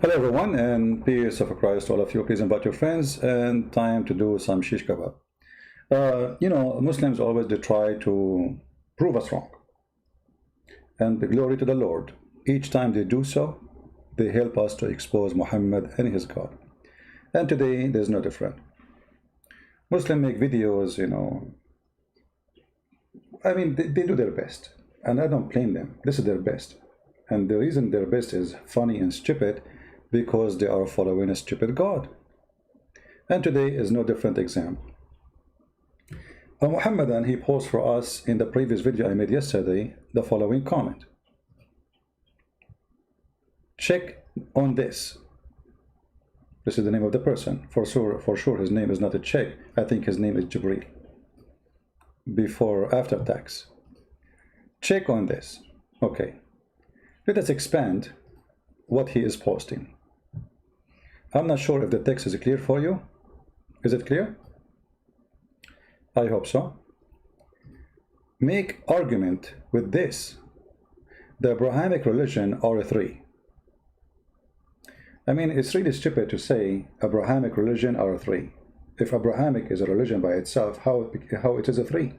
Hello everyone, and peace of Christ to all of you. Please invite your friends, and time to do some shish kebab. Muslims always they try to prove us wrong, and the glory to the Lord. Each time they do so, they help us to expose Muhammad and his God. And today there's no different. Muslims make videos, they do their best, and I don't blame them. This is their best, and the reason their best is funny and stupid because they are following a stupid God. And today is no different example. A Mohammedan, he posed for us in the previous video I made yesterday the following comment. Check on this. This is the name of the person. For sure his name is not a check. I think his name is Jibril. Before after tax. Check on this. Okay. Let us expand what he is posting. I'm not sure if the text is clear for you. Is it clear? I hope so. Make argument with this. The Abrahamic religion are three. It's really stupid to say Abrahamic religion are three. If Abrahamic is a religion by itself, how it is a three?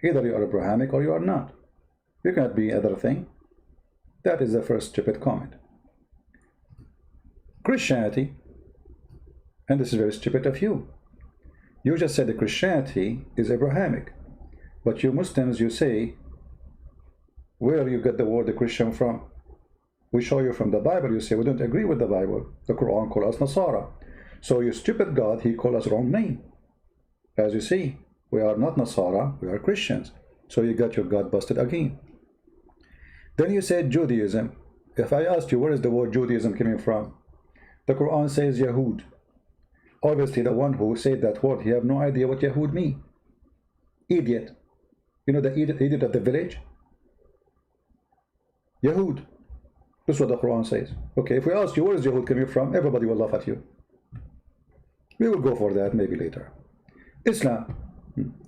Either you are Abrahamic or you are not. You cannot be other thing. That is the first stupid comment. Christianity, and this is very stupid of you. You just said that Christianity is Abrahamic, but you Muslims, you say, where you get the word Christian from? We show you from the Bible, you say we don't agree with the Bible. The Quran calls us Nasara. So you stupid God, he called us wrong name. As you see, we are not Nasara, we are Christians. So you got your God busted again. Then you said Judaism. If I asked you where is the word Judaism coming from, the Quran says Yahud. Obviously the one who said that word, he have no idea what Yahud mean. Idiot. You know the idiot of the village? Yahud. This is what the Quran says. Okay, if we ask you where is Yahud coming from, everybody will laugh at you. We will go for that maybe later. Islam.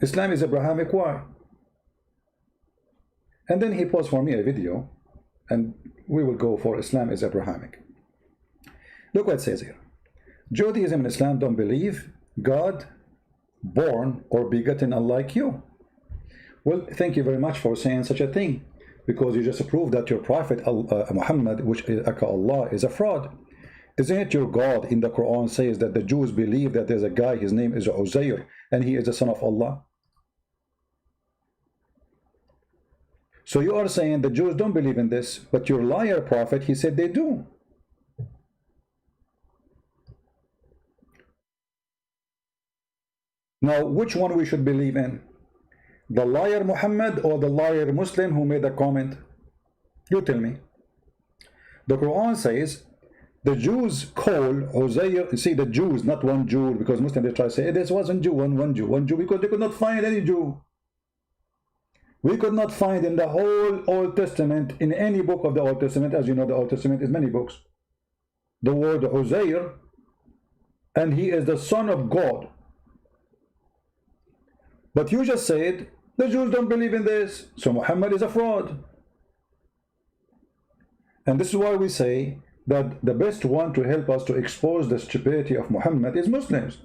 Islam is Abrahamic. Why? And then he posed for me a video, and we will go for Islam is Abrahamic. Look what it says here. Judaism and Islam don't believe God born or begotten unlike you. Well, thank you very much for saying such a thing, because you just proved that your prophet Muhammad, which is Allah, is a fraud. Isn't it your God in the Quran says that the Jews believe that there's a guy, his name is Uzair, and he is the son of Allah? So you are saying the Jews don't believe in this, but your liar prophet, he said they do. Now, which one we should believe in? The liar Muhammad or the liar Muslim who made a comment? You tell me. The Quran says the Jews call Uzair, see the Jews, not one Jew, because Muslims they try to say this wasn't Jew, one Jew, because they could not find any Jew. We could not find in the whole Old Testament, in any book of the Old Testament, as you know the Old Testament is many books, the word Uzair, and he is the son of God. But you just said the Jews don't believe in this, so Muhammad is a fraud. And this is why we say that the best one to help us to expose the stupidity of Muhammad is Muslims.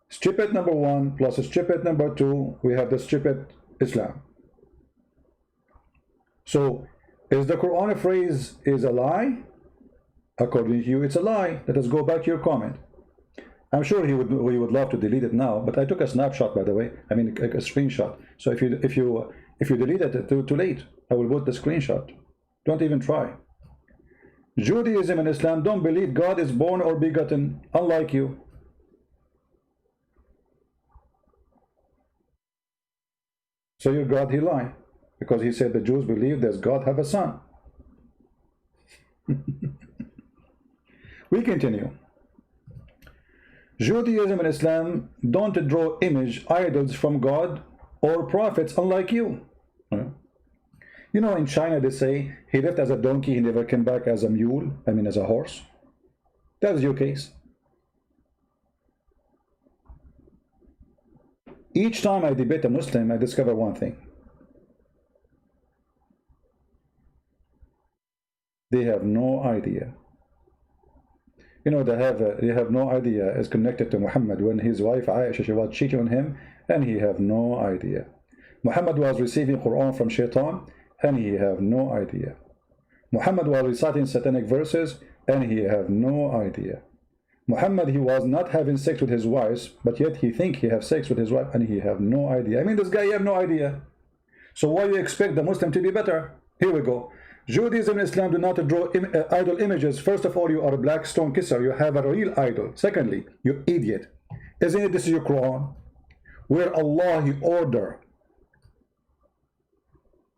Stupid number one plus stupid number two, we have the stupid Islam. So is the Quran phrase is a lie? According to you, it's a lie. Let us go back to your comment. I'm sure we would love to delete it now, but I took a snapshot, by the way. a screenshot. So if you delete it, too late. I will put the screenshot. Don't even try. Judaism and Islam don't believe God is born or begotten, unlike you. So your God, he lied, because he said the Jews believe that God have a son. We continue. Judaism and Islam don't draw image idols from God or prophets unlike you. You know, in China they say he left as a donkey, he never came back as a mule, as a horse. That is your case. Each time I debate a Muslim, I discover one thing. They have no idea. You know, they have no idea is connected to Muhammad when his wife Aisha, she was cheating on him, and he have no idea. Muhammad was receiving Quran from Shaitan, and he have no idea. Muhammad was reciting satanic verses, and he have no idea. Muhammad, he was not having sex with his wives, but yet he think he have sex with his wife, and he have no idea. I mean, this guy, he have no idea. So why you expect the Muslim to be better? Here we go. Judaism and Islam do not draw idol images. First of all, you are a black stone kisser. You have a real idol. Secondly, you idiot. Isn't it this is your Quran? Where Allah, he order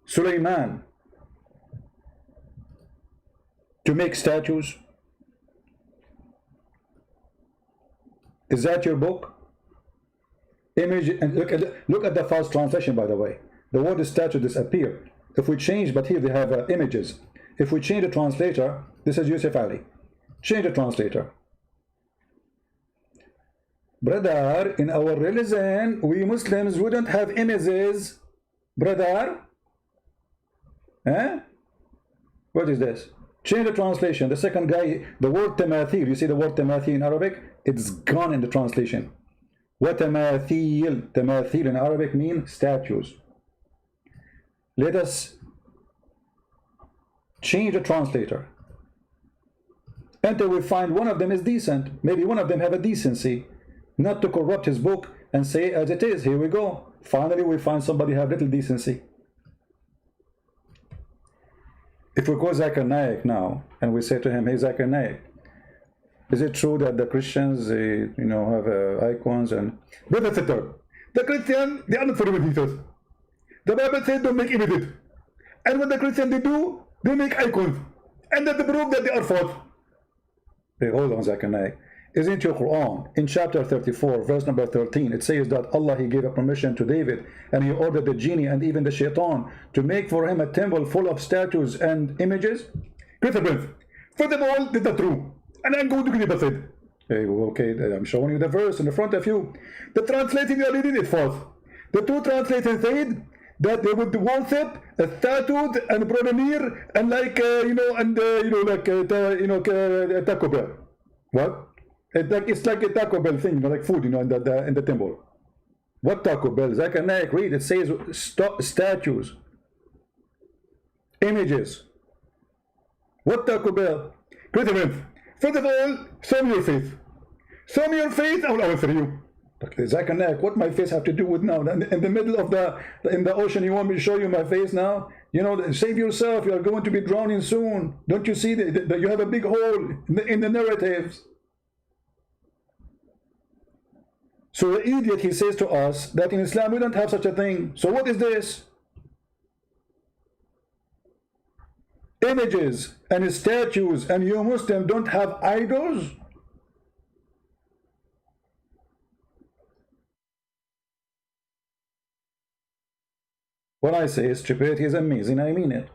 Sulaiman to make statues. Is that your book? Image, and look at the false translation, by the way. The word statue disappeared. If we change, but here they have images. If we change the translator, this is Yusuf Ali. Change the translator. Brother, in our religion, we Muslims wouldn't have images. Brother? Eh? What is this? Change the translation. The second guy, the word tamathil, you see the word tamathil in Arabic? It's gone in the translation. What tamathil? Tamathil in Arabic means statues. Let us change the translator until we find one of them is decent. Maybe one of them have a decency, not to corrupt his book and say as it is. Here we go. Finally we find somebody have little decency. If we call Zakir Naik now and we say to him, hey Zakir Naik, is it true that the Christians, you know, have icons and the Christian, they are not for Jesus. The Bible says don't make images. And what the Christians they do, they make icons. And that they prove that they are false. Hey, hold on, Zakir Naik. Isn't your Quran, in chapter 34, verse number 13, it says that Allah, he gave a permission to David, and he ordered the genie and even the shaitan to make for him a temple full of statues and images? First of all, this is true. And I'm going to give it a hey, okay, I'm showing you the verse in the front of you. The translating they are reading is false. The two translators said that they would worship a statue and Brodemir and like you know, and you know, like Taco Bell. What? It's like a Taco Bell thing, you know, like food, you know, in the temple. What Taco Bell? Zakir Naik, read. It says statues, images. What Taco Bell? First of all, show me your face. Show me your face, I will answer you. Okay, Zakir Naik, what my face have to do with now? In the middle of in the ocean, you want me to show you my face now? You know, save yourself. You are going to be drowning soon. Don't you see that you have a big hole in the narratives? So the idiot, he says to us that in Islam we don't have such a thing. So what is this? Images and statues, and you Muslims don't have idols? When I say stupidity is amazing, I mean it.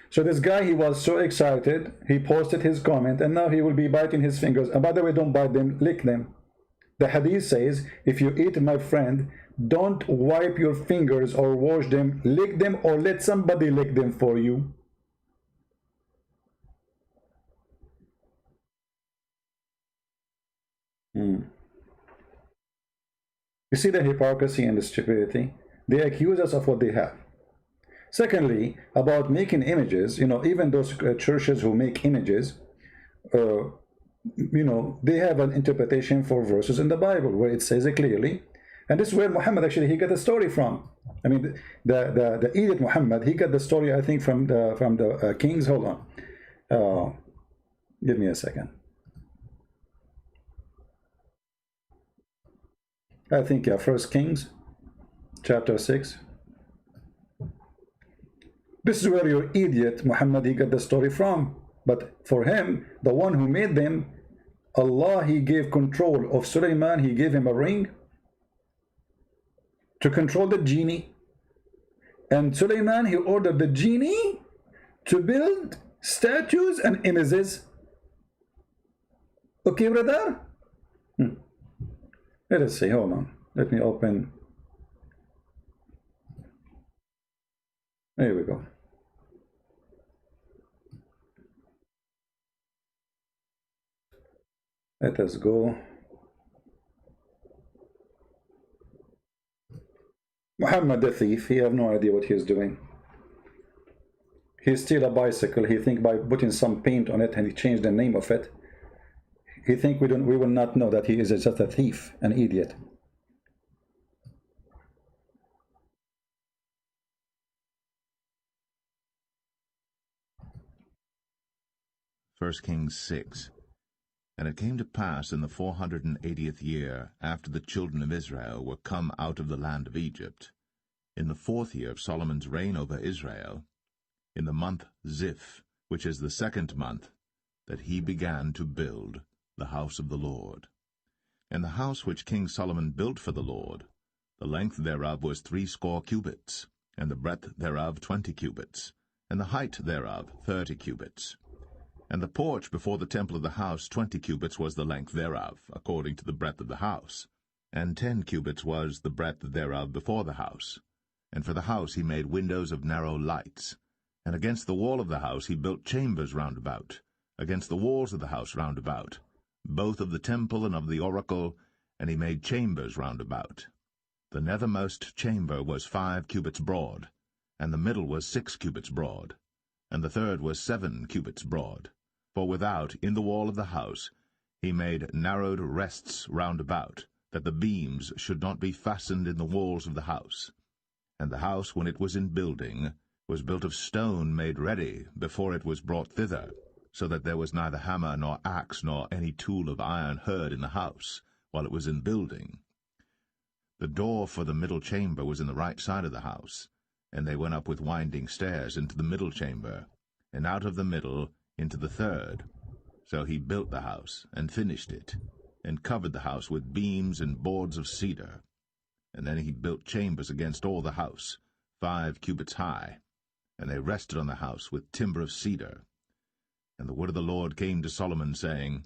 So this guy, he was so excited, he posted his comment, and now he will be biting his fingers. And by the way, don't bite them, lick them. The Hadith says, if you eat my friend, don't wipe your fingers or wash them, lick them, or let somebody lick them for you. You see the hypocrisy and the stupidity? They accuse us of what they have. Secondly, about making images, you know, even those churches who make images, you know, they have an interpretation for verses in the Bible where it says it clearly. And this is where Muhammad actually, he got the story from. I mean, the idiot Muhammad, he got the story, I think, from the kings. Hold on. Give me a second. I think, yeah, First Kings, chapter 6. This is where your idiot Muhammad, he got the story from. But for him, the one who made them, Allah, he gave control of Sulaiman. He gave him a ring to control the genie. And Sulaiman, he ordered the genie to build statues and images. Okay, brother? Let us see. Hold on. Let me open. There we go. Let us go. Muhammad the thief, he have no idea what he is doing. He steal a bicycle. He think by putting some paint on it and he changed the name of it. He think we will not know that he is just a thief, an idiot. First Kings 6. And it came to pass in the 480th year, after the children of Israel were come out of the land of Egypt, in the 4th year of Solomon's reign over Israel, in the month Ziph, which is the 2nd month, that he began to build the house of the Lord. And the house which King Solomon built for the Lord, the length thereof was 60 cubits, and the breadth thereof 20 cubits, and the height thereof 30 cubits. And the porch before the temple of the house 20 cubits was the length thereof, according to the breadth of the house, and 10 cubits was the breadth thereof before the house. And for the house he made windows of narrow lights. And against the wall of the house he built chambers round about, against the walls of the house round about, both of the temple and of the oracle, and he made chambers round about. The nethermost chamber was 5 cubits broad, and the middle was 6 cubits broad, and the third was 7 cubits broad. For without, in the wall of the house, he made narrowed rests round about, that the beams should not be fastened in the walls of the house. And the house, when it was in building, was built of stone made ready before it was brought thither, so that there was neither hammer nor axe nor any tool of iron heard in the house, while it was in building. The door for the middle chamber was in the right side of the house, and they went up with winding stairs into the middle chamber, and out of the middle into the third. So he built the house, and finished it, and covered the house with beams and boards of cedar. And then he built chambers against all the house, 5 cubits high, and they rested on the house with timber of cedar. And the word of the Lord came to Solomon, saying,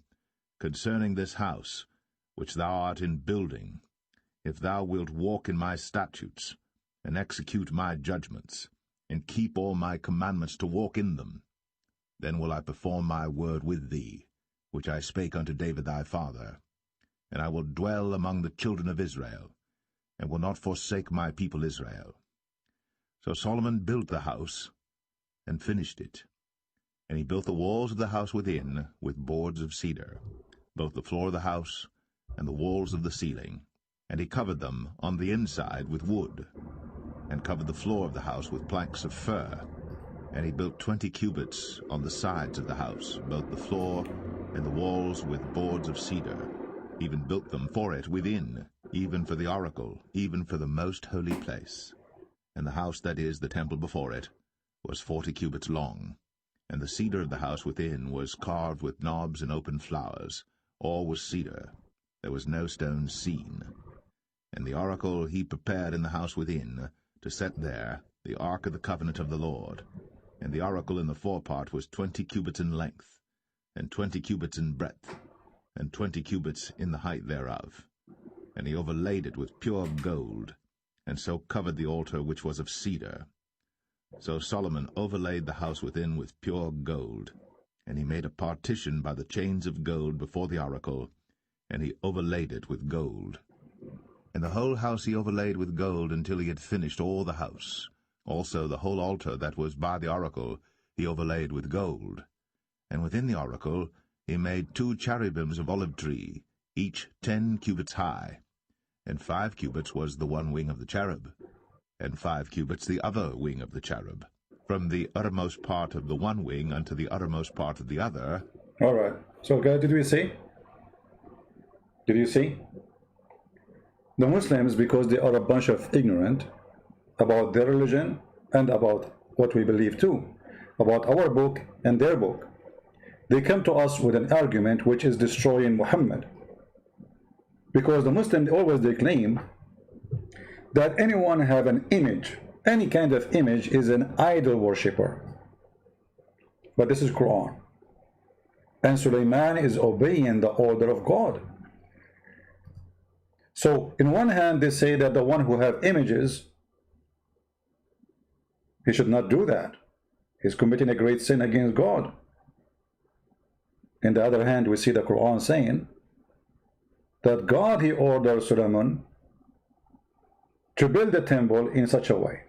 Concerning this house, which thou art in building, if thou wilt walk in my statutes, and execute my judgments, and keep all my commandments to walk in them, then will I perform my word with thee, which I spake unto David thy father, and I will dwell among the children of Israel, and will not forsake my people Israel. So Solomon built the house, and finished it. And he built the walls of the house within with boards of cedar, both the floor of the house and the walls of the ceiling. And he covered them on the inside with wood, and covered the floor of the house with planks of fir. And he built 20 cubits on the sides of the house, both the floor and the walls with boards of cedar, even built them for it within, even for the oracle, even for the most holy place. And the house, that is, the temple before it, was 40 cubits long. And the cedar of the house within was carved with knobs and open flowers. All was cedar. There was no stone seen. And the oracle he prepared in the house within, to set there the ark of the covenant of the Lord. And the oracle in the forepart was 20 cubits in length, and 20 cubits in breadth, and 20 cubits in the height thereof. And he overlaid it with pure gold, and so covered the altar which was of cedar. So Solomon overlaid the house within with pure gold, and he made a partition by the chains of gold before the oracle, and he overlaid it with gold. And the whole house he overlaid with gold until he had finished all the house. Also the whole altar that was by the oracle he overlaid with gold. And within the oracle he made 2 cherubims of olive tree, each 10 cubits high. And 5 cubits was the one wing of the cherub, and 5 cubits the other wing of the cherub, from the uttermost part of the one wing unto the uttermost part of the other. All right. So, guys, did we see? Did you see? The Muslims, because they are a bunch of ignorant about their religion and about what we believe too, about our book and their book, they come to us with an argument which is destroying Muhammad. Because the Muslims always they claim that anyone have an image, any kind of image is an idol worshipper. But this is Quran. And Sulaiman is obeying the order of God. So in one hand they say that the one who have images, he should not do that. He's committing a great sin against God. In the other hand, we see the Quran saying that God, he ordered Solomon to build the temple in such a way.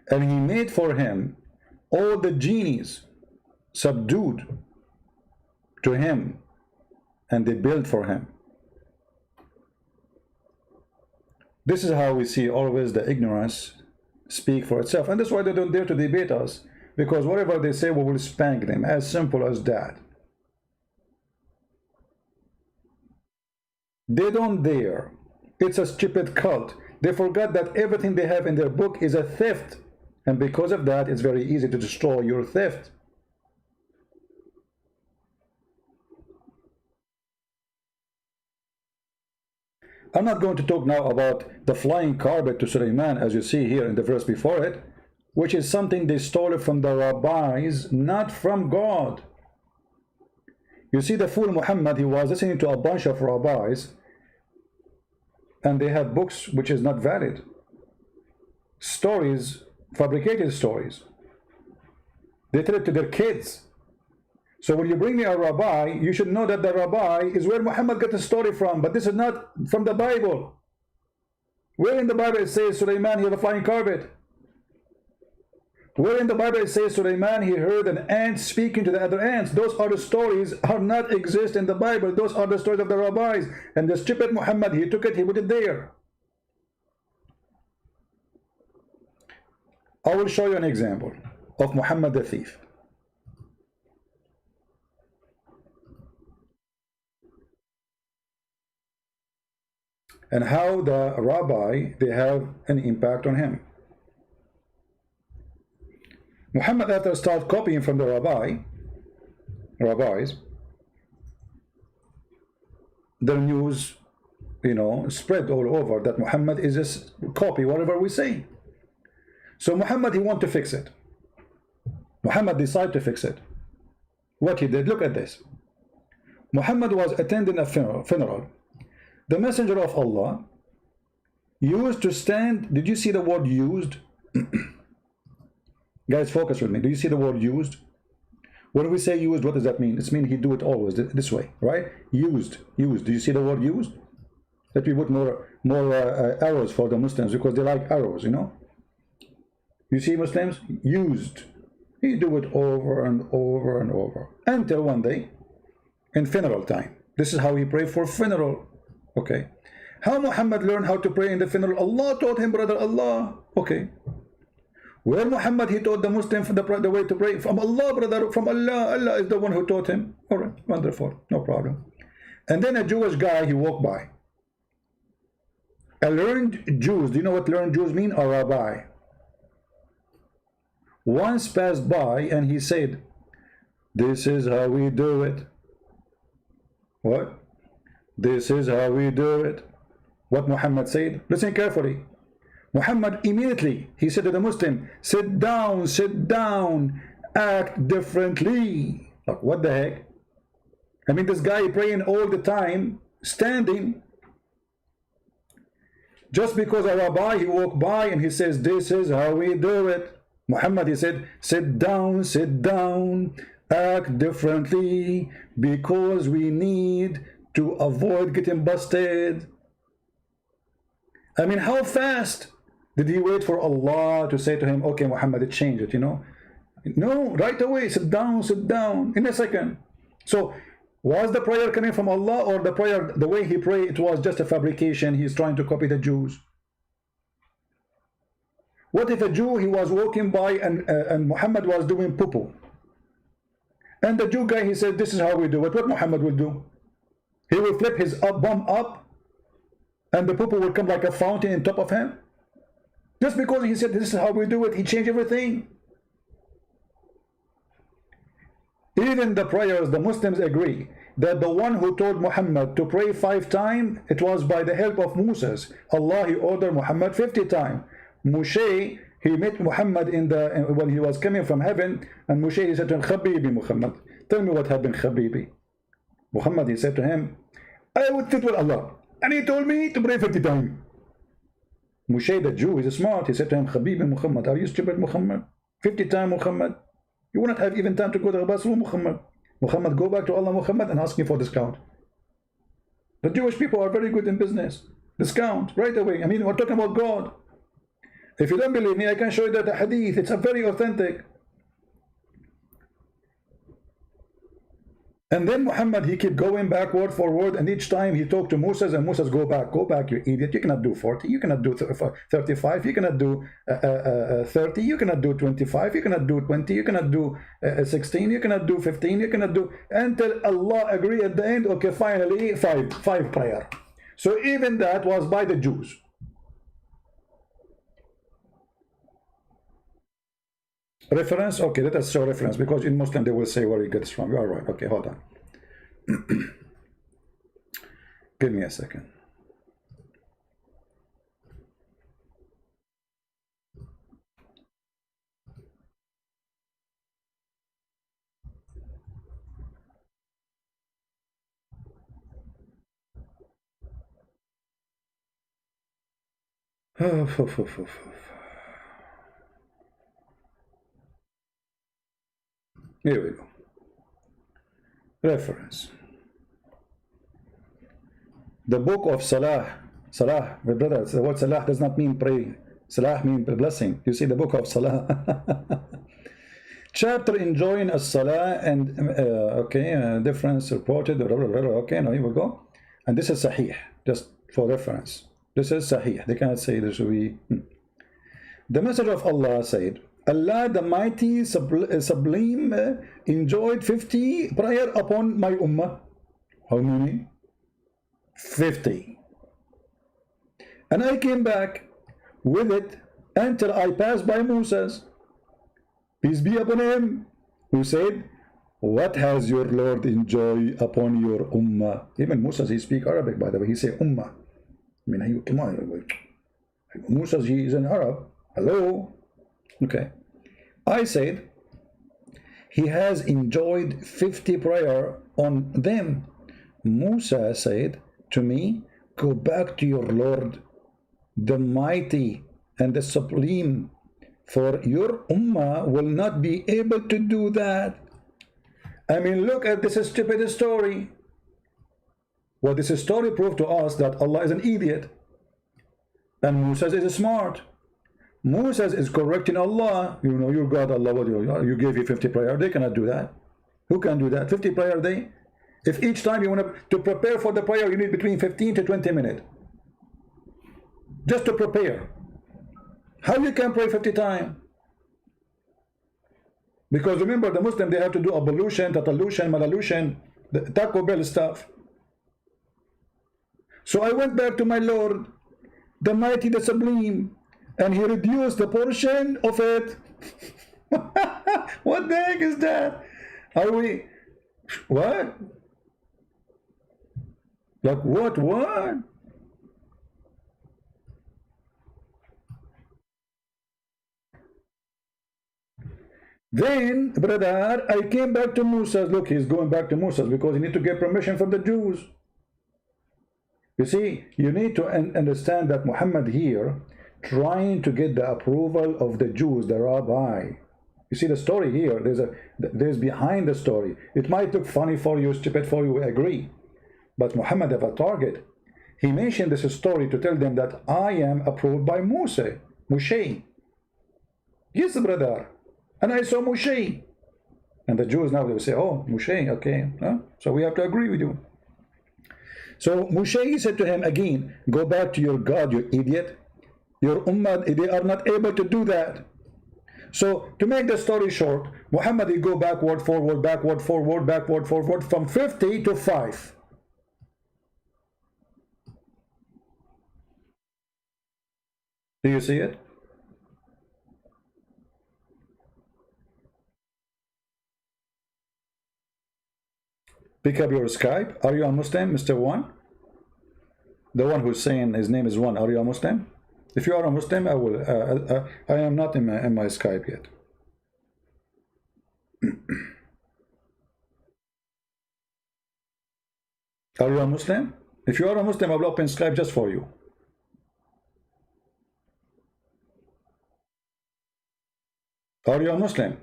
And he made for him all the genies subdued to him, and they built for him. This is how we see always the ignorance speak for itself. And that's why they don't dare to debate us, because whatever they say, we will spank them. As simple as that. They don't dare. It's a stupid cult. They forgot that everything they have in their book is a theft. And because of that, it's very easy to destroy your theft. I'm not going to talk now about the flying carpet to Sulaiman, as you see here in the verse before it, which is something they stole from the rabbis, not from God. You see, the fool Muhammad, he was listening to a bunch of rabbis, and they have books which is not valid. Stories, fabricated stories. They tell it to their kids. So when you bring me a rabbi, you should know that the rabbi is where Muhammad got the story from, but this is not from the Bible. Where in the Bible it says Sulaiman, he had a flying carpet? Where in the Bible it says Sulaiman, he heard an ant speaking to the other ants? Those are the stories, are not exist in the Bible. Those are the stories of the rabbis. And the stupid Muhammad, he took it, he put it there. I will show you an example of Muhammad the thief. And how the rabbi, they have an impact on him. Muhammad, after start copying from the rabbis, the news, spread all over that Muhammad is just copy whatever we say. So Muhammad, he want to fix it. Muhammad decided to fix it. What he did, look at this. Muhammad was attending a funeral. The messenger of Allah used to stand. Did you see the word used? Guys, focus with me. Do you see the word used? When we say used, what does that mean? It means he do it always this way, right? Used. Do you see the word used? Let me put more arrows for the Muslims, because they like arrows, You see Muslims? Used. He do it over and over and over. Until one day, in funeral time. This is how he prayed for funeral. Okay. How Muhammad learned how to pray in the funeral? Allah taught him, brother. Allah. Okay. Where Muhammad, he taught the Muslim the way to pray? From Allah, brother. From Allah. Allah is the one who taught him. All right. Wonderful. No problem. And then a Jewish guy, he walked by. A learned Jews. Do you know what learned Jews mean? A rabbi. Once passed by and he said, this is how we do it. What? This is how we do it. What Muhammad said? Listen carefully. Muhammad immediately, he said to the Muslim, sit down, act differently. Like, what the heck? I mean, this guy praying all the time, standing. Just because a rabbi, he walked by and he says, this is how we do it. Muhammad, he said, sit down, act differently, because we need to avoid getting busted. I mean, how fast did he wait for Allah to say to him, okay, Muhammad, change it, No, right away, sit down, in a second. So, was the prayer coming from Allah, or the prayer, the way he prayed, it was just a fabrication? He's trying to copy the Jews. What if a Jew, he was walking by and Muhammad was doing poo-poo? And the Jew guy, he said, this is how we do it. What Muhammad will do? He will flip his bum up, and the poo-poo will come like a fountain on top of him. Just because he said, this is how we do it, he changed everything. Even the prayers, the Muslims agree that the one who told Muhammad to pray 5 times, it was by the help of Moses. Allah, he ordered Muhammad 50 times. Moshe, he met Muhammad when he was coming from heaven, and Moshe, he said to him, Habibi Muhammad, tell me what happened, Habibi. Muhammad, he said to him, I would sit with Allah, and he told me to pray 50 times. Moshe, the Jew, is smart. He said to him, Habibi Muhammad, are you stupid, Muhammad? 50 times, Muhammad. You won't have even time to go to the bathroom, Muhammad. Muhammad, go back to Allah, Muhammad, and ask him for discount. The Jewish people are very good in business. Discount right away. I mean, we're talking about God. If you don't believe me, I can show you that the Hadith. It's a very authentic. And then Muhammad, he kept going backward, forward, and each time he talked to Moses, and Moses, go back, you idiot. You cannot do 40, you cannot do 35, you cannot do 30, you cannot do 25, you cannot do 20, you cannot do 16, you cannot do 15, you cannot do, until Allah agree at the end, okay, finally, five prayer. So even that was by the Jews. Reference? Okay, let us show reference, because in Muslim they will say where he gets from. You are right. Okay, hold on. Give me a second. Here we go. Reference. The book of Salah. Salah, my brother, the word Salah does not mean pray. Salah means blessing. You see the book of Salah. Chapter enjoying a Salah and difference reported. Okay, now here we go. And this is Sahih, just for reference. This is Sahih. They cannot say this will be. The Messenger of Allah said, Allah the Mighty Sublime enjoyed 50 prayer upon my ummah. How many? 50. And I came back with it until I passed by Moses, peace be upon him, who said, what has your Lord enjoyed upon your ummah? Even Moses, he speaks Arabic, by the way. He say ummah. I mean, come on. Moses, he is an Arab. Hello? Okay. I said, he has enjoyed 50 prayer on them. Musa said to me, go back to your Lord, the Mighty and the Supreme, for your ummah will not be able to do that. I mean, look at this stupid story. Well, this story proved to us that Allah is an idiot and Musa is smart. Moses is correcting Allah. You know, you got Allah, what you gave you 50 prayer. They cannot do that. Who can do that? 50 prayer a day? If each time you want to prepare for the prayer, you need between 15 to 20 minutes. Just to prepare. How you can pray 50 times? Because remember, the Muslim, they have to do ablution, tatalution, malalution, the Taco Bell stuff. So I went back to my Lord, the Mighty, the Sublime, and he reduced the portion of it. What the heck is that? Are we... What? Like what? Then, brother, I came back to Moses. Look, he's going back to Moses because he need to get permission from the Jews. You see, you need to understand that Muhammad here trying to get the approval of the Jews, the rabbi. You see the story here, there's behind the story. It might look funny for you, stupid for you, we agree. But Muhammad have a target. He mentioned this story to tell them that I am approved by Moshe. Yes, brother. And I saw Moshe. And the Jews now, they will say, oh, Moshe, okay. Huh? So we have to agree with you. So Moshe said to him again, go back to your God, you idiot. Your ummah, they are not able to do that. So to make the story short, Muhammad, he go backward, forward, backward, forward, backward, forward, from 50 to 5. Do you see it? Pick up your Skype. Are you a Muslim, Mr. One? The one who's saying his name is One. Are you a Muslim? If you are a Muslim, I will. I am not in my Skype yet. Are you a Muslim? If you are a Muslim, I will open Skype just for you. Are you a Muslim?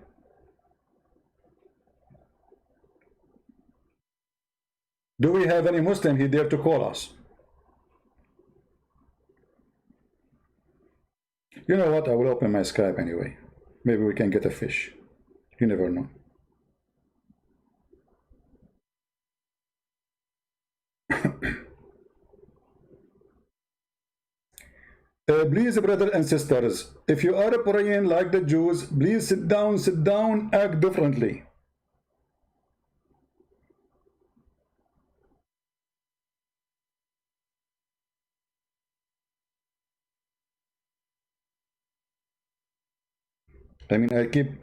Do we have any Muslim he dare to call us? You know what? I will open my Skype anyway. Maybe we can get a fish. You never know. Please, brothers and sisters, if you are praying like the Jews, please sit down, act differently. I mean,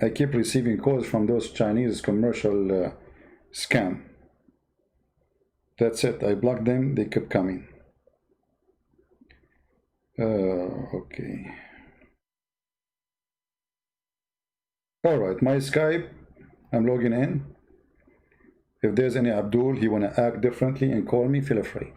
I keep receiving calls from those Chinese commercial scam. That's it. I blocked them. They kept coming. Okay. All right. My Skype. I'm logging in. If there's any Abdul, he wanna act differently and call me, feel free.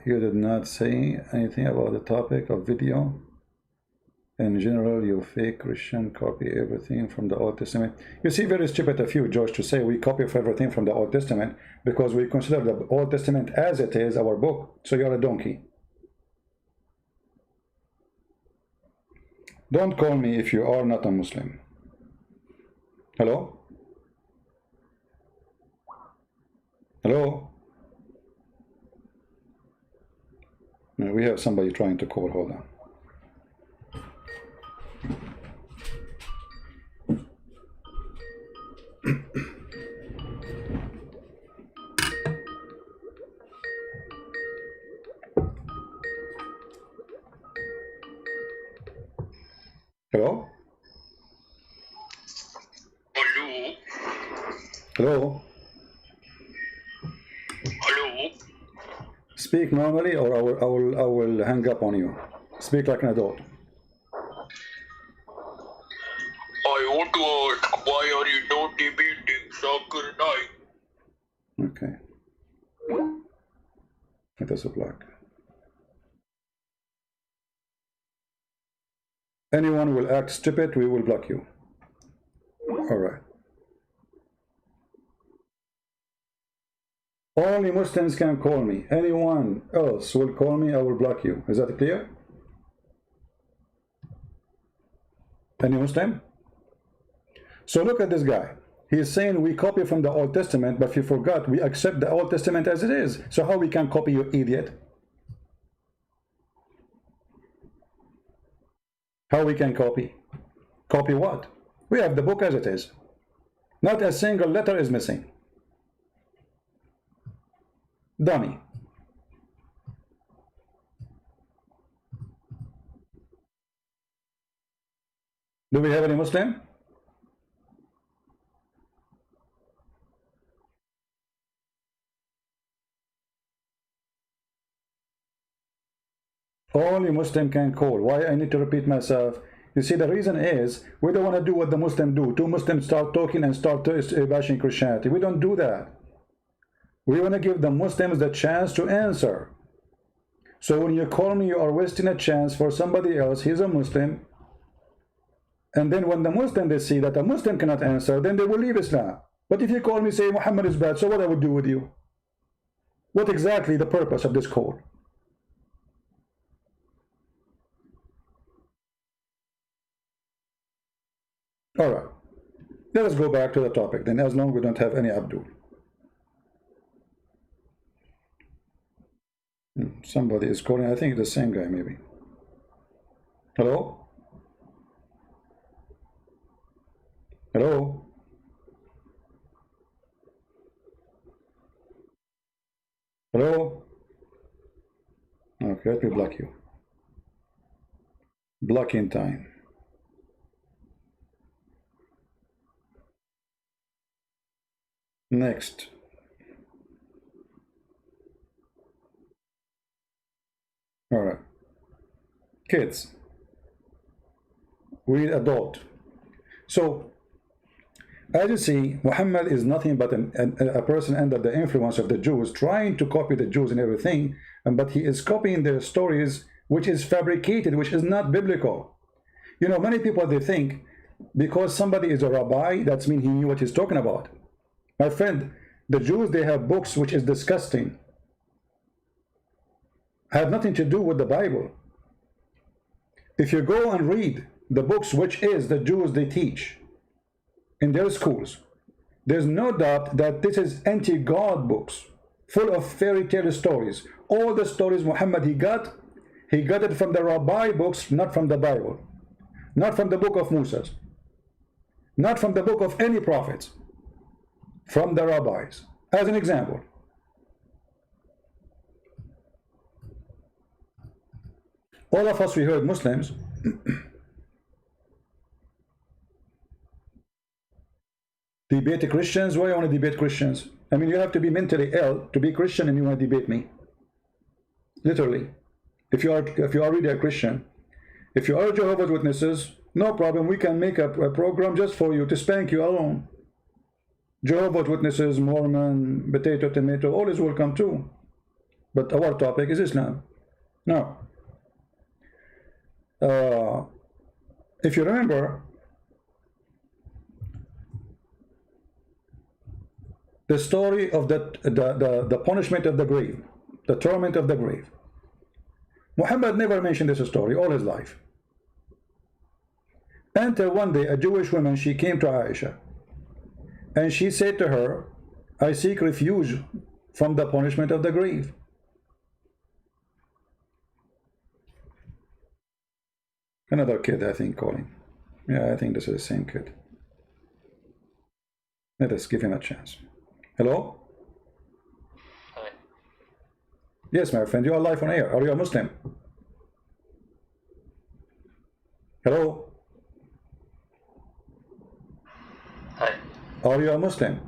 You did not say anything about the topic of video. In general, you fake Christian copy everything from the Old Testament. You see, very stupid of you, George, to say we copy everything from the Old Testament because we consider the Old Testament as it is our book. So you're a donkey. Don't call me if you are not a Muslim. Hello? Hello? We have somebody trying to call. Hold on. Hello? Hello? Hello? Hello? Speak normally or I will hang up on you. Speak like an adult. I want to ask, why are you not debating Zakir Naik? Okay. It is a block. Anyone will act stupid, we will block you. All right. Only Muslims can call me. Anyone else will call me, I will block you. Is that clear? Any Muslim? So look at this guy. He is saying we copy from the Old Testament, but he forgot we accept the Old Testament as it is. So how we can copy, you idiot? How we can copy? Copy what? We have the book as it is. Not a single letter is missing. Dummy. Do we have any Muslim? Only Muslim can call. Why I need to repeat myself? You see, the reason is we don't want to do what the Muslims do. Two Muslims start talking and start bashing Christianity. We don't do that. We want to give the Muslims the chance to answer. So when you call me, you are wasting a chance for somebody else. He's a Muslim. And then when the Muslim, they see that a Muslim cannot answer, then they will leave Islam. But if you call me, say Muhammad is bad, so what I would do with you? What exactly the purpose of this call? All right, let us go back to the topic then, as long as we don't have any Abdul. Somebody is calling. I think the same guy maybe. Hello? Hello? Hello? Okay, let me block you. Blocking time. Next. All right. Kids. We adult. So, as you see, Muhammad is nothing but a person under the influence of the Jews, trying to copy the Jews and everything, but he is copying their stories, which is fabricated, which is not biblical. You know, many people, they think because somebody is a rabbi, that means he knew what he's talking about. My friend, the Jews, they have books which is disgusting, have nothing to do with the Bible. If you go and read the books which is the Jews they teach in their schools, there's no doubt that this is anti-God books, full of fairy tale stories. All the stories Muhammad he got it from the rabbi books, not from the Bible, not from the book of Moses, not from the book of any prophets, from the rabbis. As an example, all of us, we heard Muslims debate Christians. Why you want to debate Christians? I mean, you have to be mentally ill to be Christian and you want to debate me. Literally. If you are really a Christian, if you are Jehovah's Witnesses, no problem, we can make a program just for you to spank you alone. Jehovah's Witnesses, Mormon, potato, tomato, all is welcome too. But our topic is Islam. Now, if you remember, the story of the punishment of the grave, the torment of the grave. Muhammad never mentioned this story all his life. Until one day, a Jewish woman, she came to Aisha, and she said to her, I seek refuge from the punishment of the grave. Another kid, I think, calling. Yeah, I think this is the same kid. Let us give him a chance. Hello? Hi. Yes, my friend, you are live on air. Are you a Muslim? Hello? Hi. Are you a Muslim?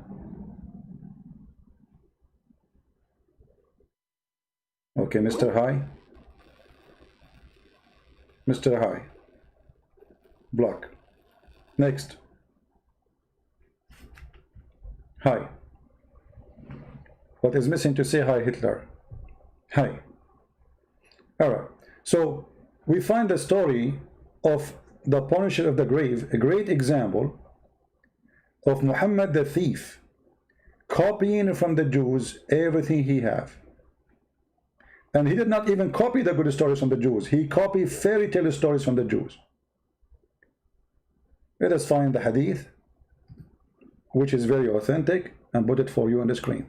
Okay, Mr. Hi. Mr. Hi. Block. Next. Hi. What is missing to say hi, Hitler? Hi. Alright. So we find the story of the punishment of the grave, a great example of Muhammad the thief copying from the Jews everything he have. And he did not even copy the good stories from the Jews. He copied fairy tale stories from the Jews. Let us find the Hadith, which is very authentic, and put it for you on the screen.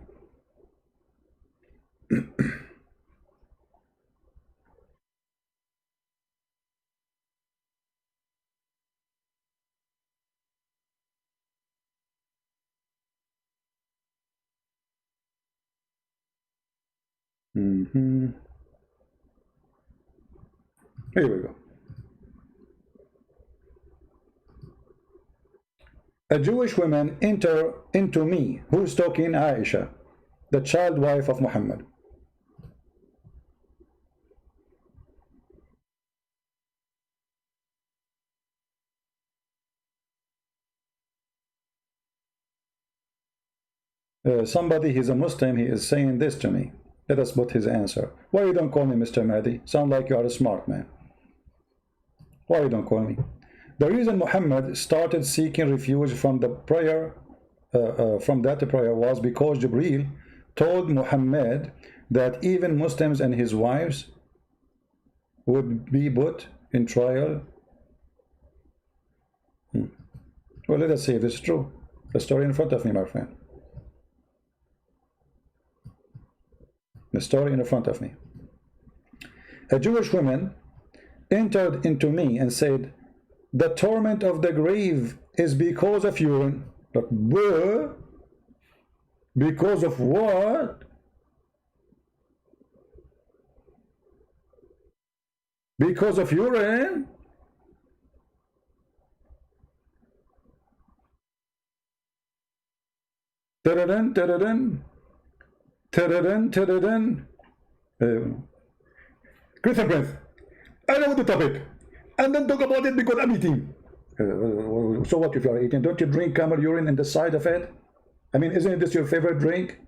Here we go. A Jewish woman enter into me. Who's talking? Aisha, the child wife of Muhammad. Somebody, he's a Muslim, he is saying this to me. Let us put his answer. Why you don't call me Mr. Mahdi? Sound like you are a smart man. Why you don't call me? The reason Muhammad started seeking refuge from the prayer, from that prayer, was because Jibreel told Muhammad that even Muslims and his wives would be put in trial. Well, let us see if this is true. The story in front of me, my friend. The story in front of me. A Jewish woman entered into me and said, the torment of the grave is because of urine. But where? Because of what? Because of urine? Ta-da-dun, ta-da-dun. Ta-da-dun, ta-da-dun. Christian Prince, I know the topic. And then talk about it because I'm eating. So what if you are eating? Don't you drink camel urine in the side of it? I mean, isn't this your favorite drink?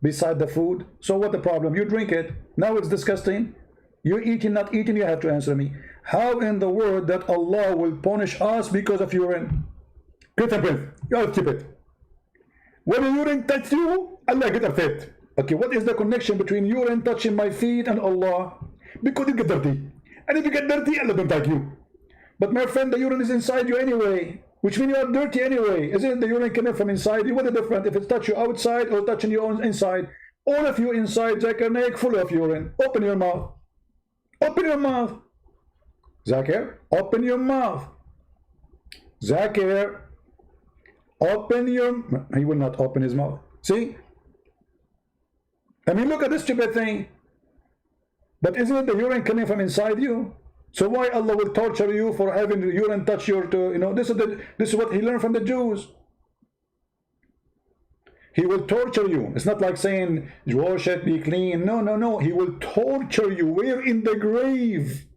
beside the food. So what the problem? You drink it. Now it's disgusting. You eating, not eating, you have to answer me. How in the world that Allah will punish us because of urine? Get a breath. You're stupid. When the urine touches you, Allah get upset. Okay, what is the connection between urine touching my feet and Allah? Because you get dirty. And if you get dirty, Allah don't like you. But my friend, the urine is inside you anyway, which means you are dirty anyway. Isn't the urine coming from inside you? What is the difference if it's touch you outside or touching you on inside? All of you inside, Zakir Naik, full of urine. Open your mouth. Open your mouth. Zakir, open your mouth. Zakir, open your... He will not open his mouth. See? I mean, look at this stupid thing. But isn't it the urine coming from inside you? So why Allah will torture you for having the urine touch your... this is what he learned from the Jews. He will torture you. It's not like saying, wash it, be clean. No, no, no. He will torture you. Where? In the grave.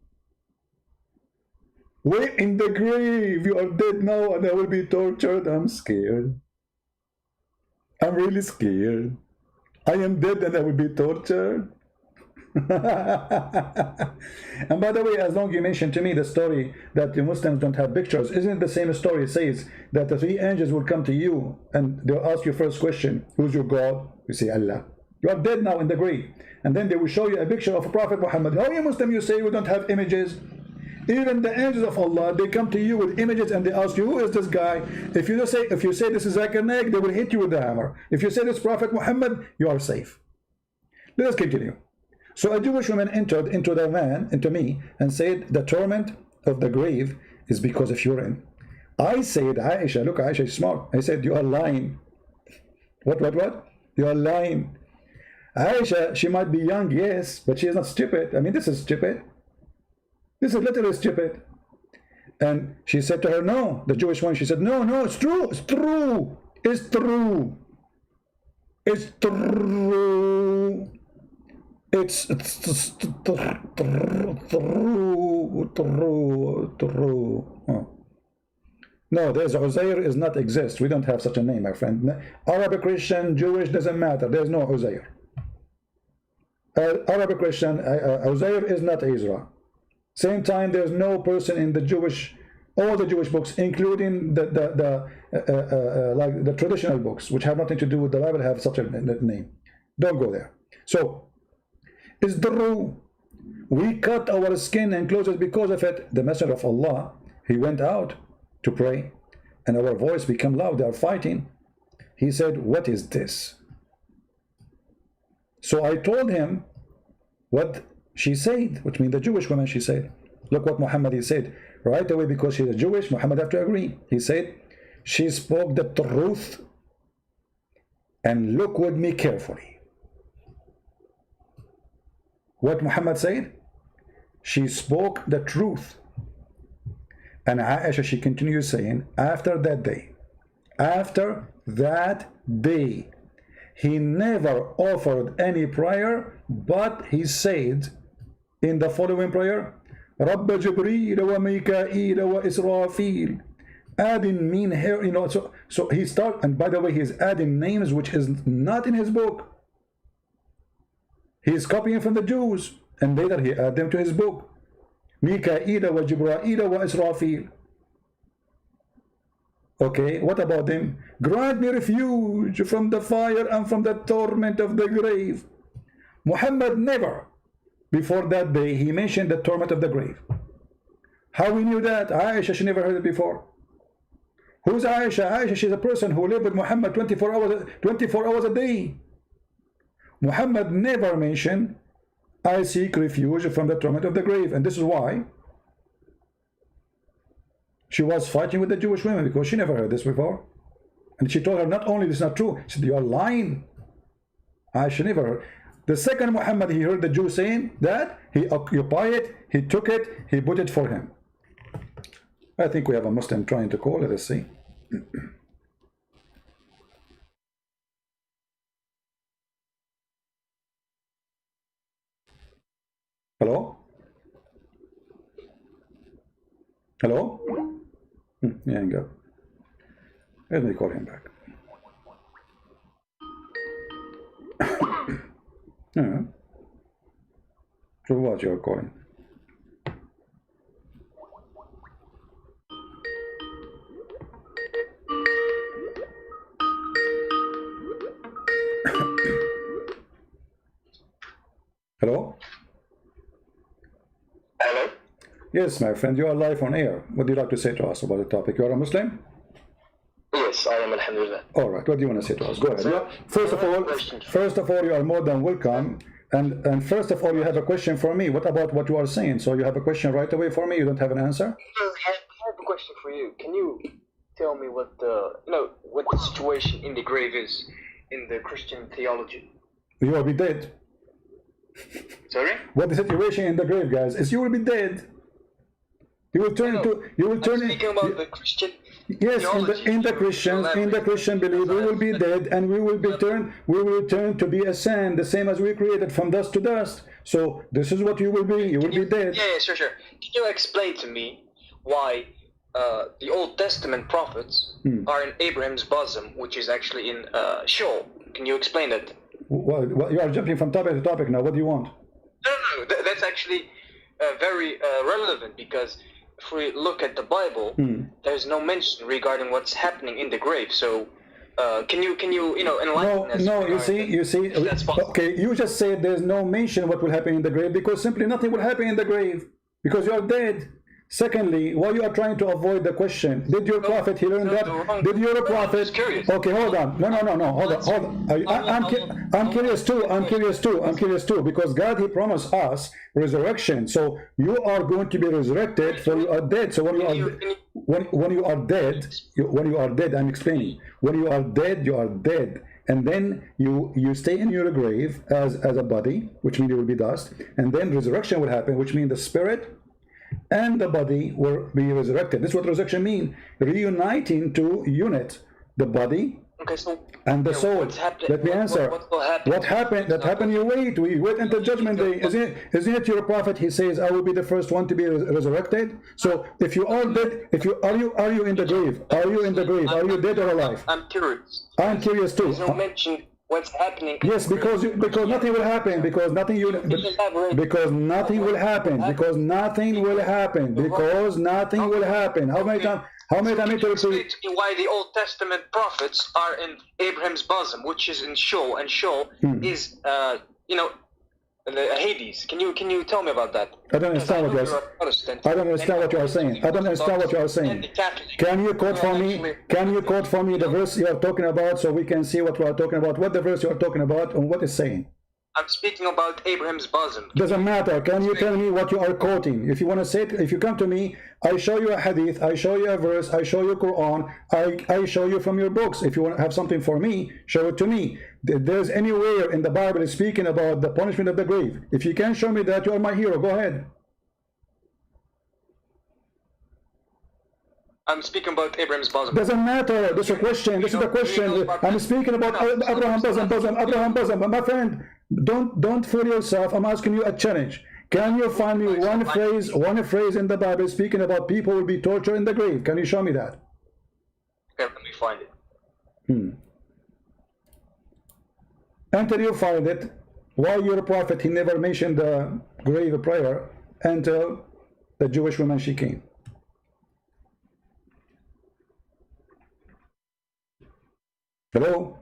Where? In the grave. You are dead now and I will be tortured. I'm scared. I'm really scared. I am dead and I will be tortured. And by the way, as long as you mentioned to me the story that the Muslims don't have pictures, isn't it the same story? It says that the three angels will come to you and they'll ask you first question, who's your God? You say Allah. You are dead now in the grave, and then they will show you a picture of Prophet Muhammad. How you Muslim you say we don't have images? Even the angels of Allah, they come to you with images and they ask you, who is this guy? If you say this is Zakir Naik, they will hit you with the hammer. If you say this Prophet Muhammad, you are safe. Let us continue. So a Jewish woman entered into me, and said the torment of the grave is because of urine. I said, Aisha, look, Aisha is smart. I said, you are lying. What? You are lying. Aisha, she might be young, yes, but she is not stupid. I mean, this is stupid. This is literally stupid. And she said to her, no, the Jewish one, she said, no, no, it's true, it's true, it's true, it's true. It's true. Oh. No, there's Uzair is not exist. We don't have such a name, my friend. Arabic, Christian, Jewish, doesn't matter. There's no Uzair. Arabic, Christian, Uzair is not Israel. Same time, there's no person in the Jewish, all the Jewish books, including like the traditional books, which have nothing to do with the Bible, have such a name. Don't go there. So, it's true. We cut our skin and clothes because of it. The Messenger of Allah, he went out to pray, and our voice became loud. They are fighting. He said, what is this? So I told him what she said, which means the Jewish woman, she said. Look what Muhammad he said. Right away, because she's a Jewish, Muhammad have to agree. He said, she spoke the truth, and look with me carefully. What Muhammad said? She spoke the truth. And Aisha, she continues saying, after that day, he never offered any prayer, but he said in the following prayer, Rabba Jibreel wa Mikael wa Israfil. Adding mean here, so he start, and by the way, he's adding names which is not in his book. He is copying from the Jews, and later he added them to his book. Mikael wa Jibreel wa Israfil. Okay, what about them? Grant me refuge from the fire and from the torment of the grave. Muhammad never, before that day, he mentioned the torment of the grave. How we knew that? Aisha, she never heard it before. Who's Aisha? Aisha, she's a person who lived with Muhammad 24 hours a day. Muhammad never mentioned, I seek refuge from the torment of the grave. And this is why she was fighting with the Jewish women, because she never heard this before. And she told her, not only this is not true, she said, you are lying. Aisha never heard. The second Muhammad, he heard the Jews saying that, he occupied it, he took it, he put it for him. I think we have a Muslim trying to call. Let us see. Hello? Hello? Hang up. Let me call him back. Yeah. So what you're calling? Hello? Hello? Yes, my friend, you are live on air. What do you like to say to us about the topic? You are a Muslim? Yes, I am, alhamdulillah. All right, what do you want to say to us? Go ahead. Yeah. First of all, you are more than welcome. And first of all, you have a question for me. What about what you are saying? So you have a question right away for me? You don't have an answer? I have a question for you. Can you tell me what the situation in the grave is in the Christian theology? You will be dead. Sorry? What the situation in the grave, guys, is you will be dead. You will turn into. You will turn. I'm speaking about the Christian. Yes, in the Christian belief, we will be dead, and we will return to be a sand, the same as we created from dust to dust. So this is what you will be. You will be dead. Yeah, sure. Can you explain to me why the Old Testament prophets are in Abraham's bosom, which is actually in Sheol? Can you explain that? Well, you are jumping from topic to topic now. What do you want? No. That's actually very relevant, because if we look at the Bible, there's no mention regarding what's happening in the grave. So, can you enlighten us? No. You see. That's possible. Okay, you just said there's no mention what will happen in the grave because simply nothing will happen in the grave because you are dead. Secondly, why you are trying to avoid the question? Did your prophet he learn that? Did your prophet? Okay, hold on. No. Hold on. I'm curious too because God he promised us resurrection. So you are going to be resurrected. So you are dead. So when you are dead, I'm explaining. When you are dead, you are dead. And then you stay in your grave as a body, which means you will be dust. And then resurrection will happen, which means the spirit and the body will be resurrected. This is what resurrection means: reuniting to unit the body and the soul. Let me answer. What happened? That happened. We wait until judgment day. Isn't it your prophet? He says, "I will be the first one to be resurrected." So, if you are dead, are you in the grave? Are you in the grave? Are you dead or alive? I'm curious. I'm curious too. There's no mention what's happening. Yes, because nothing will happen. Because nothing will happen. How many times? How many times? Explain to me why the Old Testament prophets are in Abraham's bosom, which is in Sheol, and Sheol is the Hades. Can you tell me about that? I don't understand what you are saying. Can you quote for me? Can you quote for me the verse you are talking about so we can see what we are talking about? What the verse you are talking about and what it's saying? I'm speaking about Abraham's bosom. Doesn't matter. Can you tell me what you are quoting? If you want to say it, if you come to me, I show you a hadith, I show you a verse, I show you Quran, I show you from your books. If you want to have something for me, show it to me. There's anywhere in the Bible speaking about the punishment of the grave. If you can show me that, you are my hero. Go ahead. I'm speaking about Abraham's bosom. Doesn't matter. This is a question. This is the question. I'm speaking about Abraham's bosom. My friend, don't fool yourself. I'm asking you a challenge. Can you find me one phrase in the Bible speaking about people will be tortured in the grave? Can you show me that? Okay, let me find it. Until you find it, why your prophet he never mentioned the grave prayer until the Jewish woman she came? Hello?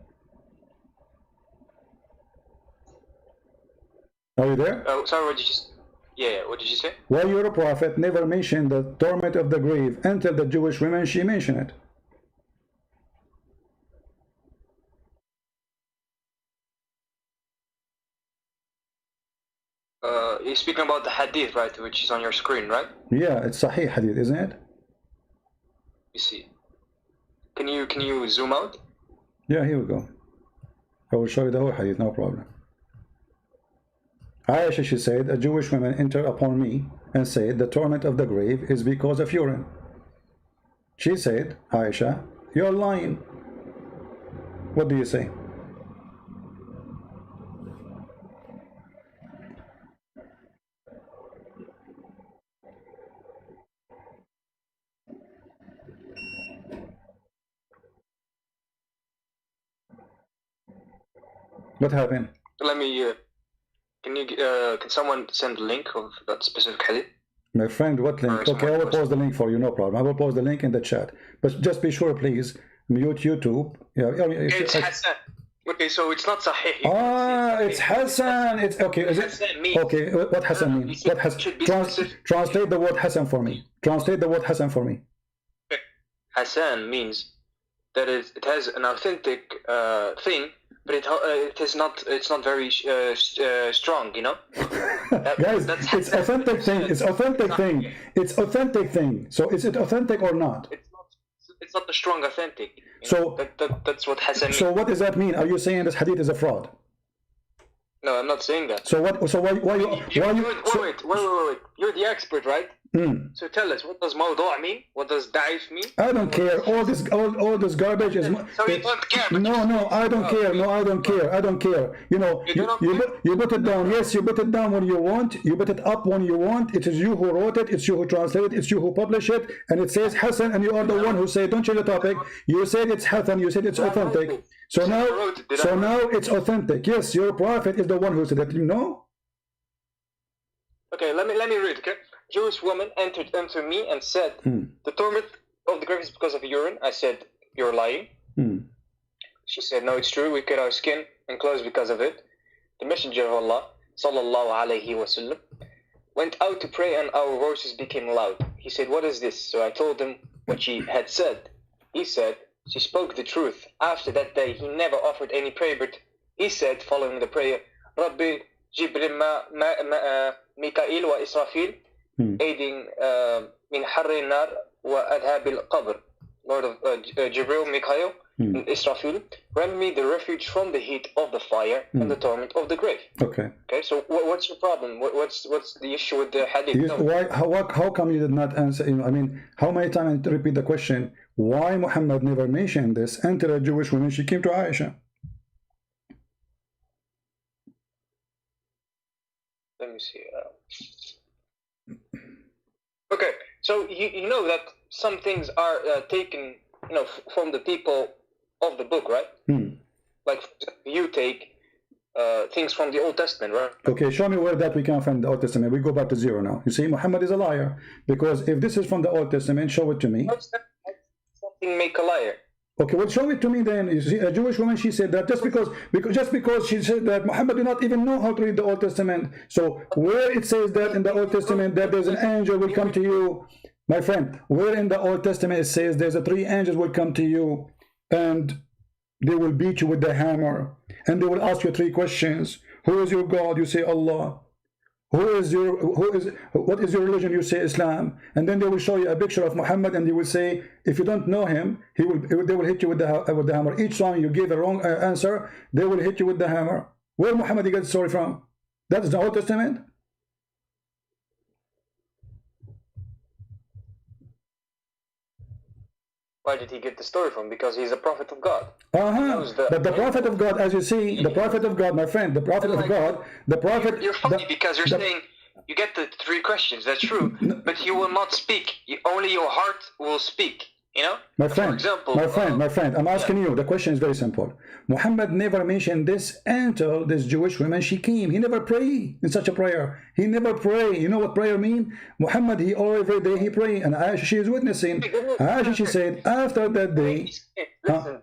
Are you there? Oh, sorry, what did you say? Yeah, what did you say? Why your prophet never mentioned the torment of the grave until the Jewish women she mentioned it? You're speaking about the Hadith, right, which is on your screen, right? Yeah, it's Sahih Hadith, isn't it? You see. Can you zoom out? Yeah, here we go. I will show you the whole Hadith, no problem. Aisha, she said, a Jewish woman entered upon me and said, the torment of the grave is because of urine. She said, Aisha, you're lying. What do you say? What happened? Let me Can someone send the link of that specific hadith? My friend, what link? Okay, I will post the link for you, no problem. I will post the link in the chat. But just be sure, please, mute YouTube. Yeah, it's Hassan. Okay, so it's not Sahih. It's Hassan. It's okay. Is it? Okay, what Hassan means? What has translate the word Hassan for me. Translate the word Hassan for me. Hassan means that it has an authentic thing, but it is not. It's not very strong, you know. Guys, it's authentic thing. It's authentic thing. It's authentic thing. So is it authentic or not? It's not the strong authentic. So that's what Hassan means. So what does that mean? Are you saying this hadith is a fraud? No, I'm not saying that. So what? So why you? Wait. You're the expert, right? So tell us, what does mawdu' mean? What does da'if mean? I don't care. All this garbage is. So you don't care. No, I don't care. No, I don't care. I don't care. You know, you put it down. Yes, you put it down when you want. You put it up when you want. It is you who wrote it. It's you who translated it. It's you who published it. And it says Hassan, and you are the one who said, don't change the topic. You said it's Hassan. You said it's authentic. So now it's authentic. Yes, your prophet is the one who said it. You know. Okay, let me read. Okay. Jewish woman entered unto me and said, the torment of the grave is because of urine. I said, you're lying. She said, no, it's true. We cut our skin and clothes because of it. The Messenger of Allah, sallallahu alayhi wasallam, went out to pray and our voices became loud. He said, what is this? So I told him what she had said. He said, she spoke the truth. After that day, he never offered any prayer, but he said, following the prayer, Rabbi Jibril Mikail wa Israfil, aiding min harri nar wa adhabil qabr. Lord of Jibril, Mikhail, and Israfil, grant me the refuge from the heat of the fire and the torment of the grave. Okay, so what's your problem? What's the issue with the hadith? How come you did not answer? I mean, how many times to repeat the question? Why Muhammad never mentioned this until a Jewish woman, she came to Aisha? Let me see. Okay, so you know that some things are taken, from the people of the book, right? Like you take things from the Old Testament, right? Okay, show me where that we can find the Old Testament. We go back to zero now. You see, Muhammad is a liar, because if this is from the Old Testament, show it to me. Something make a liar. Okay, well, show it to me then. You see, a Jewish woman, she said that just because she said that Muhammad did not even know how to read the Old Testament. So where it says that in the Old Testament that there's an angel will come to you, my friend, where in the Old Testament it says there's three angels will come to you and they will beat you with the hammer and they will ask you three questions. Who is your God? You say Allah. What is your religion? You say Islam. And then they will show you a picture of Muhammad and they will say, if you don't know him, they will hit you with the hammer. Each time you give a wrong answer, they will hit you with the hammer. Where Muhammad he got the story from? That is the Old Testament. Where did he get the story from? Because he's a prophet of God. But the prophet of God, as you see, the prophet of God, my friend, the prophet of God, the prophet... You're funny because you're saying you get the three questions. That's true. But he will not speak. Only your heart will speak. My friend, my friend, I'm asking you, the question is very simple. Muhammad never mentioned this until this Jewish woman, she came. He never prayed in such a prayer. He never prayed. You know what prayer mean? Muhammad, every day he prayed, and Aisha, she is witnessing. Aisha, she said, after that day...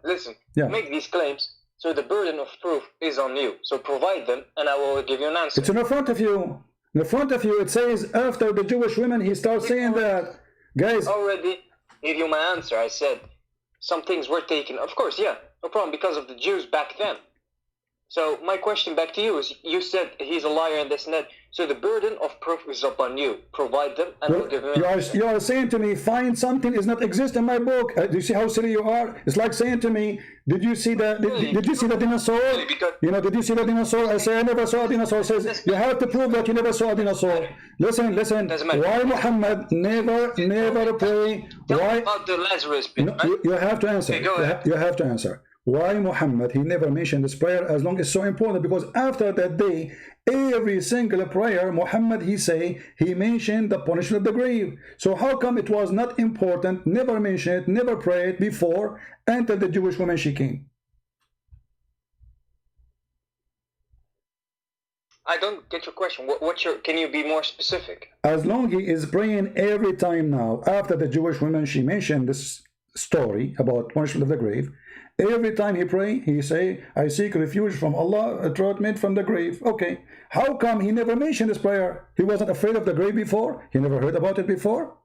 Listen, make these claims, so the burden of proof is on you. So provide them, and I will give you an answer. It's in front of you. In front of you, it says, after the Jewish women, he starts saying that. Guys... Already give you my answer. I said some things were taken. Of course, yeah, no problem, because of the Jews back then. So my question back to you is, you said he's a liar and this and that. So the burden of proof is upon you. Provide them and we'll give him you are saying to me, find something does not exist in my book. Do you see how silly you are? It's like saying to me, did you see the did you see the dinosaur? Did you see the dinosaur? I say I never saw a dinosaur. Says you have to prove that you never saw a dinosaur. Listen. Why Muhammad never pray? Why about the Lazarus bit, you have to answer. Okay, you have to answer. Why Muhammad, he never mentioned this prayer as long as it's so important? Because after that day, every single prayer, Muhammad, he mentioned the punishment of the grave. So how come it was not important, never mentioned, never prayed before, until the Jewish woman, she came? I don't get your question. What's your? Can you be more specific? As long he is praying every time now, after the Jewish woman, she mentioned this story about punishment of the grave. Every time he pray, he say, I seek refuge from Allah, throat made from the grave. Okay, how come he never mentioned this prayer? He wasn't afraid of the grave before? He never heard about it before?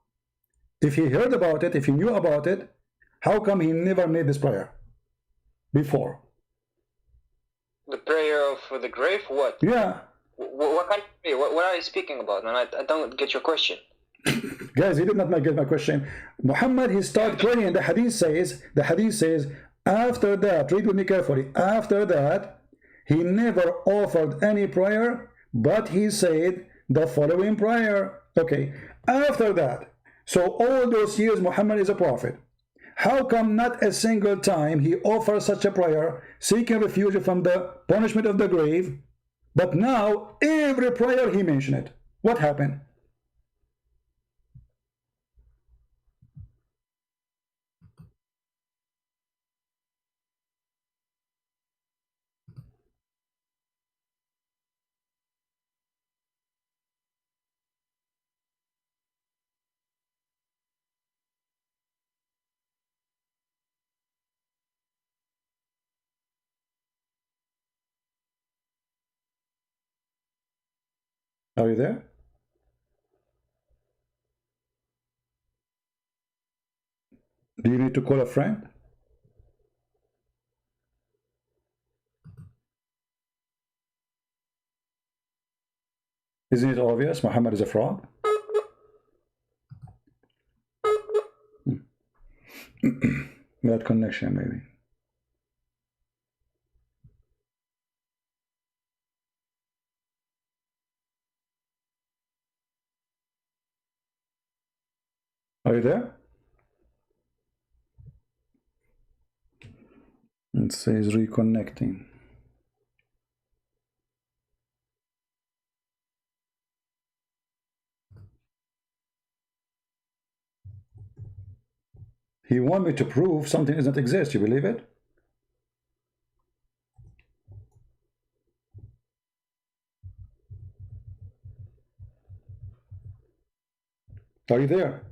If he heard about it, if he knew about it, how come he never made this prayer before? The prayer for the grave? What? Yeah. What kind of prayer? What are you speaking about, man? I don't get your question. Guys, he did not get my question. Muhammad, he started praying. The hadith says, after that, read with me carefully, after that, he never offered any prayer, but he said the following prayer. Okay, after that, so all those years Muhammad is a prophet. How come not a single time he offers such a prayer, seeking refuge from the punishment of the grave, but now every prayer he mentioned it? What happened? Are you there? Do you need to call a friend? Isn't it obvious Muhammad is a fraud? Bad connection, maybe. Are you there? It says reconnecting. He want me to prove something doesn't exist. You believe it? Are you there?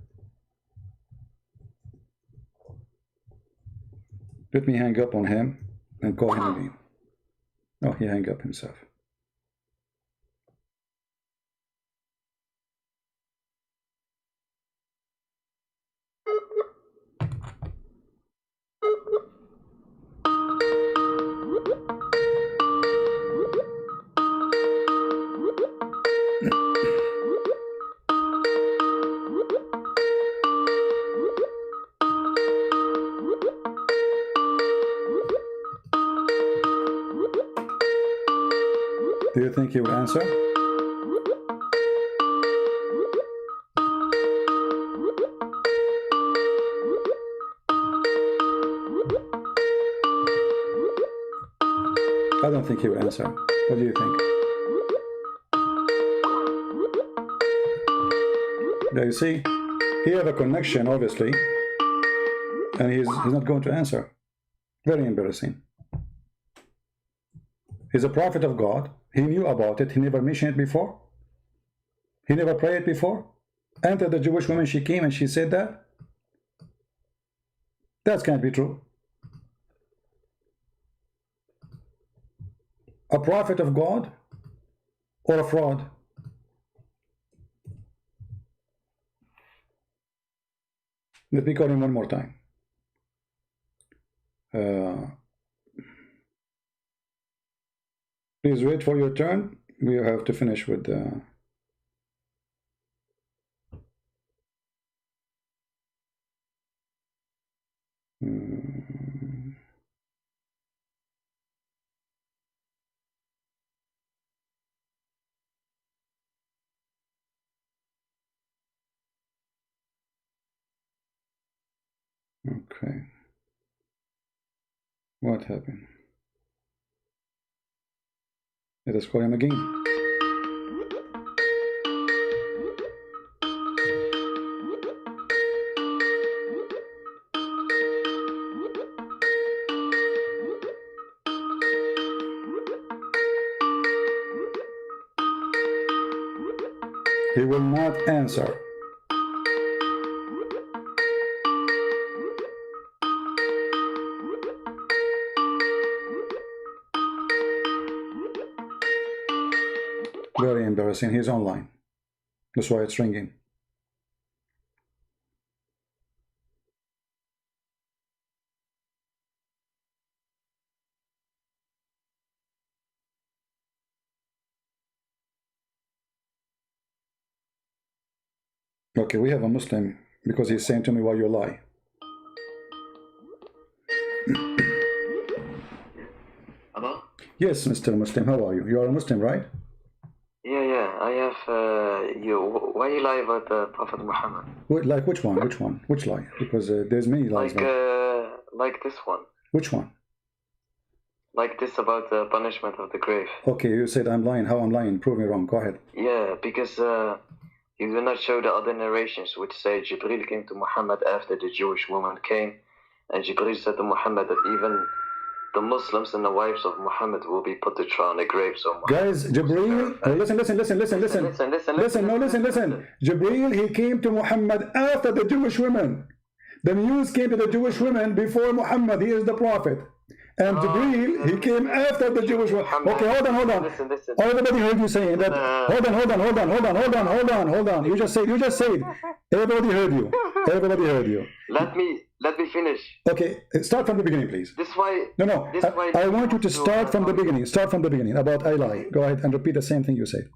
Let me hang up on him and call him again. Oh, he hung up himself. Do you think he will answer? I don't think he will answer. What do you think? Now you see, he have a connection, obviously, and he's not going to answer. Very embarrassing. He's a prophet of God. He knew about it. He never mentioned it before. He never prayed before. Enter the Jewish woman, she came and she said that. That can't be true. A prophet of God or a fraud? Let me call him one more time. Please wait for your turn. We have to finish with the... Okay. What happened? Let us call him again. He will not answer. Very embarrassing. He's online. That's why it's ringing. Okay, we have a Muslim because he's saying to me, why you lie? Hello? Yes, Mr. Muslim, how are you? You are a Muslim, right? Yeah, I have, why you lie about Prophet Muhammad? Like which one? Which one? Which lie? Because there's many lies. Like this one. Which one? Like this about the punishment of the grave. Okay, you said I'm lying. How I'm lying? Prove me wrong. Go ahead. Yeah, because you do not show the other narrations which say Jibril came to Muhammad after the Jewish woman came, and Jibril said to Muhammad that even the Muslims and the wives of Muhammad will be put to trial in the grave. So guys, Jibril, listen. Jibril, he came to Muhammad after the Jewish women. The news came to the Jewish women before Muhammad. He is the prophet. And Jibril, he came after the Jewish women. Okay, hold on. Listen. Everybody heard you saying that. Hold on. You just said. Everybody heard you. Let me finish. Okay, start from the beginning, please. This why. No. I want you to start from the beginning. Start from the beginning about I lie. Go ahead and repeat the same thing you said.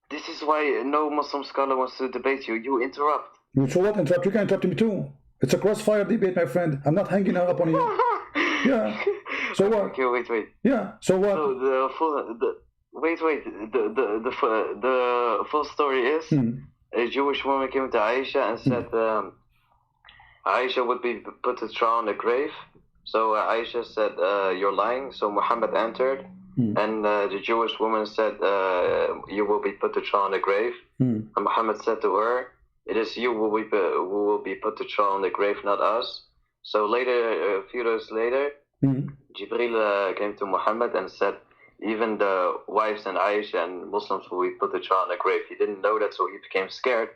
This is why no Muslim scholar wants to debate you. You interrupt. So what? Interrupt? You can interrupt me too. It's a crossfire debate, my friend. I'm not hanging up on you. Yeah. So what? Okay, wait. Yeah. So what? So the full story is a Jewish woman came to Aisha and said Aisha would be put to trial in the grave. So Aisha said, "You're lying." So Muhammad entered, and the Jewish woman said, "You will be put to trial in the grave." And Muhammad said to her, "It is you who will be put to trial in the grave, not us." So later, a few days later, Jibril came to Muhammad and said, even the wives and Aisha and Muslims will be put to trial in the grave. He didn't know that, so he became scared.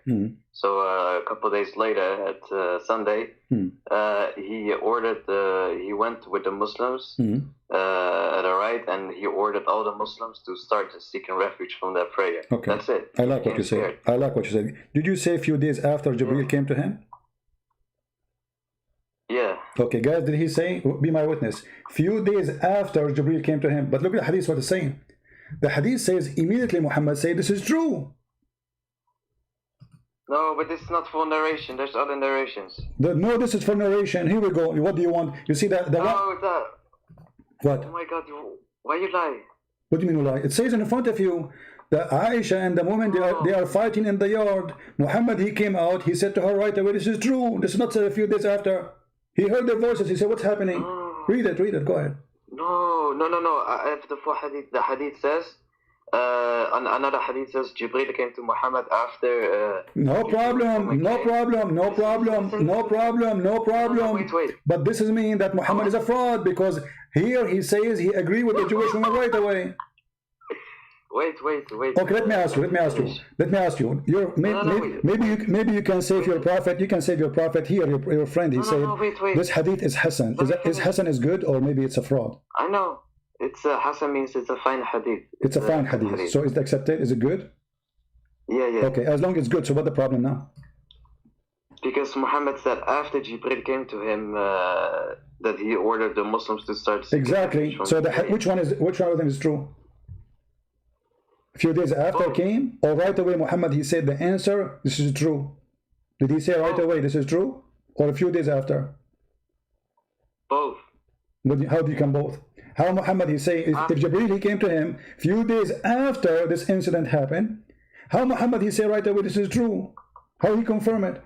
So a couple of days later, at Sunday, he went with the Muslims at a rite, and he ordered all the Muslims to start seeking refuge from their prayer. Okay. That's it. I like what you said. Did you say a few days after Jibril came to him? Yeah. Okay, guys, did he say, be my witness, few days after Jibril came to him? But look at the hadith, what it's saying. The hadith says, immediately Muhammad said, this is true. No, but this is not full narration. There's other narrations. No, this is for narration. Here we go. What do you want? You see that? What? Oh my God, why you lie? What do you mean you lie? It says in front of you that Aisha and the woman, they are fighting in the yard. Muhammad, he came out. He said to her right away, this is true. This is not a few days after. He heard their voices. He said, what's happening? Read it. Go ahead. No. I have the full hadith. The hadith says, another hadith says, Jibril came to Muhammad after... No problem. Wait. But this is mean that Muhammad is a fraud, because here he says he agreed with the Jewish woman right away. Wait. Okay, let me ask you. Maybe you can save your prophet. You can save your prophet here. Your friend, he said, wait. This hadith is Hassan. Is Hassan is good, or maybe it's a fraud? I know. It's Hassan means it's a fine hadith. It's a fine hadith. So is it accepted? Is it good? Yeah. Okay, as long as it's good. So what's the problem now? Because Muhammad said after Jibril came to him that he ordered the Muslims to start... Exactly. So which one of them is true? A few days after came, or right away Muhammad, he said the answer, this is true. Did he say right away this is true? Or a few days after? Both. How do you come both? How Muhammad, he say, if Jibril, he came to him few days after this incident happened, how Muhammad, he say right away this is true? How he confirm it?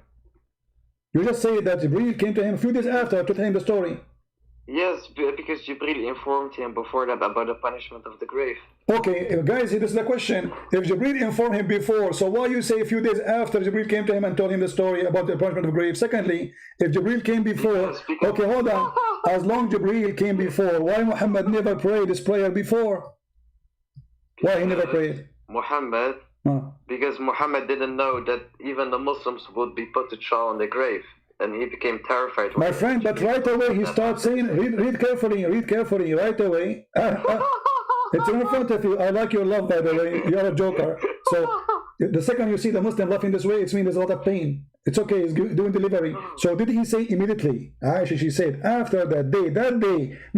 You just say that Jibril came to him a few days after to tell him the story. Yes, because Jibril informed him before that about the punishment of the grave. Okay, guys, this is the question. If Jibril informed him before, so why you say a few days after Jibril came to him and told him the story about the punishment of the grave? Secondly, if Jibril came before, okay, hold on. As long Jibril came before, why Muhammad never prayed this prayer before? Why he never prayed? Muhammad because Muhammad didn't know that even the Muslims would be put to trial in the grave, and he became terrified. My friend, but right away he starts saying, read carefully, right away. It's in front of you. I like your love, by the way. You're a joker. So the second you see the Muslim laughing this way, it means there's a lot of pain. It's okay, he's doing delivery. So did he say immediately? Aisha, she said, after that day,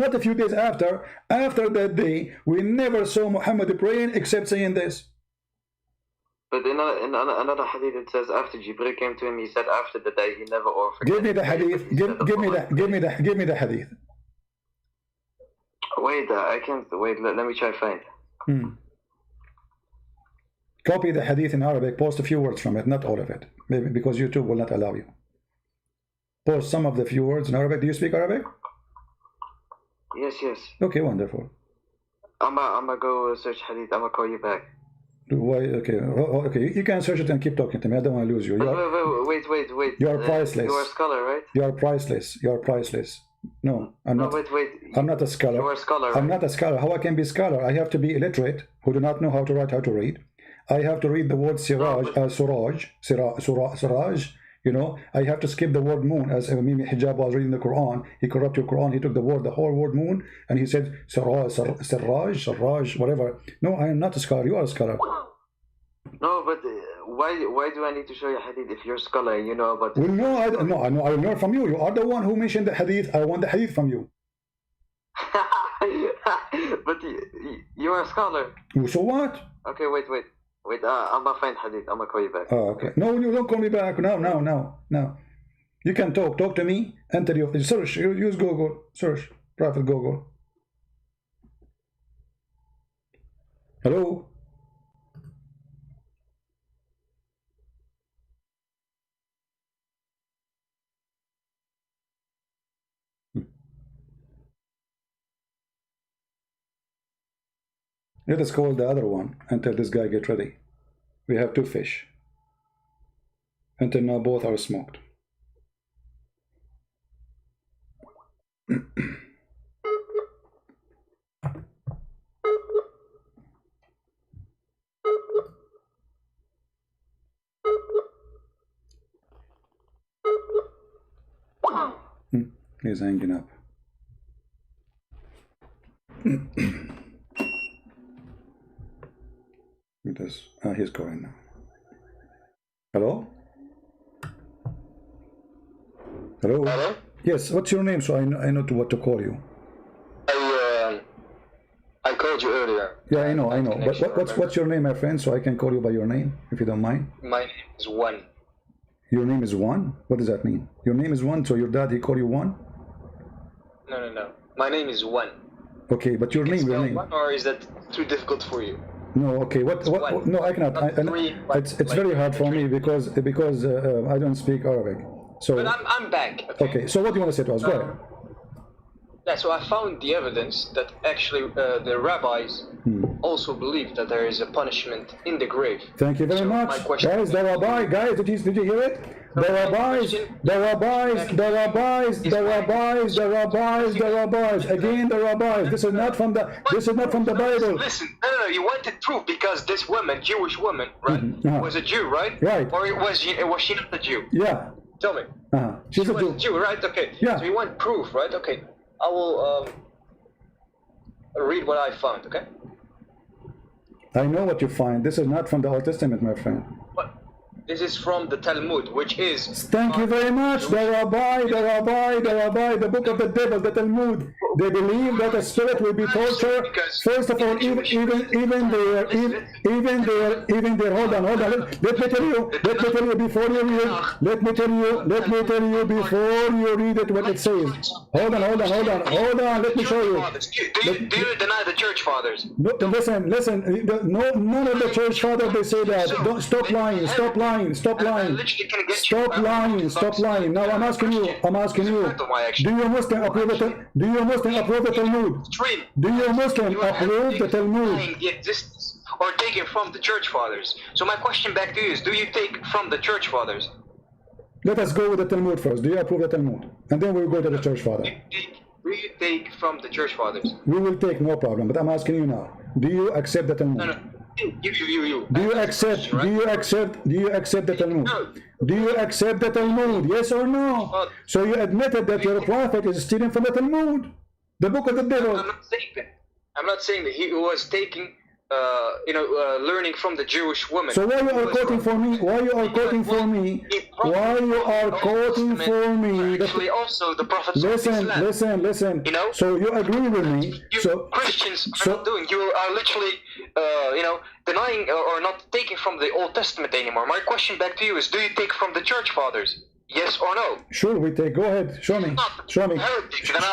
not a few days after that day, we never saw Muhammad praying except saying this. But in another hadith it says after Jibril came to him, he said after the day he never offered. Give me the hadith. Give me the hadith. Wait, I can't wait. Let me try to find. Copy the hadith in Arabic. Post a few words from it, not all of it, maybe because YouTube will not allow you. Post some of the few words in Arabic. Do you speak Arabic? Yes. Okay, wonderful. I'ma go search hadith. I'ma call you back. Why? Okay, okay. You can search it and keep talking to me. I don't want to lose you. Wait. You are priceless. You are a scholar, right? You are priceless. You are priceless. No, I'm not. Wait. I'm not a scholar. You are a scholar, right? I'm not a scholar. How I can be a scholar? I have to be illiterate, who do not know how to write, how to read. I have to read the word siraj, siraj. You know, I have to skip the word moon. As Mimi Hijab was reading the Quran, he corrupted the Quran. He took the whole word moon, and he said siraj, whatever. No, I am not a scholar. You are a scholar. No, but why do I need to show you hadith if you're a scholar and you know about? Well, no, I know. I will learn from you. You are the one who mentioned the hadith. I want the hadith from you. But you are a scholar. So what? Okay, wait. I'm gonna find hadith. I'm gonna call you back. Oh, okay. No, you don't call me back. No. You can talk. Talk to me. Enter your search. Use Google. Search. Prophet Google. Hello. Let us call the other one until this guy get ready. We have 2 fish. Until now both are smoked. He's hanging up. He's going now. Hello? Hello? Yes, what's your name so I know what to call you? I called you earlier. Yeah, I know. But what's your name, my friend, so I can call you by your name, if you don't mind? My name is One. Your name is One? What does that mean? Your name is One, so your dad, he call you One? No. My name is One. Okay, but your name, One, or is that too difficult for you? No, okay. What? No, I cannot. It's very hard for me because I don't speak Arabic. So. But I'm back. Okay. So what do you want to say to us? Go ahead. Yeah. So I found the evidence that actually the rabbis also believe that there is a punishment in the grave. Thank you very much, guys. The rabbi, guys, did you hear it? The rabbis. Again, the rabbis. This is not from the Bible. Listen, no. You wanted proof because this woman, Jewish woman, right, was a Jew, right? Right. Or was she not a Jew? Yeah. Tell me. She's she a was a Jew, right? Okay. Yeah. So you want proof, right? Okay. I will read what I found. Okay. I know what you find. This is not from the Old Testament, my friend. What? This is from the Talmud, which is... Thank you very much. The rabbi, the book of the devil, the Talmud. They believe that a spirit will be tortured. First of all, even their, hold on. Let me tell you before you read it what it says. Hold on. Let me show you. Do you deny the church fathers? No, listen. None of the church fathers they say that. Don't stop lying. Stop lying. Now I'm asking you. Do you Muslim approve the Talmud? Do you Muslim approve the Talmud? The existence or taken from the church fathers. So my question back to you is: do you take from the church fathers? Let us go with the Talmud first. Do you approve the Talmud? And then we'll go to the church father. Do you take from the church fathers? We will take, no problem. But I'm asking you now. Do you accept the Talmud? No. You. Do you accept? Do you accept? Do you accept the Talmud? No. Do you accept the Talmud? Yes or no? So you admitted that your prophet is stealing from the Talmud, the book of the devil. I'm not saying that. I'm not saying that he was taking, learning from the Jewish woman. So why you are quoting for me? Why you are quoting for me? Why you are quoting for me? Actually, also the Prophet. Listen. You know. So you agree with me? So Christians are not doing. You are literally, denying or not taking from the Old Testament anymore. My question back to you is: do you take from the Church Fathers? Yes or no? Sure, we take. Go ahead. Show me. Show me.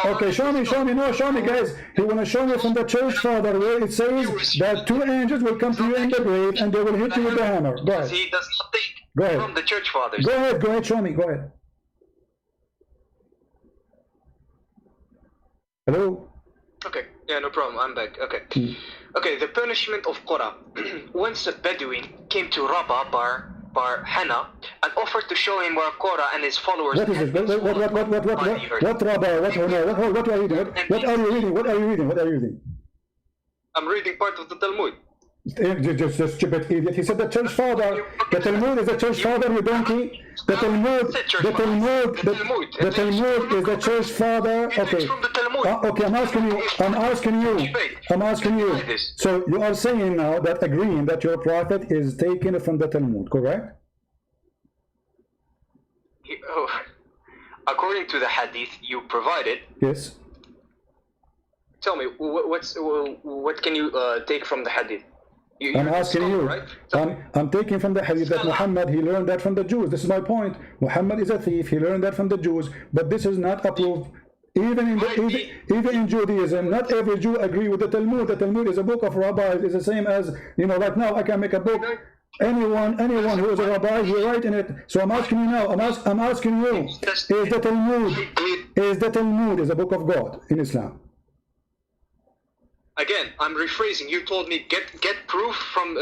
Okay, show me. No, show me, guys. You want to show me from the Church Father where it says that two angels will come to you in the grave and they will hit you with the hammer. Go ahead. He does not take from the Church Fathers. Go ahead. Show me. Go ahead. Hello. Okay. Yeah, no problem. I'm back. Okay. Okay. The punishment of Qura. Once a Bedouin came to Rabbah bar Hyena and offered to show him where Korah and his followers. What is it? What Rabbah? What are you reading? What are you reading? I'm reading part of the Talmud. Just stupid idiot. He said the Church Father. The Talmud is the Church Father, you donkey. The Talmud is the Church Father. Okay. Okay, I'm asking you. So you are saying now that agreeing that your prophet is taken from the Talmud, correct? According to the Hadith you provided. Yes. Tell me, what can you take from the Hadith? I'm asking you. Right? I'm taking from the Hadith that Muhammad, he learned that from the Jews. This is my point. Muhammad is a thief. He learned that from the Jews. But this is not approved. Even in Judaism, not every Jew agree with the Talmud. The Talmud is a book of rabbis. It's the same as, right now I can make a book. Anyone who is a rabbi, he write in it. So I'm asking you now. I'm asking you. Is the Talmud is a book of God in Islam? Again, I'm rephrasing. You told me get proof from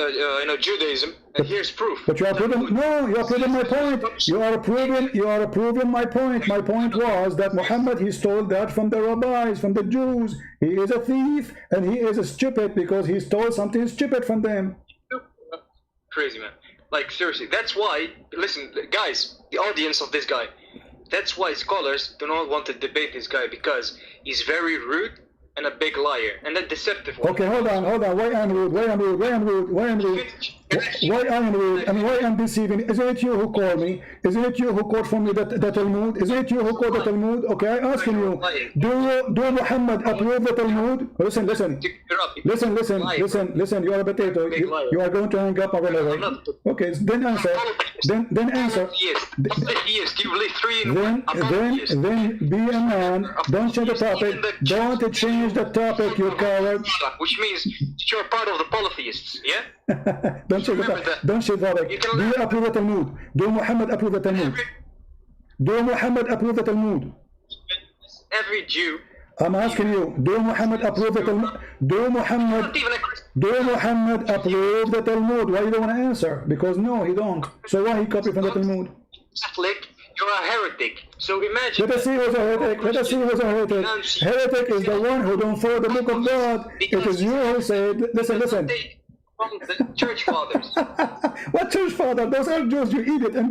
Judaism, and here's proof. But you are proving my point. You are proving my point. My point was that Muhammad, he stole that from the rabbis, from the Jews. He is a thief and he is a stupid because he stole something stupid from them. Crazy, man. Like, seriously, that's why, listen, guys, the audience of this guy, that's why scholars do not want to debate this guy, because he's very rude and a big liar and a deceptive one. Okay, hold on. Why I'm rude? Why I'm rude and why I'm deceiving? Isn't it you who called me? Isn't it you who quote from me the Talmud? Isn't it you who quote the Talmud? Okay, I'm asking you. Do Muhammad approve the Talmud? Listen. Listen. You are a potato. You are going to hang up or whatever. Okay, then answer. Then answer. Yes. You believe 3 in 1. Then be a man. Don't change the topic. Don't change the topic, you coward. Which means you're part of the polytheists, yeah? Don't say that. Don't say that. Do you approve the Talmud? Do Muhammad approve the Talmud? Do Muhammad approve the Talmud? Every Jew. I'm asking you. Do Muhammad approve the Talmud? Do Muhammad approve the Talmud? Why you don't want to answer? Because no, he don't. So why he copy from the Talmud? Catholic. You're a heretic. So imagine. Let us see who's a heretic. Heretic is the one who don't follow the book of God. It is you who said, listen. From the Church Fathers. What Church Father? Those are Jews, you idiot. And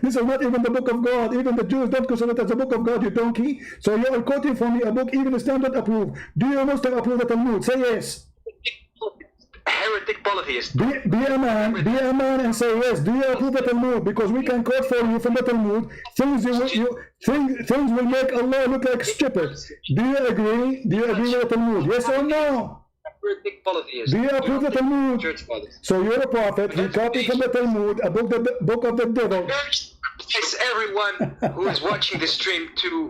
this is not even the book of God. Even the Jews don't consider it as the book of God, you donkey. So you are quoting for me a book even Islam don't approve. Do you Muslim approve the Talmud? Say yes. Heretic polytheist. Be a man and say yes. Do you approve the Talmud? Because we can quote for you from the Talmud things things will make Allah look like stupid. Do you agree? Do you agree with the Talmud? Yes or no? Heretic polytheist. Do you approve the Talmud? So you're a prophet. He copied from the Talmud a book of the devil. It's everyone who is watching the stream to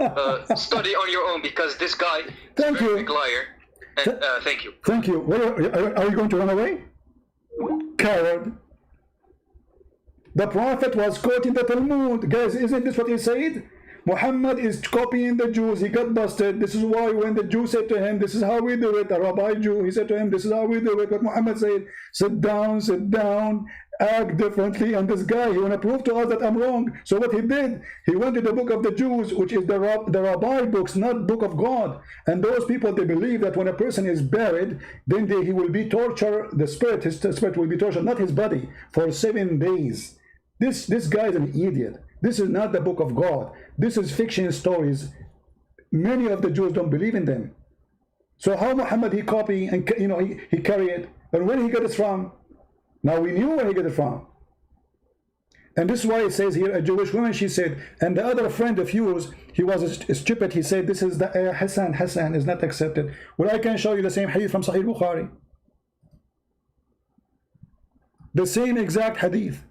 study on your own, because this guy is a very big liar. And, thank you. Thank you. Are you going to run away? Coward. The prophet was quoting the Talmud. Guys, isn't this what he said? Muhammad is copying the Jews. He got busted. This is why when the Jew said to him, this is how we do it, a rabbi Jew, he said to him, this is how we do it. But Muhammad said, sit down, act differently. And this guy, he want to prove to us that I'm wrong. So what he did, he went to the book of the Jews, which is the rabbi books, not book of God. And those people, they believe that when a person is buried, then he will be tortured, his spirit will be tortured, not his body, for 7 days. This guy is an idiot. This is not the book of God. This is fiction stories. Many of the Jews don't believe in them. So how Muhammad he copy and he carry it, and where he got it from? Now we knew where he got it from. And this is why it says here, a Jewish woman, she said, and the other friend of yours, he was stupid. He said, this is the Hassan is not accepted. Well, I can show you the same hadith from Sahih Bukhari. The same exact hadith.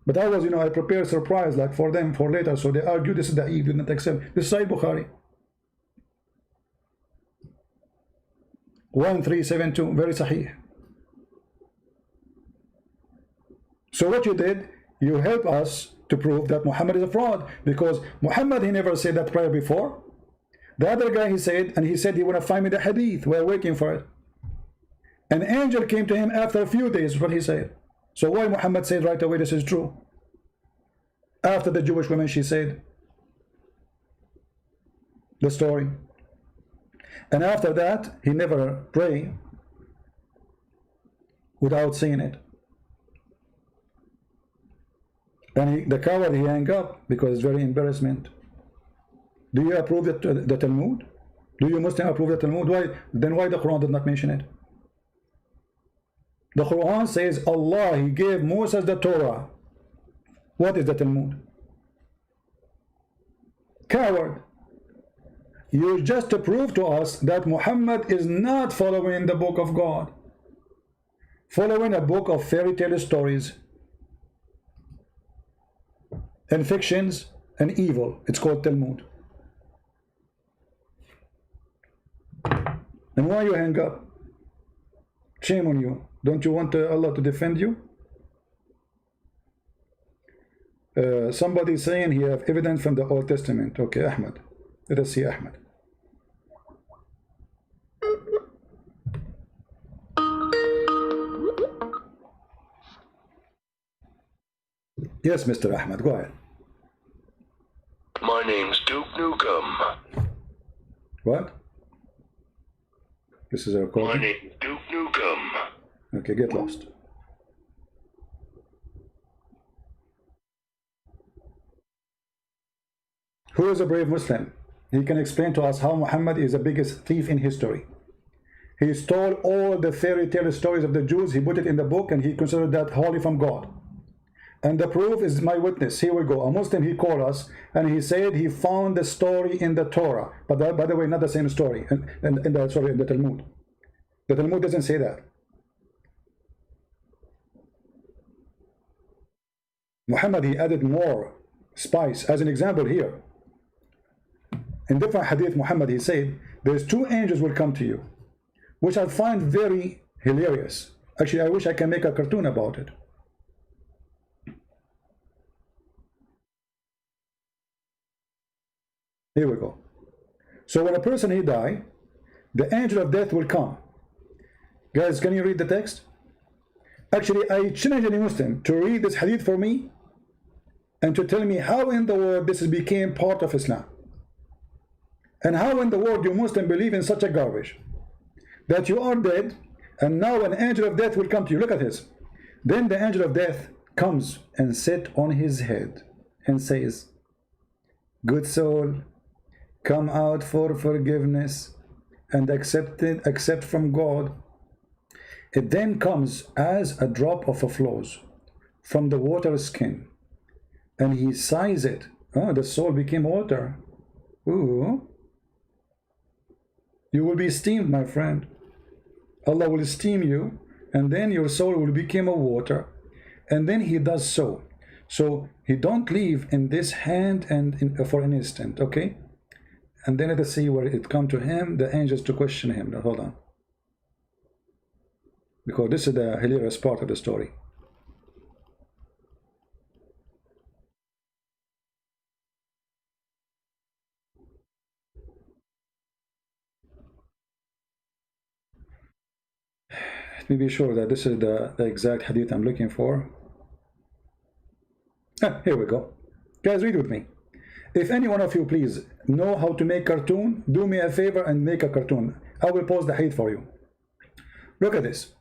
But I was, I prepared a surprise like for them for later. So they argue this is the Eid, did not accept. This is Sahih Bukhari. 1372, very Sahih. So what you did, you help us to prove that Muhammad is a fraud, because Muhammad, he never said that prayer before. The other guy, he said he want to find me the hadith. We're waiting for it. An angel came to him after a few days, what he said. So why Muhammad said right away this is true? After the Jewish woman, she said the story. And after that, he never prayed without seeing it. And the coward, he hung up because it's very embarrassment. Do you approve the Talmud? Do you Muslim approve the Talmud? Why? Then why the Quran did not mention it? The Quran says Allah, he gave Moses the Torah. What is the Talmud? Coward. You just to prove to us that Muhammad is not following the book of God, following a book of fairy tale stories and fictions and evil. It's called Talmud. And why you hang up? Shame on you. Don't you want Allah to defend you? Somebody saying he have evidence from the Old Testament. Okay, Ahmed. Let us see Ahmed. Yes, Mr. Ahmed, go ahead. My name's Duke Nukem. What? This is a recording? My name's Duke Nukem. Okay, get lost. Who is a brave Muslim? He can explain to us how Muhammad is the biggest thief in history. He stole all the fairy tale stories of the Jews, he put it in the book, and he considered that holy from God. And the proof is my witness. Here we go. A Muslim, he called us and he said he found the story in the Torah. But that, by the way, not the same story in the Talmud. The Talmud doesn't say that. Muhammad, he added more spice. As an example here, in different hadith, Muhammad, he said, there's 2 angels will come to you, which I find very hilarious. Actually, I wish I can make a cartoon about it. Here we go. So when a person he die, the angel of death will come. Guys, can you read the text? Actually, I challenge any Muslim to read this hadith for me and to tell me how in the world this became part of Islam. And how in the world you Muslim believe in such a garbage. That you are dead and now an angel of death will come to you. Look at this. Then the angel of death comes and sits on his head and says, good soul, come out for forgiveness and accept from God. It then comes as a drop of a flows from the water skin, and he sighs it. Oh, the soul became water. Ooh. You will be steamed, my friend. Allah will steam you, and then your soul will become a water. And then he does so. So he don't leave in this hand and for an instant, okay? And then let us see where it come to him, the angels to question him. Now, hold on. Because this is the hilarious part of the story. Let me be sure that this is the exact hadith I'm looking for. Here we go. Guys, read with me. If any one of you, please, know how to make cartoon, do me a favor and make a cartoon. I will post the hadith for you. Look at this.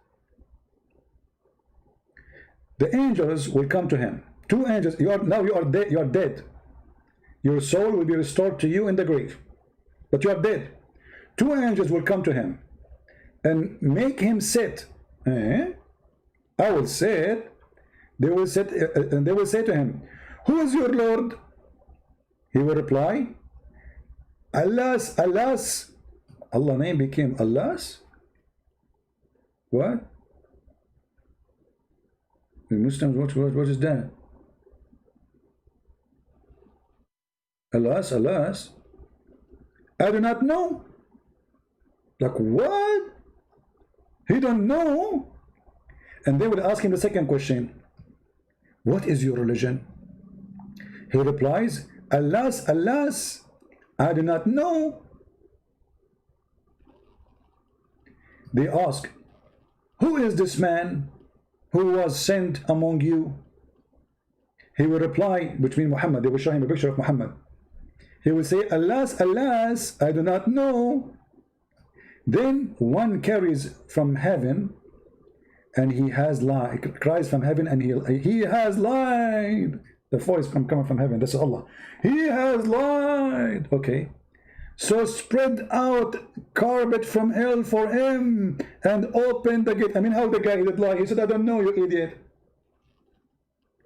The angels will come to him. Two angels. You are dead. You are dead. Your soul will be restored to you in the grave, but you are dead. Two angels will come to him and make him sit. I will sit. They will sit, and they will say to him, "Who is your Lord?" He will reply, "Allah's, Allah's." Allah name became Allah's. What? The Muslims, what is that? Allah's, Allah's. I do not know. Like what? He don't know. And they will ask him the second question. What is your religion? He replies, Allah's, Allah's. I do not know. They ask, who is this man who was sent among you? He will reply, between Muhammad, they will show him a picture of Muhammad. He will say, Allah's, Allah's, I do not know. Then one carries from heaven, and he has lied, cries from heaven, and he has lied. The voice coming from heaven, that's Allah. He has lied. Okay. So spread out carpet from hell for him and open the gate. I mean, how the guy did lie? He said, I don't know, you idiot.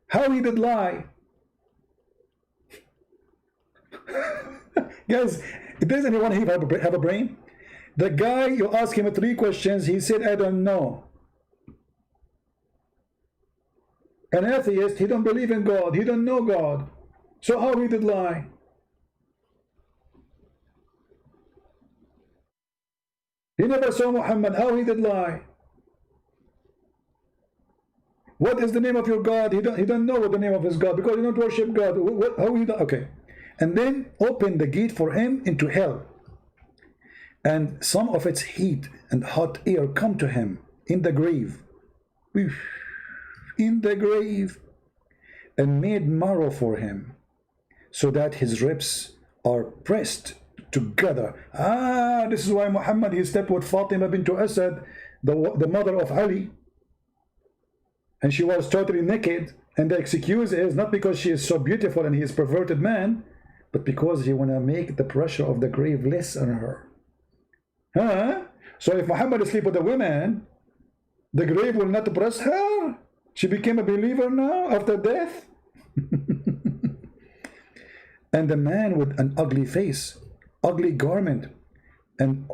How he did lie? Guys, does anyone here have a brain? The guy, you ask him 3 questions, he said, I don't know. An atheist, he don't believe in God, he don't know God. So how he did lie? He never saw Muhammad, how he did lie? What is the name of your God? He don't know what the name of his God, because he don't worship God. How he done? Okay. And then open the gate for him into hell. And some of its heat and hot air come to him in the grave. In the grave. And made marrow for him, so that his ribs are pressed together. This is why Muhammad, he slept with Fatima bint Asad, the mother of Ali. And she was totally naked. And the excuse is not because she is so beautiful and he is a perverted man, but because he want to make the pressure of the grave less on her. So if Muhammad sleep with a woman, the grave will not press her. She became a believer now after death. And the man with an ugly face, ugly garment, and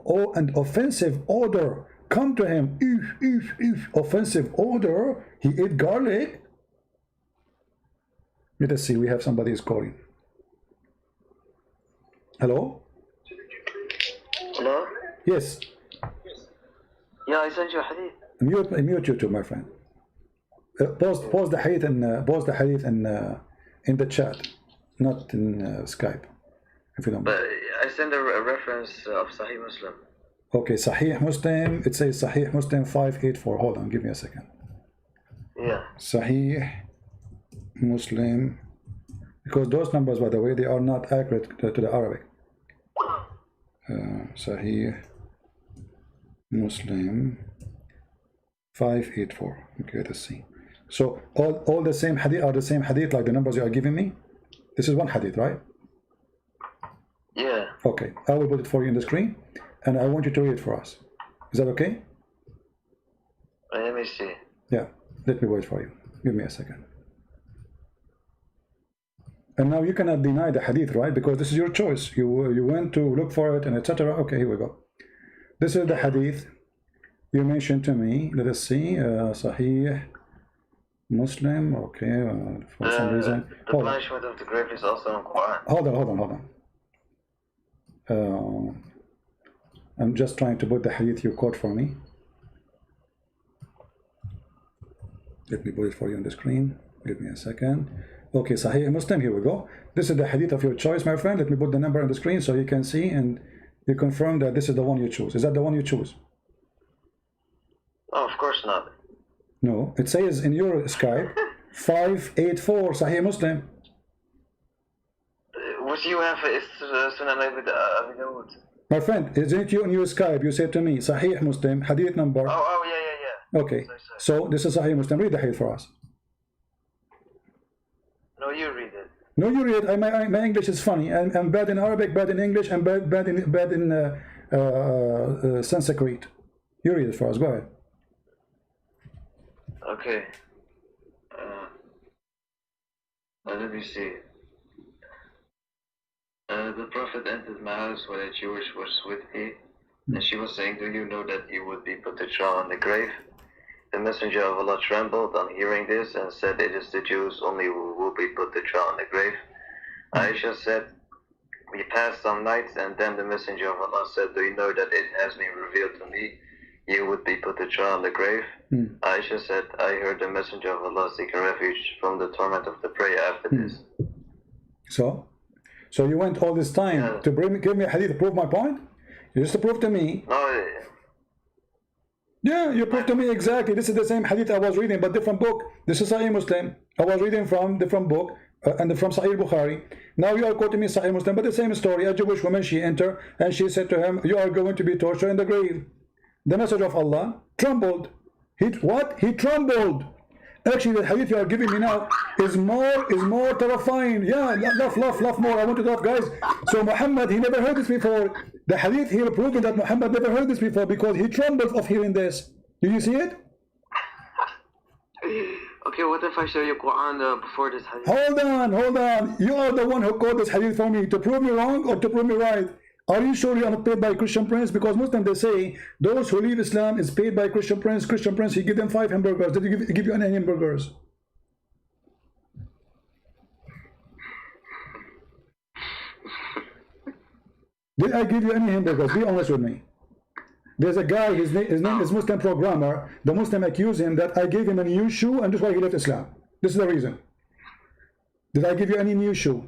offensive odor come to him. Offensive odor. He ate garlic. Let us see. We have somebody is calling. Hello? Hello? Yes. Yeah, I sent you a hadith. Mute you too, my friend. Pause the hadith in the chat, not in Skype, if you don't mind. But I sent a reference of Sahih Muslim. Okay, Sahih Muslim. It says Sahih Muslim 584. Hold on, give me a second. Yeah. Sahih Muslim, because those numbers, by the way, they are not accurate to the Arabic. Sahih Muslim 584. Okay, let's see. So all the same hadith are the same hadith, like the numbers you are giving me. This is one hadith, right? Yeah. Okay, I will put it for you in the screen, and I want you to read it for us. Is that okay? Let me see. Yeah, let me wait for you. Give me a second. And now you cannot deny the hadith, right? Because this is your choice. You went to look for it and etc. Okay, here we go. This is the hadith you mentioned to me. Let us see. Sahih Muslim. Okay, for some reason. The punishment of the grave is also in Quran. Hold on. I'm just trying to put the hadith you quote for me. Let me put it for you on the screen. Give me a second. Okay, Sahih Muslim, here we go. This is the hadith of your choice, my friend. Let me put the number on the screen so you can see and you confirm that this is the one you choose. Is that the one you choose? Oh, of course not. No, it says in your Skype 584 Sahih Muslim. What you have is Sunan Abi Dawud. My friend, isn't it you in your Skype? You said to me Sahih Muslim, Hadith number. Oh, yeah. Okay, Sorry. so this is Sahih Muslim. Read the Hadith for us. No, you read it. No, you read. My English is funny. I'm bad in Arabic, bad in English, and bad in Sanskrit. You read it for us. Go ahead. Okay. Let me see. The Prophet entered my house when a Jewish was with me, and she was saying, "Do you know that you would be put to trial in the grave?" The Messenger of Allah trembled on hearing this and said, "It is the Jews only who will be put to trial in the grave." Aisha said, "We passed some nights, and then the Messenger of Allah said, 'Do you know that it has been revealed to me you would be put to trial in the grave?' Aisha said, 'I heard the Messenger of Allah seeking refuge from the torment of the prayer after this.'" So you went all this time to give me a hadith to prove my point? You just to prove to me. No, Yeah, you proved to me exactly. This is the same hadith I was reading, but different book. This is Sahih Muslim. I was reading from different book and from Sahih Bukhari. Now you are quoting me Sahih Muslim, but the same story. A Jewish woman, she entered and she said to him, "You are going to be tortured in the grave." The message of Allah trembled. He trembled. Actually, the hadith you are giving me now is more terrifying. Yeah, laugh more. I want to laugh, guys. So Muhammad, he never heard this before. The hadith here proving that Muhammad never heard this before because he trembled of hearing this. Do you see it? Okay, what if I show you Quran before this hadith? Hold on. You are the one who quote this hadith for me to prove me wrong or to prove me right. Are you sure you are not paid by Christian prince? Because Muslims, they say those who leave Islam is paid by Christian prince. Christian prince, he give them 5 hamburgers. Did he give you any hamburgers? Did I give you any hamburgers? Be honest with me. There's a guy, his name is Muslim programmer. The Muslim accused him that I gave him a new shoe and that's why he left Islam. This is the reason. Did I give you any new shoe?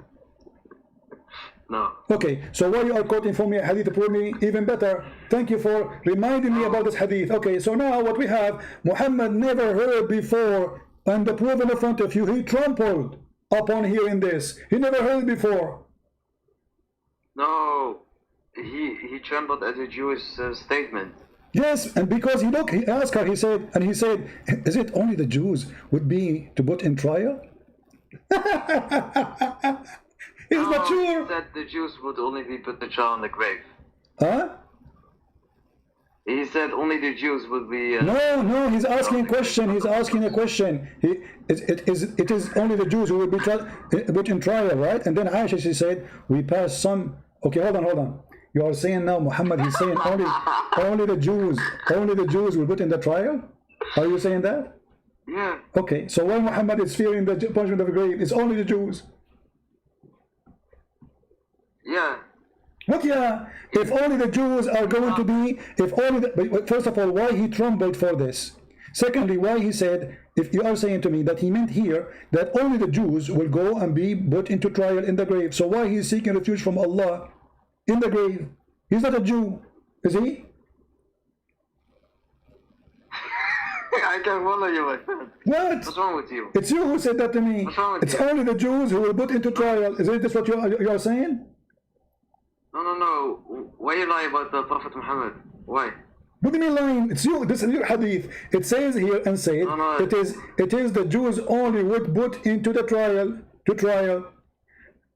No. Okay, so why you are quoting for me a hadith to prove me even better? Thank you for reminding me about this hadith. Okay, so now what we have, Muhammad never heard before, and the proof in front of you, he trampled upon hearing this. He never heard before. No, he trembled at the Jewish statement. Yes, and because he asked her, he said, is it only the Jews would be to put in trial? He's not sure. He said the Jews would only be put to trial in the grave. Huh? He said only the Jews would be... No, he's asking a question. He's asking a question. It is only the Jews who will be put in trial, right? And then Aisha, she said, we pass some... Okay, hold on. You are saying now, Muhammad, he's saying only the Jews will put in the trial? Are you saying that? Yeah. Okay, so why Muhammad is fearing the punishment of the grave? It's only the Jews. Yeah. What? Yeah. If only the Jews are going to be, first of all, why he trembled for this? Secondly, why he said, if you are saying to me that he meant here that only the Jews will go and be put into trial in the grave. So why he is seeking refuge from Allah in the grave? He's not a Jew, is he? I can't follow you, my friend. What? What's wrong with you? It's you who said that to me. What's wrong with it's you? only the Jews who will put into trial. Isn't this what you are saying? No. Why you lie about the Prophet Muhammad? Why? What do you mean lying? It's you. This is your hadith. It says here and said No. it is the Jews only would put into the trial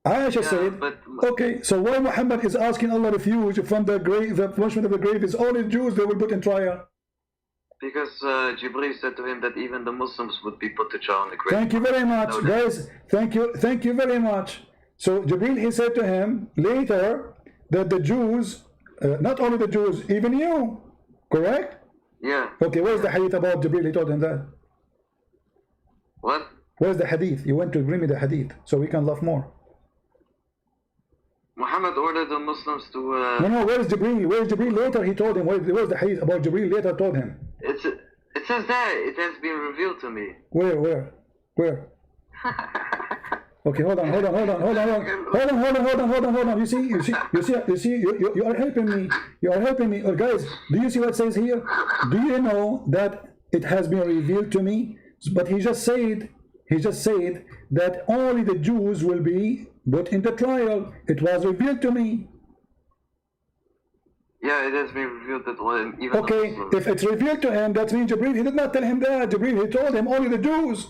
Aisha said, okay, so why Muhammad is asking Allah refuge from the grave, the punishment of the grave is only Jews they will put in trial? Because Jibreel said to him that even the Muslims would be put to trial in the grave. Thank you very much, guys. Thank you very much. So Jibreel, he said to him later that the Jews, not only the Jews, even you, correct? Yeah. Okay, where's the hadith about Jibreel? He told him that. What? Where's the hadith? You went to bring me the hadith so we can laugh more. Muhammad ordered the Muslims to... No, where is Jibreel? Where is Jibreel? Later he told him. Where's the hadith about Jibreel? Later told him. It says that. It has been revealed to me. Where? Okay, hold on. You are helping me. Oh, guys, do you see what it says here? Do you know that it has been revealed to me? But he just said that only the Jews will be put into trial. It was revealed to me. Yeah, it has been revealed that even okay, if it's revealed to him, that means Jibreel, he did not tell him that. Jibreel, he told him only the Jews.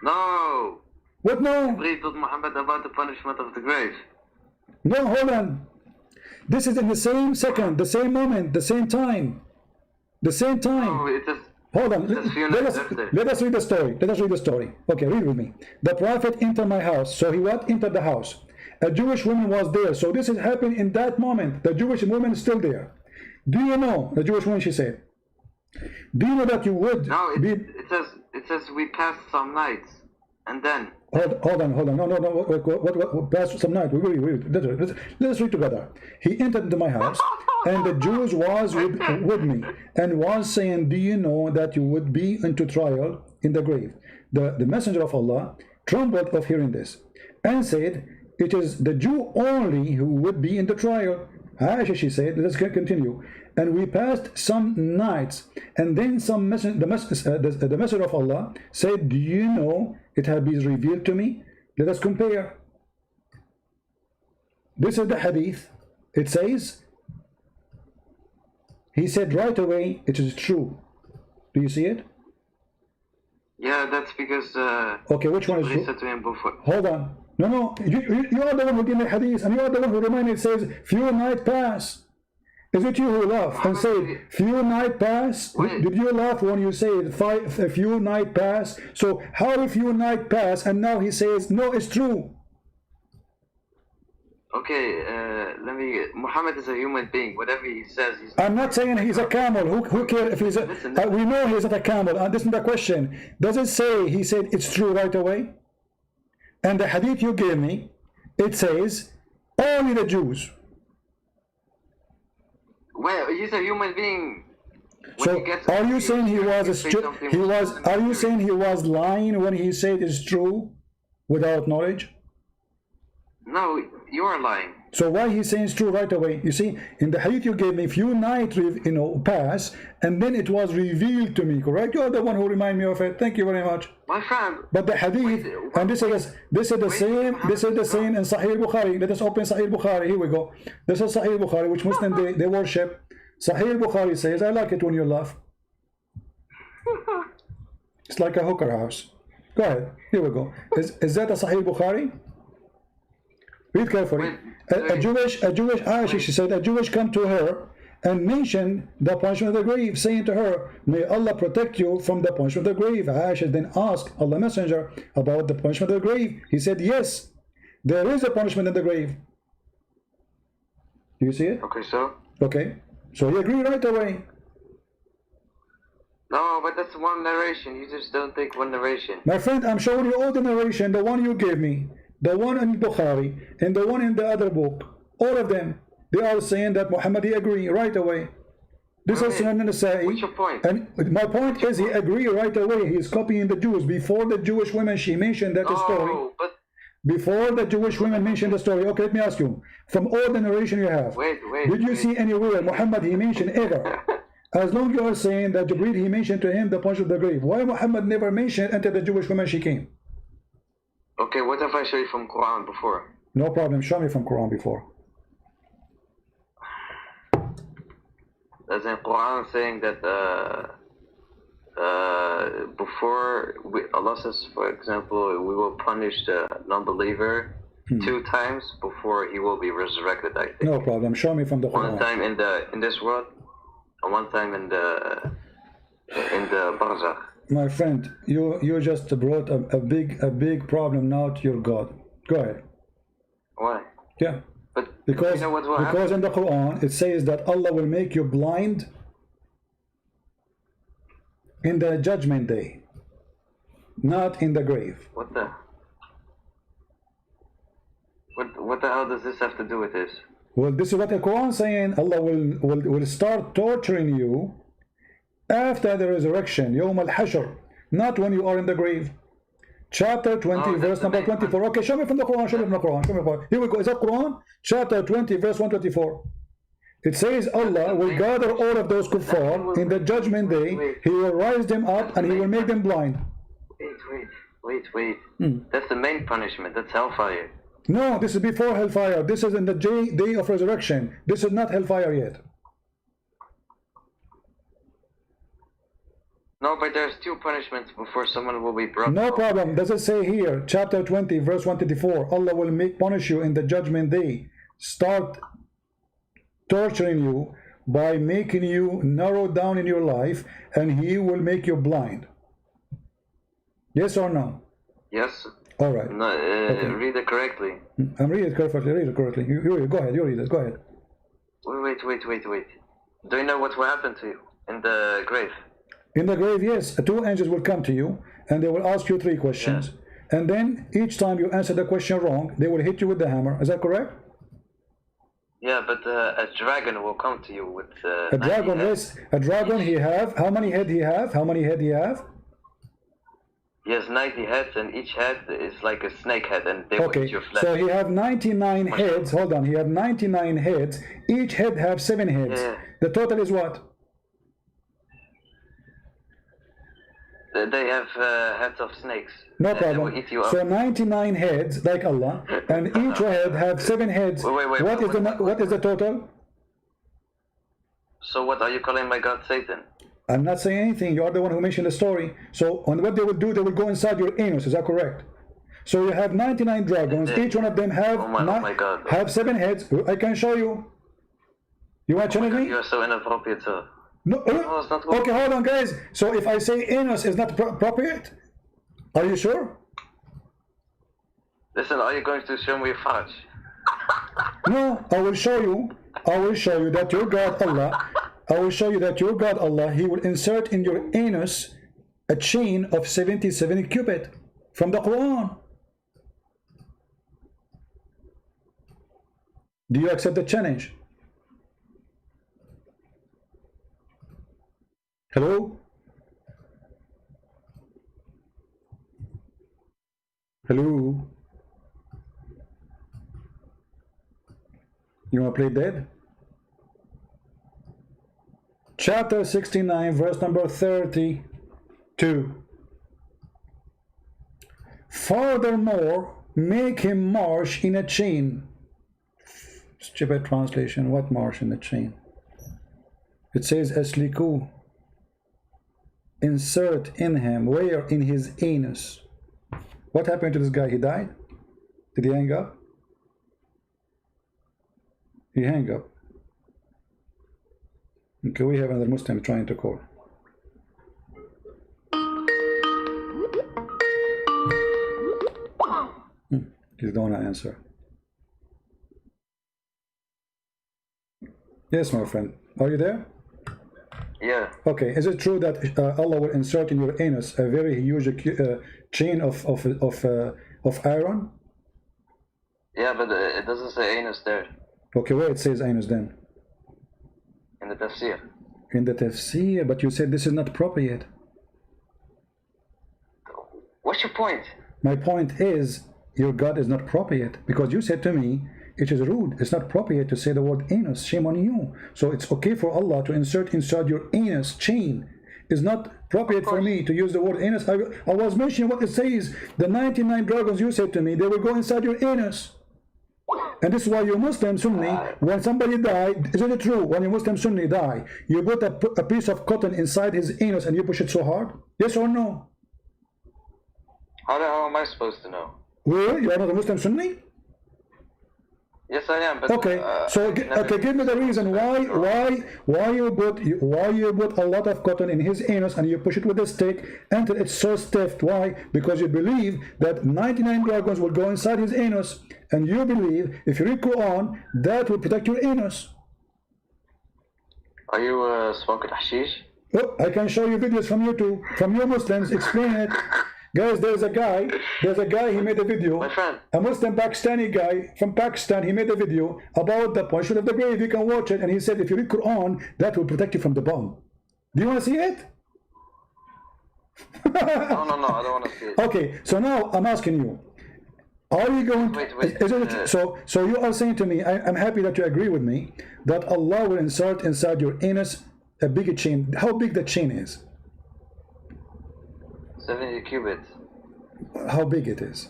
No. What no? Jibreel told Muhammad about the punishment of the grave. No, hold on. This is in the same second, the same moment, the same time. The same time. No, it is. Hold on. Let us read the story. Okay, read with me. The Prophet entered my house. So he what? Entered the house. A Jewish woman was there. So this is happening in that moment. The Jewish woman is still there. Do you know, the Jewish woman, she said, do you know that you would be... It says we passed some nights. And then... Hold on. No. What passed some night? Let's read together. He entered into my house, and the Jews was with me, and was saying, do you know that you would be into trial in the grave? The messenger of Allah trembled of hearing this, and said, it is the Jew only who would be in the trial. Aisha, she said, let's continue. And we passed some nights, and then the messenger of Allah said, do you know it had been revealed to me? Let us compare. This is the hadith. It says, he said right away, it is true. Do you see it? Yeah, that's because okay, which one is true? Said to him before. Hold on. No, you are the one who gave me hadith, and you are the one who reminded me. It says, few nights pass. Is it you who laugh and say, few nights pass? Did you laugh when you say a few nights pass? So how a few nights pass, and now he says, no, it's true. Okay, Muhammad is a human being. Whatever he says, I'm not saying he's a camel. Who cares if he's a... we know he's not a camel. And this is the question. Does it say he said it's true right away? And the hadith you gave me, it says only the Jews. Well, he's a human being. So are you saying he was are you saying he was lying when he said it's true without knowledge? No, you are lying. So why he's saying it's true right away? You see, in the hadith you gave me, few nights pass, and then it was revealed to me, correct? You're the one who reminded me of it. Thank you very much. My friend. But the hadith, and this is the same in Sahih Bukhari. Let us open Sahih Bukhari. Here we go. This is Sahih Bukhari, which Muslims they worship. Sahih Bukhari says, I like it when you laugh. It's like a hooker house. Go ahead. Here we go. Is that a Sahih Bukhari? Read carefully. A Jewish Aisha, she said, a Jewish come to her and mentioned the punishment of the grave, saying to her, may Allah protect you from the punishment of the grave. Aisha then asked Allah Messenger about the punishment of the grave. He said, yes, there is a punishment in the grave. Do you see it? Okay, so? Okay. So he agreed right away. No, but that's one narration. You just don't take one narration. My friend, I'm showing you all the narration, the one you gave me, the one in Bukhari, and the one in the other book. All of them. They are saying that Muhammad, he agreed right away. This is Sunan Nasa'i. What's your point? And my point is he agreed right away. He is copying the Jews. Before the Jewish women, she mentioned that story. But before the Jewish women mentioned the story. Okay, let me ask you. From all the narration you have, did you see anywhere Muhammad he mentioned ever? As long as you are saying that Jibreel he mentioned to him the punishment of the grave, why Muhammad never mentioned until the Jewish woman she came? Okay, what if I show you from Quran before? No problem. Show me from Quran before. As in Quran saying that before Allah says, for example, we will punish the non-believer 2 times before he will be resurrected. I think. No problem. Show me from the Quran. One time in this world, and one time in the barzakh. My friend, you just brought a big problem now to your God. Go ahead. Why? Yeah. But because you know because in the Quran it says that Allah will make you blind in the judgment day, not in the grave. What the hell does this have to do with this? Well, this is what the Quran is saying. Allah will start torturing you after the resurrection, Yawm al-Hashr, not when you are in the grave. Chapter 20, No, verse number 24. Okay, show me from the Quran. Show me from the Quran. Show me from the Quran. Here we go. Is that Quran? Chapter 20, verse 124. It says Allah will gather all of those kuffar in the judgment day. He will rise them up and he will make them blind. Wait. That's the main punishment. That's hellfire. No, this is before hellfire. This is in the day of resurrection. This is not hellfire yet. No, but there's two punishments before someone will be brought. No problem. Does it say here, chapter 20, verse 124, Allah will punish you in the judgment day. Start torturing you by making you narrow down in your life, and He will make you blind. Yes or no? Yes. All right. No, Okay. Read it correctly. I'm reading it correctly. Read it correctly. You go ahead. You read it. Go ahead. Wait. Do you know what will happen to you in the grave? In the grave, yes, two angels will come to you and they will ask you 3 questions. Yeah. And then each time you answer the question wrong, they will hit you with the hammer. Is that correct? Yeah, but a dragon will come to you with A dragon, yes. A dragon he have. How many head he have? How many head he have? He has 90 heads, and each head is like a snake head, and they will Okay, eat your flesh. so he have 99 heads. Hold on, he have 99 heads. Each head have 7 heads. Yeah. The total is what? They have heads of snakes. No and They will problem. eat you up. So 99 heads, like Allah, and each head have 7 heads. Wait, What is the total? So what are you calling my God Satan? I'm not saying anything. You are the one who mentioned the story. So on what they will do, they will go inside your anus. Is that correct? So you have 99 dragons. Each one of them have Oh my God. have 7 heads. I can show you. You want to challenge me? You are so inappropriate, sir. No. No, it's not good. Okay, hold on, guys. So if I say anus is not appropriate, are you sure? Listen, are you going to show me fudge? No, I will show you. I will show you that your God Allah. I will show you that your God Allah, He will insert in your anus a chain of 77 cubit from the Quran. Do you accept the challenge? Hello? Hello? You want to play dead? Chapter 69, verse number 32. Furthermore, make him march in a chain. Stupid translation. What march in a chain? It says asliku. Insert in him. Where? In his anus. What happened to this guy? He died? Did he hang up? He hang up. Okay, we have another Muslim trying to call. He don't want to answer. Yes, my friend. Are you there? Yeah. Okay. Is it true that Allah will insert in your anus a very huge chain of iron? Yeah, but it doesn't say anus there Okay, where it says anus then? in the tafsir. In the tafsir, but you said this is not appropriate. What's your point? My point is, your God is not appropriate, because you said to me, it is rude, it's not appropriate to say the word anus, shame on you. So it's okay for Allah to insert inside your anus chain. It's not appropriate for me to use the word anus. I was mentioning what it says. The 99 dragons you said to me, they will go inside your anus. And this is why you Muslim Sunni, when somebody died, isn't it true, when you Muslim Sunni die, you put a piece of cotton inside his anus and you push it so hard? Yes or no? How am I supposed to know? Well, you are not a Muslim Sunni? Yes, I am. But Okay, so okay, give me the reason why you put a lot of cotton in his anus and you push it with a stick until it's so stiff. Why? Because you believe that 99 dragons will go inside his anus, and you believe if you read Quran that will protect your anus. Are you smoking hashish? Oh, I can show you videos from YouTube, from your Muslims, explain it. Guys, there's a guy, he made a video, My friend. a Muslim Pakistani guy from Pakistan, he made a video about the punishment of the grave. You can watch it, and he said if you read Quran, that will protect you from the bomb. Do you want to see it? No, I don't want to see it. Okay, so now I'm asking you, are you going to, so you are saying to me, I'm happy that you agree with me, that Allah will insert inside your anus a big chain. How big the chain is? 70 cubits. How big it is?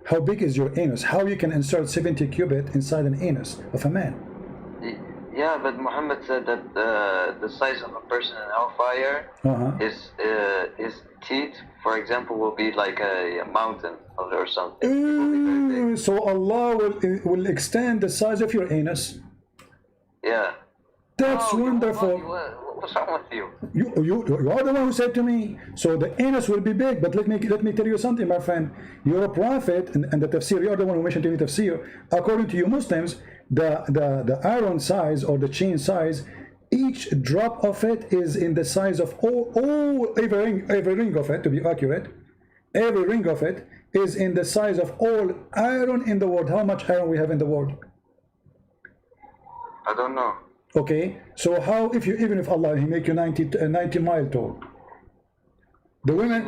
How big is your anus? How you can insert 70 cubit inside an anus of a man? Yeah, but Muhammad said that the size of a person in hellfire, his teeth, for example, will be like a mountain or something. So Allah will extend the size of your anus. Yeah. That's wonderful. What's wrong with you? You are the one who said to me, so the anus will be big. But let me tell you something, my friend. You're a prophet, and the tafsir, you're the one who mentioned to me tafsir. According to you Muslims, the iron size or the chain size, each drop of it is in the size of every ring of it, to be accurate. Every ring of it is in the size of all iron in the world. How much iron we have in the world? I don't know. Okay, so how even if Allah He make you 90 mile tall, the women,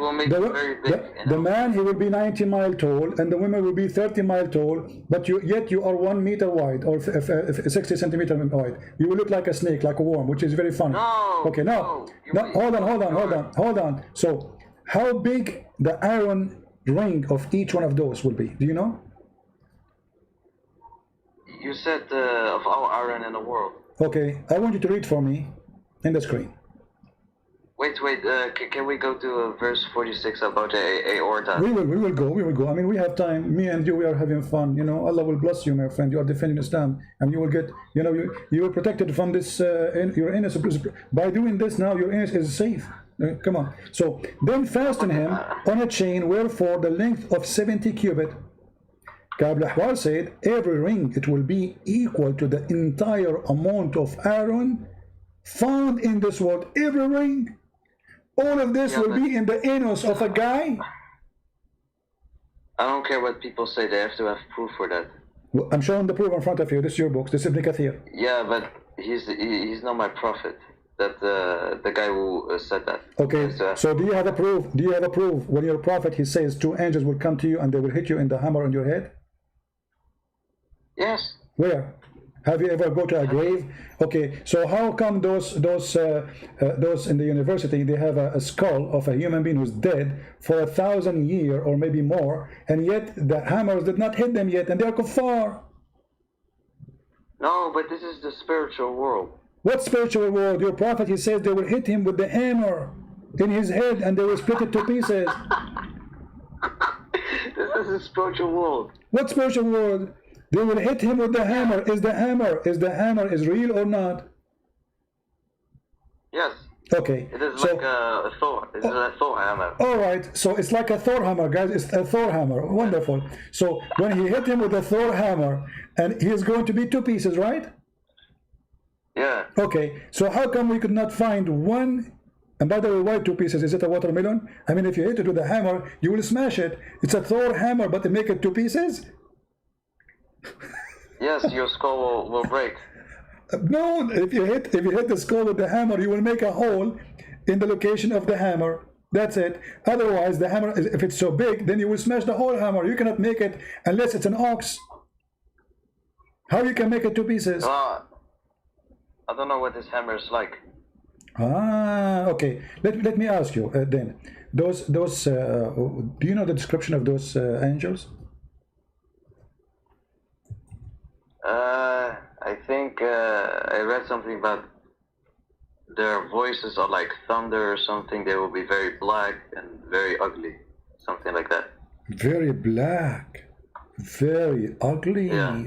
the man he will be 90 mile tall, and the women will be 30 mile tall, but yet you are 1 meter wide or 60 centimeter wide. You will look like a snake, like a worm, which is very funny. No, okay, now hold on. So how big the iron ring of each one of those will be? Do you know? You said of all iron in the world. Okay, I want you to read for me in the screen. Wait, can we go to verse 46 about aorta? We will go. I mean, we have time. Me and you, we are having fun. You know, Allah will bless you, my friend. You are defending Islam, and you will get, you know, you are protected from this, your anus. By doing this now, your anus is safe. Come on. So, then fasten him on a chain, wherefore the length of 70 cubit. Ka'b al-Ahbar said, every ring, it will be equal to the entire amount of iron found in this world. Every ring. All of this will be in the anus of a guy. I don't care what people say. They have to have proof for that. Well, I'm showing the proof in front of you. This is your books. This is Ibn Kathir. Yeah, but he's not my prophet. That the guy who said that. Okay. So do you have a proof? Do you have a proof when your prophet he says 2 angels will come to you and they will hit you in the hammer on your head? Yes. Where? Have you ever go to a grave? Okay, so how come those in the university they have a skull of a human being who's dead for 1,000 years or maybe more, and yet the hammers did not hit them yet, and they are kuffar? No, but this is the spiritual world. What spiritual world? Your prophet he says they will hit him with the hammer in his head and they will split it to pieces. This is the spiritual world. What spiritual world? They will hit him with the hammer. Is the hammer is real or not? Yes. Okay. It is like a Thor. It is a Thor hammer. All right. So it's like a Thor hammer, guys. It's a Thor hammer. Wonderful. So when he hit him with a Thor hammer, and he is going to be 2 pieces, right? Yeah. Okay. So how come we could not find one? And by the way, why 2 pieces? Is it a watermelon? I mean, if you hit it with a hammer, you will smash it. It's a Thor hammer, but they make it 2 pieces. Yes, your skull will break. No, if you hit the skull with the hammer, you will make a hole in the location of the hammer. That's it. Otherwise, the hammer, if it's so big, then you will smash the whole hammer. You cannot make it unless it's an ox. How you can make it 2 pieces? I don't know what this hammer is like. Okay. Let me ask you then. Those do you know the description of those angels? I think I read something about their voices are like thunder or something. They will be very black and very ugly, something like that. Very black, very ugly. Yeah.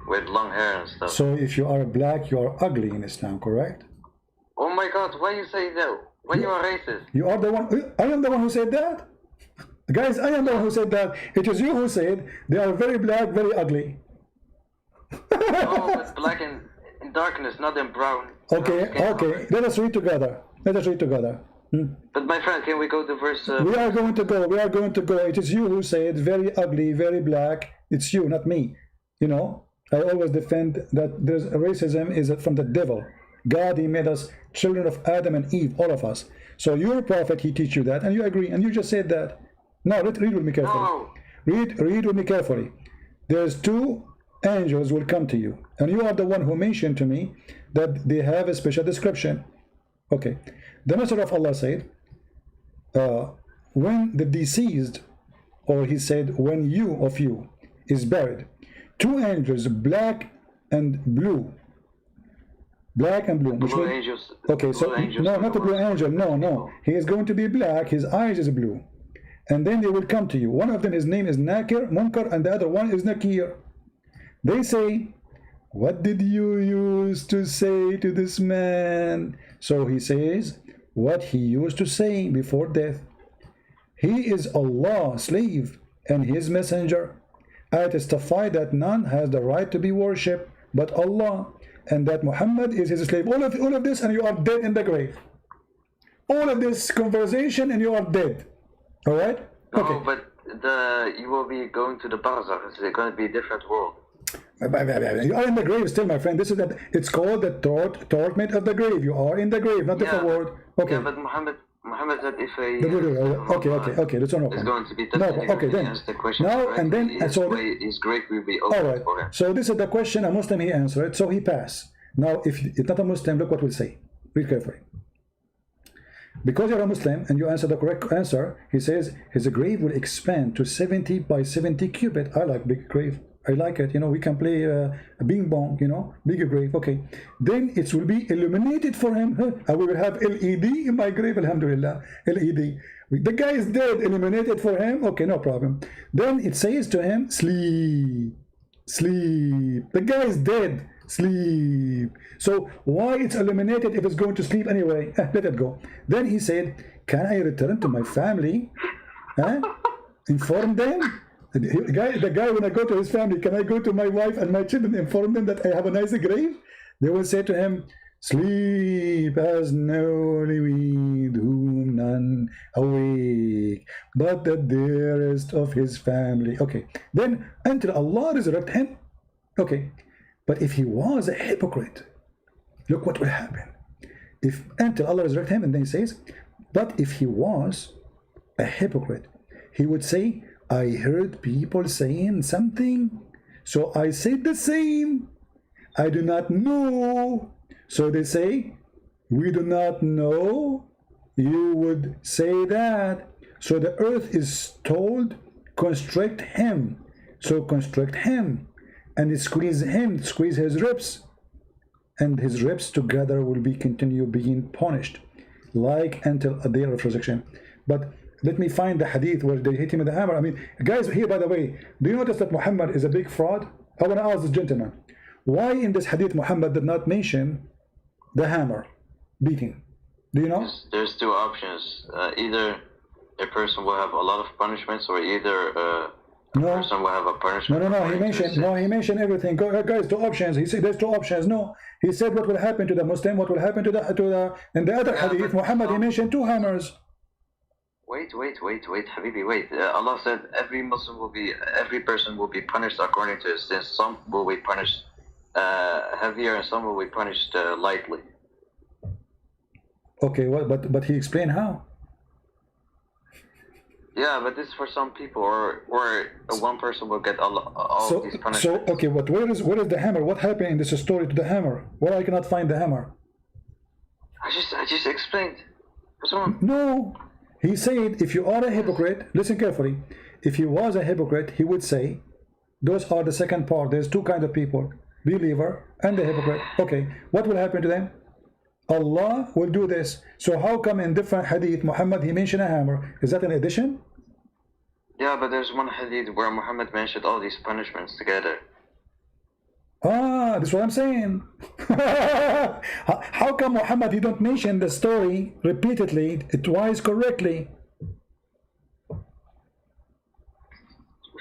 With long hair and stuff. So if you are black, you are ugly in Islam, correct? Oh my God! Why you say that? Why you are racist? You are the one. I am the one who said that. Guys, I am the one who said that. It is you who said they are very black, very ugly. No, it's black and in darkness, not in brown. Okay. Let us read together. But my friend, can we go to verse? We are going to go. It is you who said very ugly, very black. It's you, not me. You know, I always defend that racism is from the devil. God, he made us children of Adam and Eve, all of us. So your prophet, he teach you that, and you agree, and you just said that. Now, read with me carefully. No. Read with me carefully. There's two angels will come to you, and you are the one who mentioned to me that they have a special description. Okay. The Messenger of Allah said, when the deceased, or he said, when you is buried, two angels, black and blue. Black and blue. Blue angels. Okay, so no, not the blue angel. No. He is going to be black. His eyes is blue, and then they will come to you. One of them, his name is Nakir, Munkar, and the other one is Nakir. They say, "What did you use to say to this man?" So he says, what he used to say before death. He is Allah's slave and his messenger. I testify that none has the right to be worshipped but Allah, and that Muhammad is his slave. All of this, and you are dead in the grave. All of this conversation, and you are dead. All right? Okay. No, but you will be going to the barzakh. It's going to be a different world. You are in the grave still, my friend. This is that. It's called the torment of the grave. You are in the grave, not different word. Okay. Yeah, but Muhammad said if okay. That's no it's going to be okay, then the question now correctly, and then his grave will be open all right. for him. So this is the question. A Muslim, he answered, so he passed. Now, if it's not a Muslim, look what we'll say. Read carefully. Because you're a Muslim and you answer the correct answer, he says his grave will expand to 70 by 70 cubit. I like big grave. I like it. You know, we can play a bing bong, you know, bigger grave. Okay. Then it will be illuminated for him. I will have LED in my grave. Alhamdulillah. LED. The guy is dead. Illuminated for him. Okay, no problem. Then it says to him, sleep. Sleep. The guy is dead. Sleep. So why it's illuminated if it's going to sleep anyway? Let it go. Then he said, can I return to my family? Inform them. The guy, when I go to his family, can I go to my wife and my children, inform them that I have a nice grave? They will say to him, sleep as no with whom none awake, but the dearest of his family. Okay, then until Allah resurrect him. Okay, but if he was a hypocrite, look what will happen. If until Allah resurrect him, and then he says, but if he was a hypocrite, he would say, I heard people saying something, so I said the same. I do not know. So they say, we do not know. You would say that. So the earth is told, constrict him. So constrict him. And squeeze him, squeeze his ribs. And his ribs together will be continue being punished, like until a day of resurrection. But let me find the hadith where they hit him with the hammer. I mean, guys, here, by the way, do you notice that Muhammad is a big fraud? I want to ask this gentleman, why in this hadith Muhammad did not mention the hammer beating? Do you know? There's two options. Either a person will have a lot of punishments, or either a person will have a punishment. No. He mentioned everything. Guys, two options. He said there's two options. No, he said what will happen to the Muslim, what will happen to the in the other hadith. Muhammad, he mentioned two hammers. Wait, Habibi, wait. Allah said every person will be punished according to his sins. Some will be punished heavier, and some will be punished lightly. Okay, well, but he explained how. Yeah, but this is for some people, or one person will get all these punishments. So okay, but where is the hammer? What happened in this story to the hammer? Where I cannot find the hammer? I just explained. What's wrong? No. He said, if you are a hypocrite, listen carefully. If he was a hypocrite, he would say, those are the second part. There's two kinds of people, believer and the hypocrite. Okay, what will happen to them? Allah will do this. So how come in different hadith, Muhammad, he mentioned a hammer? Is that an addition? Yeah, but there's one hadith where Muhammad mentioned all these punishments together. Ah, that's what I'm saying. How come Muhammad, he don't mention the story repeatedly, twice correctly?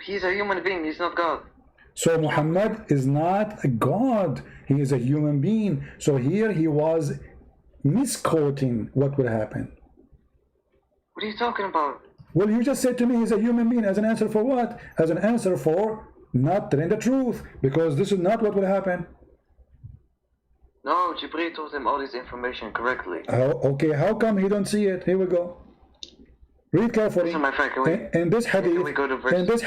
He's a human being, he's not God. So Muhammad is not a God, he is a human being. So here he was misquoting what will happen. What are you talking about? Well, you just said to me he's a human being. As an answer for what? As an answer for not telling the truth, because this is not what will happen. No, Jibreel told him all this information correctly. Okay, how come he don't see it? Here we go. Read carefully. Listen, my friend, In this hadith, in this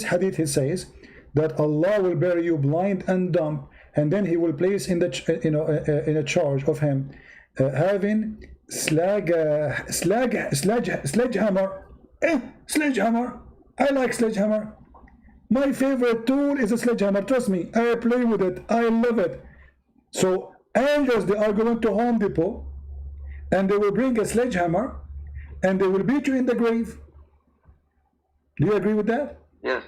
hadith it says that Allah will bury you blind and dumb, and then He will place in the in a charge of him having sledgehammer. Sledgehammer. I like sledgehammer. My favorite tool is a sledgehammer. Trust me, I play with it. I love it. So angels, they are going to Home Depot, and they will bring a sledgehammer, and they will beat you in the grave. Do you agree with that? Yes.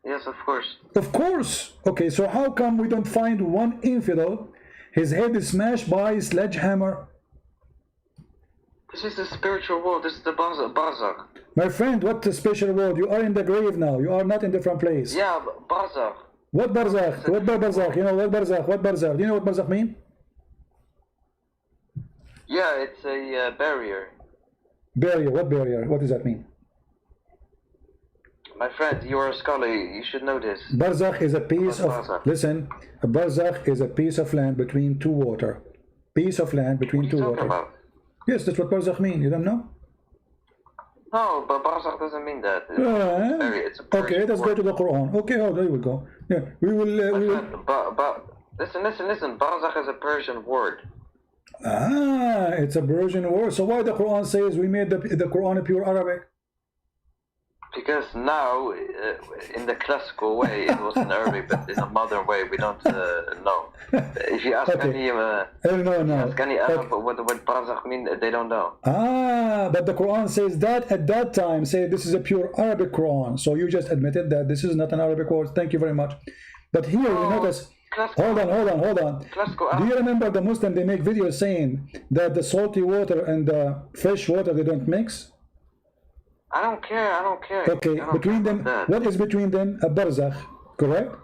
Yes, of course. Of course. Okay, so how come we don't find one infidel, his head is smashed by a sledgehammer? This is the spiritual world. This is the barzakh. My friend, what a special world. You are in the grave now. You are not in different place. Yeah, barzakh. What barzakh? What barzakh? You know what barzakh? What barzakh? Do you know what barzakh mean? Yeah, it's a barrier. Barrier. What barrier? What does that mean? My friend, you are a scholar. You should know this. Barzakh is a piece of... Listen, a barzakh is a piece of land between two water. Piece of land between two water. About? Yes, that's what barzakh mean. You don't know? No, but barzakh doesn't mean that. It's a okay, let's go to the Quran. Okay, oh, there we go. Yeah, we will... Listen. Barzakh is a Persian word. Ah, it's a Persian word. So why the Quran says we made the Quran a pure Arabic? Because now, in the classical way, it was in Arabic, but in a modern way, we don't know. If you ask any Arab what barzakh mean, they don't know. Ah, but the Quran says that at that time, say this is a pure Arabic Quran. So you just admitted that this is not an Arabic word. Thank you very much. But here we notice. Hold on. Do you remember the Muslim, they make videos saying that the salty water and the fresh water, they don't mix? I don't care. Okay, between them, what is between them? A barzakh, correct?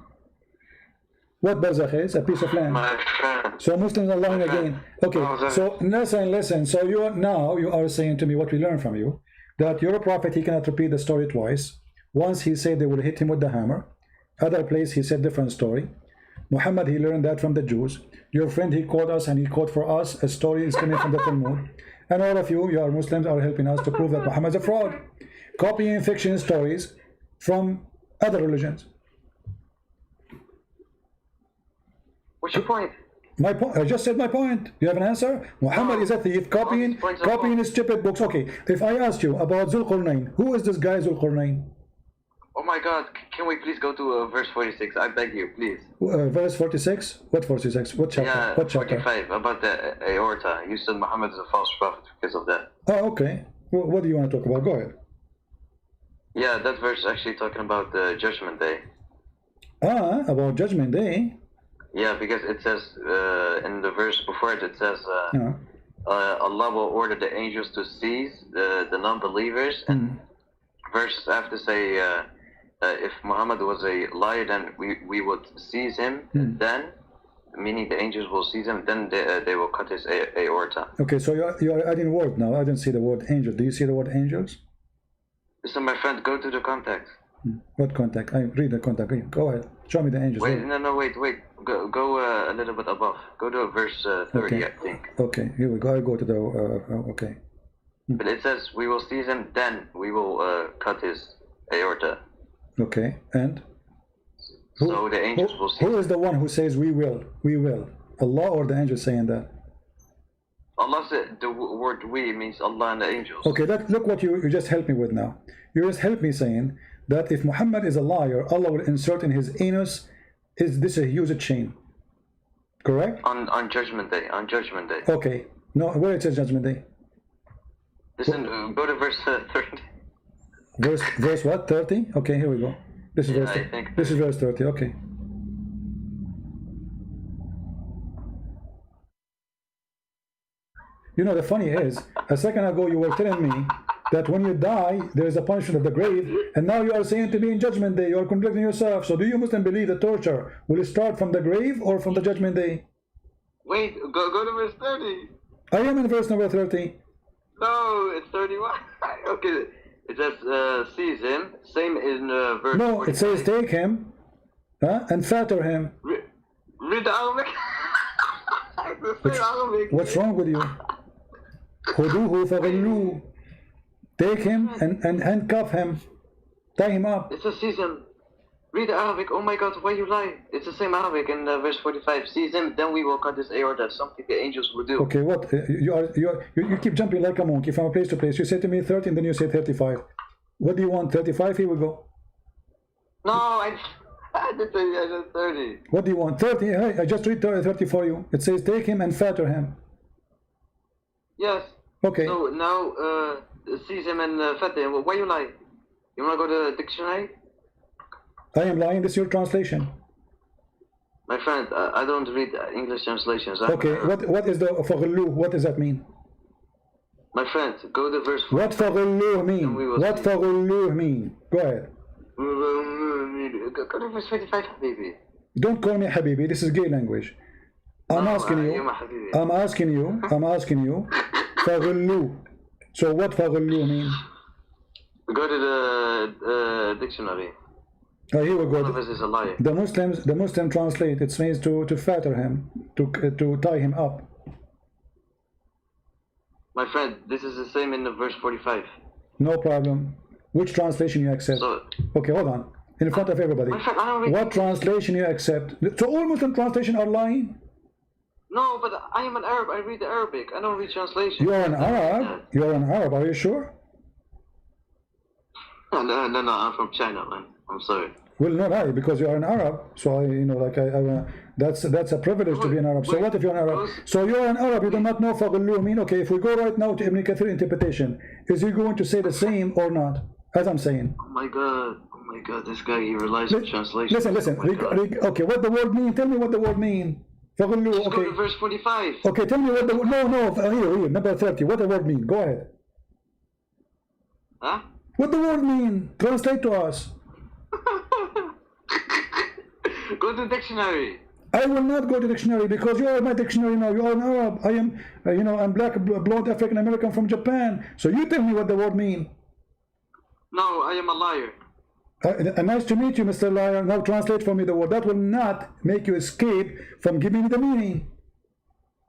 What barzakh is? A piece of land. My friend. So Muslims are lying again. Okay, so listen. So you are saying to me what we learned from you, that your prophet, he cannot repeat the story twice. Once he said they will hit him with the hammer. Other place he said different story. Muhammad, he learned that from the Jews. Your friend, he called us and he quote for us a story is coming from the Talmud. And all of you are Muslims, are helping us to prove that Muhammad is a fraud. Copying fiction stories from other religions. What's your point? My point. I just said my point. You have an answer? Muhammad is a thief, copying stupid books. Okay, if I asked you about Zulqarnain, who is this guy Zulqarnain? Oh my God, can we please go to verse 46? I beg you, please. Verse 46? What 46? What chapter? Yeah, what chapter? 45, about the aorta. You said Muhammad is a false prophet because of that. Oh, okay. What do you want to talk about? Go ahead. Yeah, that verse is actually talking about the Judgment Day. Ah, about Judgment Day? Yeah, because it says, in the verse before it says, Allah will order the angels to seize the non-believers, and verses after say, if Muhammad was a liar, then we would seize him, then, meaning the angels will seize him, then they will cut his aorta. Okay, so you are adding word now. I didn't see the word angel. Do you see the word angels? Listen, my friend, go to the context. What context? I read the context. Go ahead. Show me the angels. Wait. Go a little bit above. Go to verse 30, okay. I think. Okay, here we go. I go to the, okay. But it says, we will seize him, then we will cut his aorta. Okay, and? So the angels will seize him. Who is the one who says we will? We will. Allah or the angels saying that? Allah said the word we means Allah and the angels. Okay, look what you just helped me with now. You just helped me saying that if Muhammad is a liar, Allah will insert in his anus, is this a huge chain? Correct? On Judgment Day. On Judgment Day. Okay. No, where it says Judgment Day? Listen, go to verse 30. Verse what? 30? Okay, here we go. This is this is verse 30. Okay. You know, the funny is, a second ago you were telling me that when you die, there is a punishment of the grave, and now you are saying to me in Judgment Day, you are contradicting yourself. So do you Muslim believe the torture will start from the grave or from the Judgment Day? Wait, go to verse 30. I am in verse number 30. No, it's 31. Okay, it says, seize him. Same in verse No, 45. it says take him and fatter him. Read the Arabic. What's wrong with you? خذوه فغلوه. Take him and handcuff him. Tie him up. It's a season. Read Arabic. Oh my God, why you lie? It's the same Arabic in verse 45. Seize him, then we will cut his aorta. Something the angels will do. Okay, what? You keep jumping like a monkey from place to place. You say to me 30, and then you say 35. What do you want? 35? Here we go. No, I did 30. What do you want? 30? Hey, I just read 30 for you. It says take him and fatter him. Yes. Okay. So now, seize him and fatter him. Why you lie? You want to go to the dictionary? I am lying. This is your translation. My friend, I don't read English translations. Okay. What is the فغلوه? What does that mean? My friend, go to verse 45. What فغلوه mean? What فغلوه mean? Go ahead. Go to verse 45, Habibi. Don't call me Habibi. This is gay language. I'm asking you. فغلوه. So what فغلوه mean? Go to the dictionary. Oh, here we go. One of us is a liar. The Muslim translate. It means to fatter him, to tie him up. My friend, this is the same in the verse 45. No problem. Which translation you accept? So, Okay, hold on. In front of everybody. my friend, I don't read What translation you accept? So all Muslim translation are lying? No, but I am an Arab. I read the Arabic. I don't read translation. You are an Arab? You are an Arab, are you sure? No, I'm from China, man. I'm sorry. Well, not I, because you are an Arab. So that's a privilege to be an Arab. So what if you're an Arab? So you're an Arab, you do not know فغلوه mean. Okay, if we go right now to Ibn Kathir interpretation, is he going to say the same or not? As I'm saying. Oh my God, this guy, he relies on translation. Listen. Oh Okay, what the word mean? Tell me what the word mean. فغلوه. Just go Okay. to verse 45. Okay, tell me what the here, number 30. What the word mean? Go ahead. Huh? What the word mean? Translate to us. Go to the dictionary. I will not go to dictionary because you are my dictionary now. You are an Arab. I am, I'm black, blonde, African American from Japan. So you tell me what the word mean. No, I am a liar. Nice to meet you, Mr. Liar. Now translate for me the word. That will not make you escape from giving me the meaning.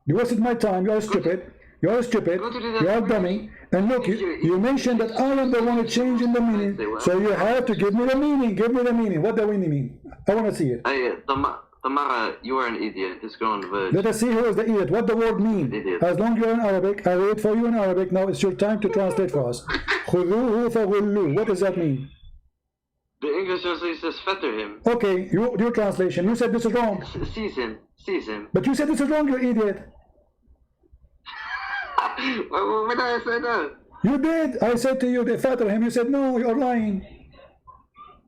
You wasted my time. You are stupid. You are stupid. You are dummy. And look, you mentioned that I am the one changing the meaning. So you have to give me the meaning. Give me the meaning. What the meaning mean? I want to see it. Hey, Tamara, you are an idiot. Just go on the verse. Let us see who is the idiot. What the word mean? Idiot. As long as you're in Arabic, I read for you in Arabic. Now it's your time to translate for us. خذوه فغلوه. What does that mean? The English translation says fetter him. Okay, your translation. You said this is wrong. Seize him. But you said this is wrong, you idiot. When did I say that? You did. I said to you, they fatter him. You said, no, you're lying.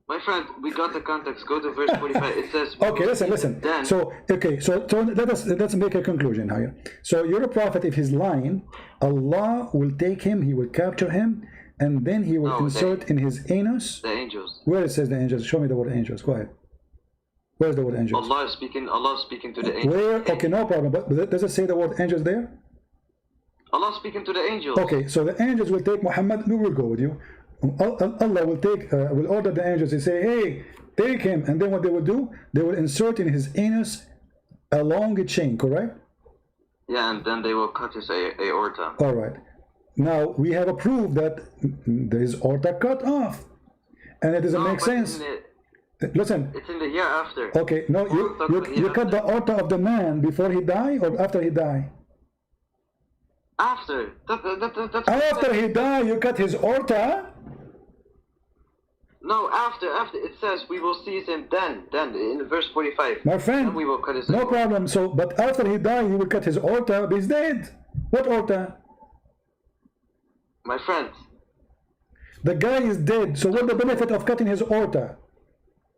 My friend, we got the context. Go to verse 45. It says. Okay, listen. Then, So let's make a conclusion here. So you're a prophet. If he's lying, Allah will take him. He will capture him, and then he will insert in his anus. The angels. Where it says the angels? Show me the word angels. Go ahead. Where's the word angels? Allah is speaking to the angels. Where? Okay, no problem. But does it say the word angels there? Allah speaking to the angels. Okay, so the angels will take Muhammad. We will go with you. Allah will order the angels. They say, hey, take him. And then what they will do? They will insert in his anus a long chain, correct? Yeah, and then they will cut his aorta. All right. Now, we have a proof that his aorta cut off. And it doesn't make sense. Listen. It's in the year after. Okay, no, you cut the aorta of the man before he died or after he died? After. That's After he died, you cut his aorta? No, after. It says we will seize him then, in verse 45. My friend, then we will cut his no aorta. problem. So, but after he died, he will cut his aorta, but he's dead. What aorta? My friend. The guy is dead, so what's the benefit of cutting his aorta?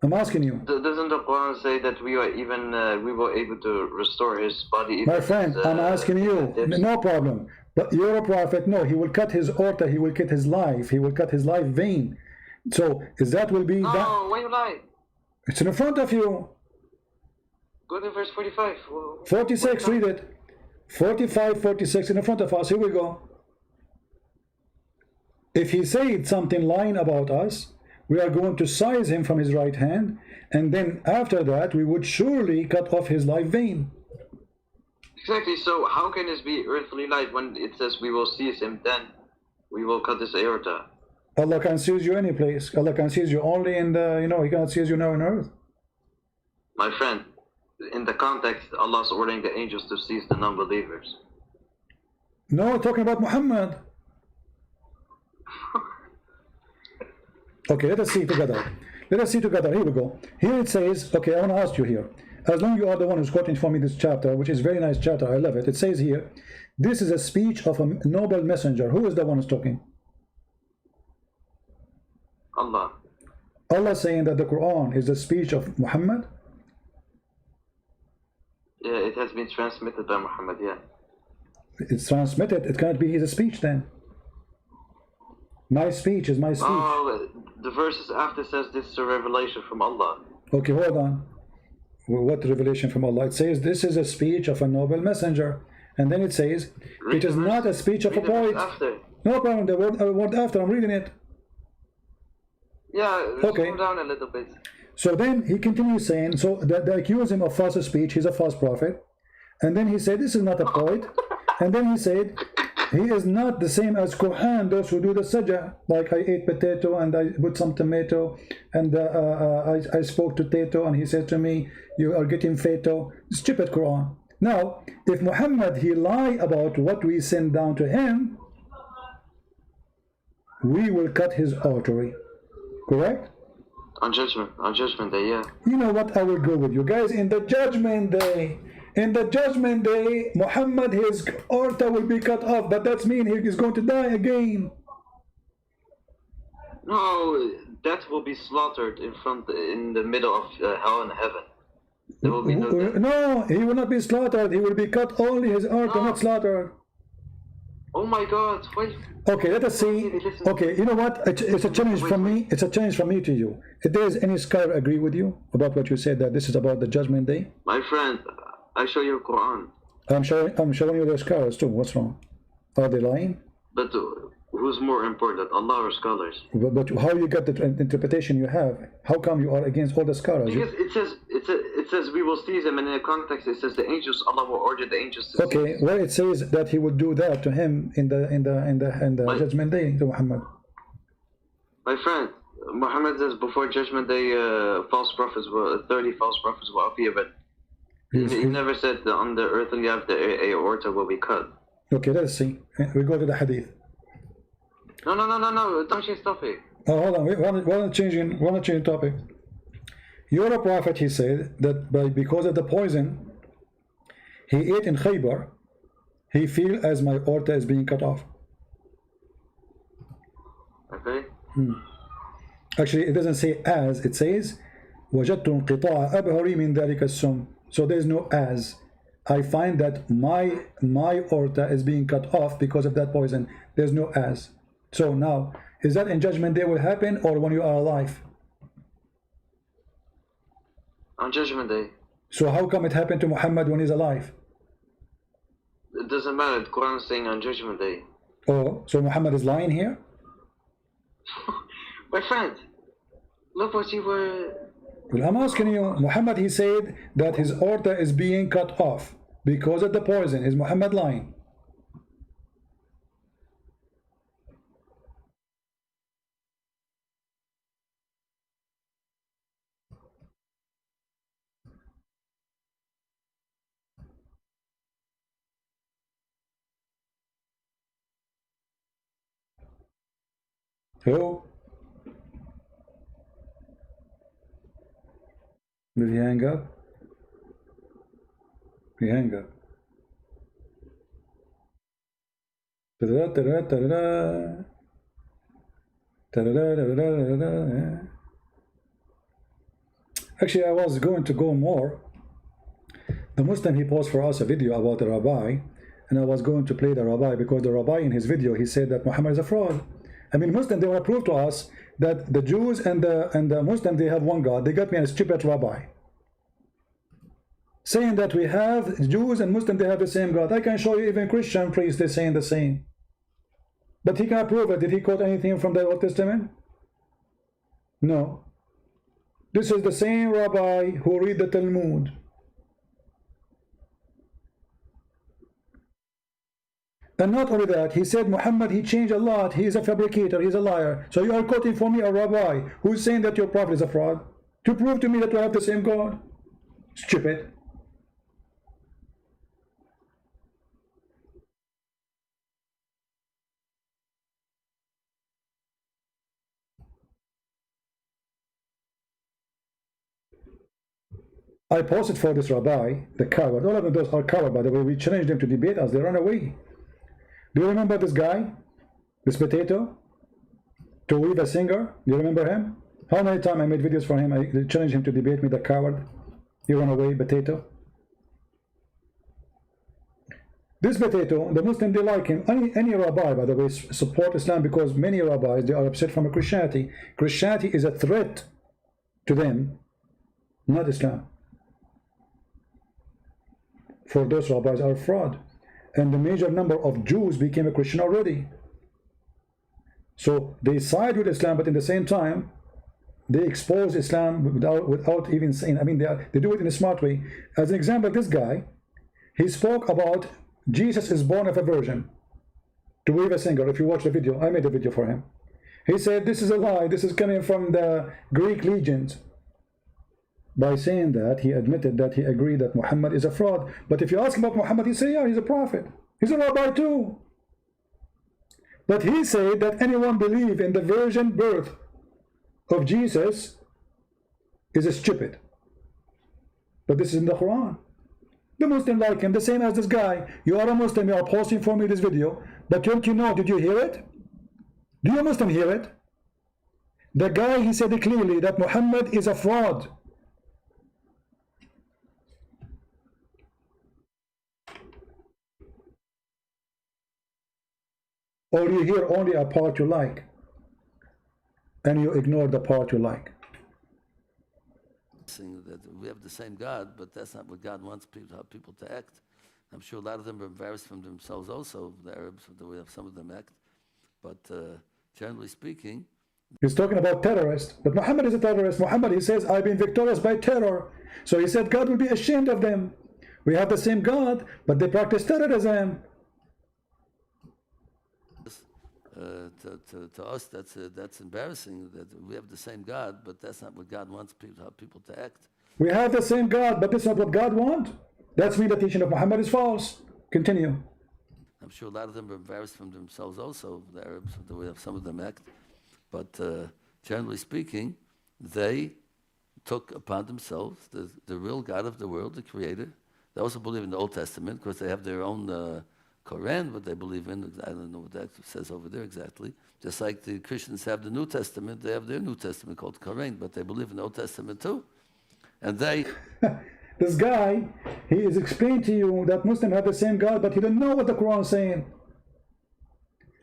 I'm asking you. Doesn't the Quran say that we were able to restore his body? My friend, I'm asking you. No problem. But you're a prophet. No, he will cut his aorta. He will cut his life. He will cut his life vein. So, is that will be... No, that? why you lie? It's in front of you. Go to verse 45. 46, read it. 45, 46 in front of us. Here we go. If he said something lying about us, we are going to seize him from his right hand, and then after that we would surely cut off his life vein. Exactly. So how can this be earthly light when it says we will seize him, then we will cut his aorta? Allah can seize you any place. Allah can seize you only in the, you know, He cannot seize you now on earth. My friend, in the context, Allah's ordering the angels to seize the non-believers. No, talking about Muhammad. Okay, let us see together. Let us see together. Here we go. Here it says, okay, I want to ask you here. As long as you are the one who's quoting for me this chapter, which is a very nice chapter, I love it. It says here, this is a speech of a noble messenger. Who is the one who's talking? Allah. Allah saying that the Quran is the speech of Muhammad? Yeah, it has been transmitted by Muhammad, yeah. It's transmitted. It cannot be his speech then. My speech is my speech. Oh, the verses after says this is a revelation from Allah. Okay, hold on. What revelation from Allah? It says this is a speech of a noble messenger. And then it says, it is not a speech of a poet. No problem, the word after, I'm reading it. Yeah, okay. Slow down a little bit. So then he continues saying, so they accuse him of false speech, he's a false prophet. And then he said, this is not a poet. And then he said, he is not the same as Kohan, those who do the sajah. Like I ate potato and I put some tomato and I spoke to Tato and he said to me, you are getting feto. Stupid Quran. Now, if Muhammad, he lie about what we send down to him, we will cut his artery. Correct? On judgment day, yeah. You know what? I will go with you guys. In the judgment day, Muhammad, his aorta will be cut off, but that means he is going to die again. No, death will be slaughtered in the middle of hell and heaven. There will be no death. No, he will not be slaughtered. He will be cut only his aorta, not slaughtered. Oh my God! Wait. Okay, let us see. Okay, you know what? It's a challenge from me. It's a challenge from me to you. If there is any scholar agree with you about what you said, that this is about the judgment day, my friend, I show you Quran. I'm showing you the scholars too. What's wrong? Are they lying? But who's more important, Allah or scholars? But how you get the interpretation you have? How come you are against all the scholars? Because it says we will seize him, and in the context it says the angels, Allah will order the angels to okay, seize. well, it says that he would do that to him in the judgment day to Muhammad. My friend, Muhammad says before judgment day, 30 false prophets will appear, but he never said that on the earthly life the aorta will be cut. Okay, let's see. We go to the Hadith. No, don't change topic. Oh, hold on, we want to change topic. You're a prophet, he said, that because of the poison he ate in Khaybar, he feel as my aorta is being cut off. Okay. Actually, it doesn't say as, it says وجدت انقطاع أبهري من ذلك السم. So there's no as. I find that my aorta is being cut off because of that poison. There's no as. So now, is that in judgment day will happen or when you are alive? On judgment day. So how come it happened to Muhammad when he's alive? It doesn't matter. The Quran is saying on judgment day. Oh, so Muhammad is lying here? My friend, look what you were... Well, I'm asking you, Muhammad, he said that his aorta is being cut off because of the poison. Is Muhammad lying? Who? Did he hang up? He hang up. Actually, I was going to go more. The Muslim, he posed for us a video about the rabbi, and I was going to play the rabbi because the rabbi in his video, he said that Muhammad is a fraud. I mean, Muslim, they want to prove to us that the Jews and the Muslims, they have one God. They got me a stupid rabbi saying that we have Jews and Muslims, they have the same God. I can show you even Christian priests, they're saying the same. But he can't prove it. Did he quote anything from the Old Testament? No. This is the same rabbi who read the Talmud. And not only that, he said Muhammad, he changed a lot, he is a fabricator, he is a liar. So you are quoting for me a rabbi who's saying that your prophet is a fraud to prove to me that we have the same God? Stupid. I posted for this rabbi, the coward. All of them, those are coward, by the way. We challenged them to debate us. They run away. Do you remember this guy? This potato? To weave a singer? Do you remember him? How many times I made videos for him? I challenged him to debate me, the coward. He ran away, potato. This potato, the Muslim, they like him. Any rabbi, by the way, support Islam because many rabbis, they are upset from Christianity. Christianity is a threat to them, not Islam. For those rabbis are fraud. And the major number of Jews became a Christian already. So they side with Islam, but in the same time, they expose Islam without even saying, I mean, they do it in a smart way. As an example, this guy, he spoke about Jesus is born of a virgin. To weave a singer, if you watch the video, I made a video for him. He said, this is a lie, this is coming from the Greek legends. By saying that, he admitted that he agreed that Muhammad is a fraud. But if you ask him about Muhammad, he say, yeah, he's a prophet. He's a rabbi too. But he said that anyone believe in the virgin birth of Jesus is a stupid. But this is in the Quran. The Muslim like him, the same as this guy. You are a Muslim, you are posting for me this video. But don't you know, did you hear it? Do you Muslim hear it? The guy, he said clearly that Muhammad is a fraud. Or you hear only a part you like, and you ignore the part you like. That we have the same God, but that's not what God wants people to act. I'm sure a lot of them are embarrassed from themselves also, the Arabs, the way some of them act. But generally speaking... He's talking about terrorists, but Muhammad is a terrorist. Muhammad, he says, I've been victorious by terror. So he said God will be ashamed of them. We have the same God, but they practice terrorism. To us, that's embarrassing that we have the same God, but that's not what God wants people to act. We have the same God, but that's not what God wants. That's mean the teaching of Muhammad is false. Continue. I'm sure a lot of them are embarrassed from themselves also, the Arabs, the way some of them act. But generally speaking, they took upon themselves the real God of the world, the Creator. They also believe in the Old Testament because they have their own Quran, what they believe in. I don't know what that says over there exactly. Just like the Christians have the New Testament, they have their New Testament called Quran, but they believe in the Old Testament too. And they... This guy, he is explaining to you that Muslims have the same God, but he don't know what the Quran is saying.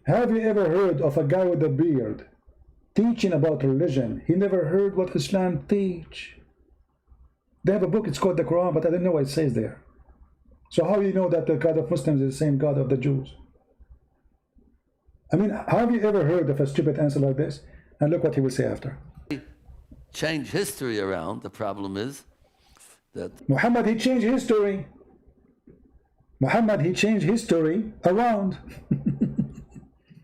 Have you ever heard of a guy with a beard teaching about religion? He never heard what Islam teach. They have a book, it's called the Quran, but I don't know what it says there. So how do you know that the God of Muslims is the same God of the Jews? I mean, have you ever heard of a stupid answer like this? And look what he will say after. Change history around. The problem is that Muhammad, he changed history. Muhammad, he changed history around.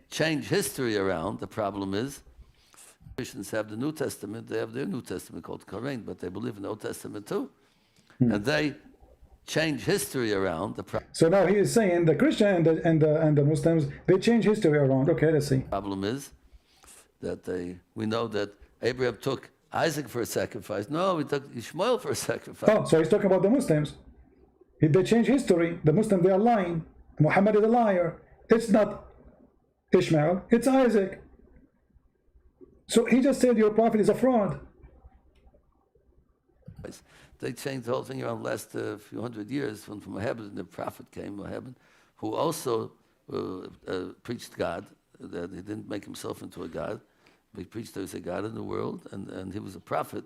Change history around. The problem is Christians have the New Testament. They have their New Testament called Quran, but they believe in the Old Testament too. And they change history around. So now he is saying the Christian and the Muslims, they change history around. Okay, let's see. Problem is that we know that Abraham took Isaac for a sacrifice. No, he took Ishmael for a sacrifice. Oh, so he's talking about the Muslims. They change history. The Muslims, they are lying. Muhammad is a liar. It's not Ishmael, it's Isaac. So he just said your prophet is a fraud. They changed the whole thing around the last few hundred years when from Mohammedan the prophet came, Mohammed, who also preached God, that he didn't make himself into a God, but he preached there was a God in the world, and he was a prophet,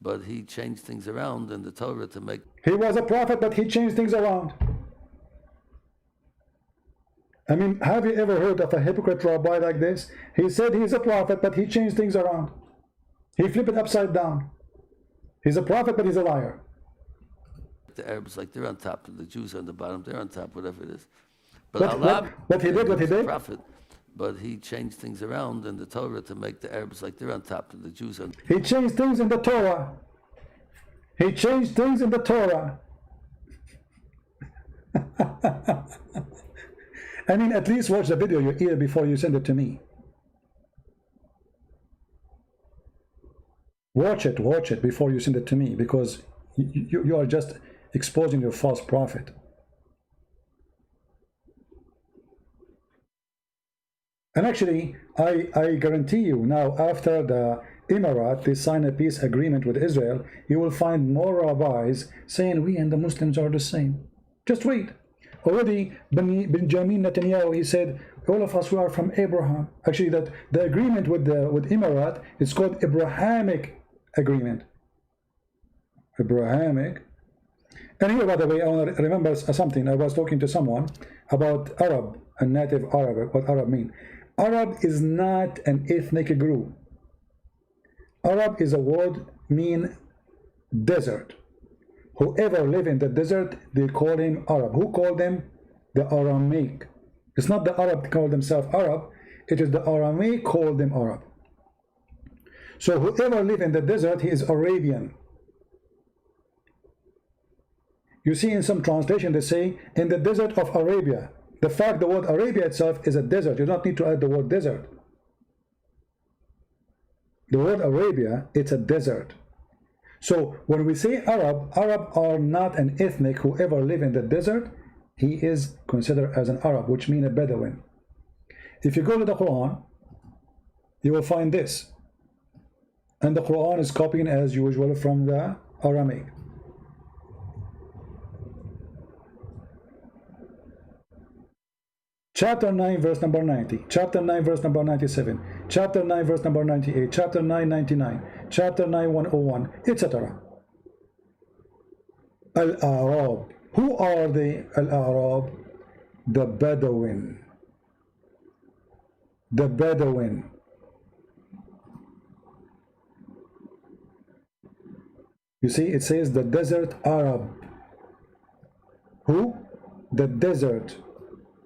but he changed things around in the Torah to make... He was a prophet, but he changed things around. I mean, have you ever heard of a hypocrite rabbi like this? He said he's a prophet, but he changed things around. He flipped it upside down. He's a prophet, but he's a liar. The Arabs, like, they're on top, and the Jews are on the bottom, they're on top, whatever it is. But Allah, what he did, prophet, but he changed things around in the Torah to make the Arabs like they're on top and the Jews on. He changed things in the Torah. He changed things in the Torah. I mean, at least watch the video you hear before you send it to me. Watch it before you send it to me, because you are just exposing your false prophet. And actually, I guarantee you now, after the Emirate, they sign a peace agreement with Israel, you will find more rabbis saying we and the Muslims are the same. Just wait. Already, Benjamin Netanyahu, he said, all of us, we are from Abraham. Actually, that the agreement with Emirate, it's called Abrahamic agreement. Abrahamic. And here, by the way, I want to remember something. I was talking to someone about Arab and native Arab, what Arab mean. Arab is not an ethnic group. Arab is a word mean desert. Whoever live in the desert, they call him Arab. Who called them? The Aramaic. It's not the Arab call themselves Arab. It is the Aramaic called them Arab. So whoever live in the desert, he is Arabian. You see in some translation they say in the desert of Arabia. The fact the word Arabia itself is a desert. You don't need to add the word desert. The word Arabia, it's a desert. So when we say Arab, Arab are not an ethnic. Whoever live in the desert, he is considered as an Arab, which means a Bedouin. If you go to the Quran, you will find this. And the Quran is copying as usual from the Aramaic. Chapter 9, verse number 90. Chapter 9, verse number 97. Chapter 9, verse number 98. Chapter 9, 99. Chapter 9, 101, etc. Al-Arab. Who are the Al-Arab? The Bedouin. The Bedouin. You see, it says the desert Arab. Who? The desert.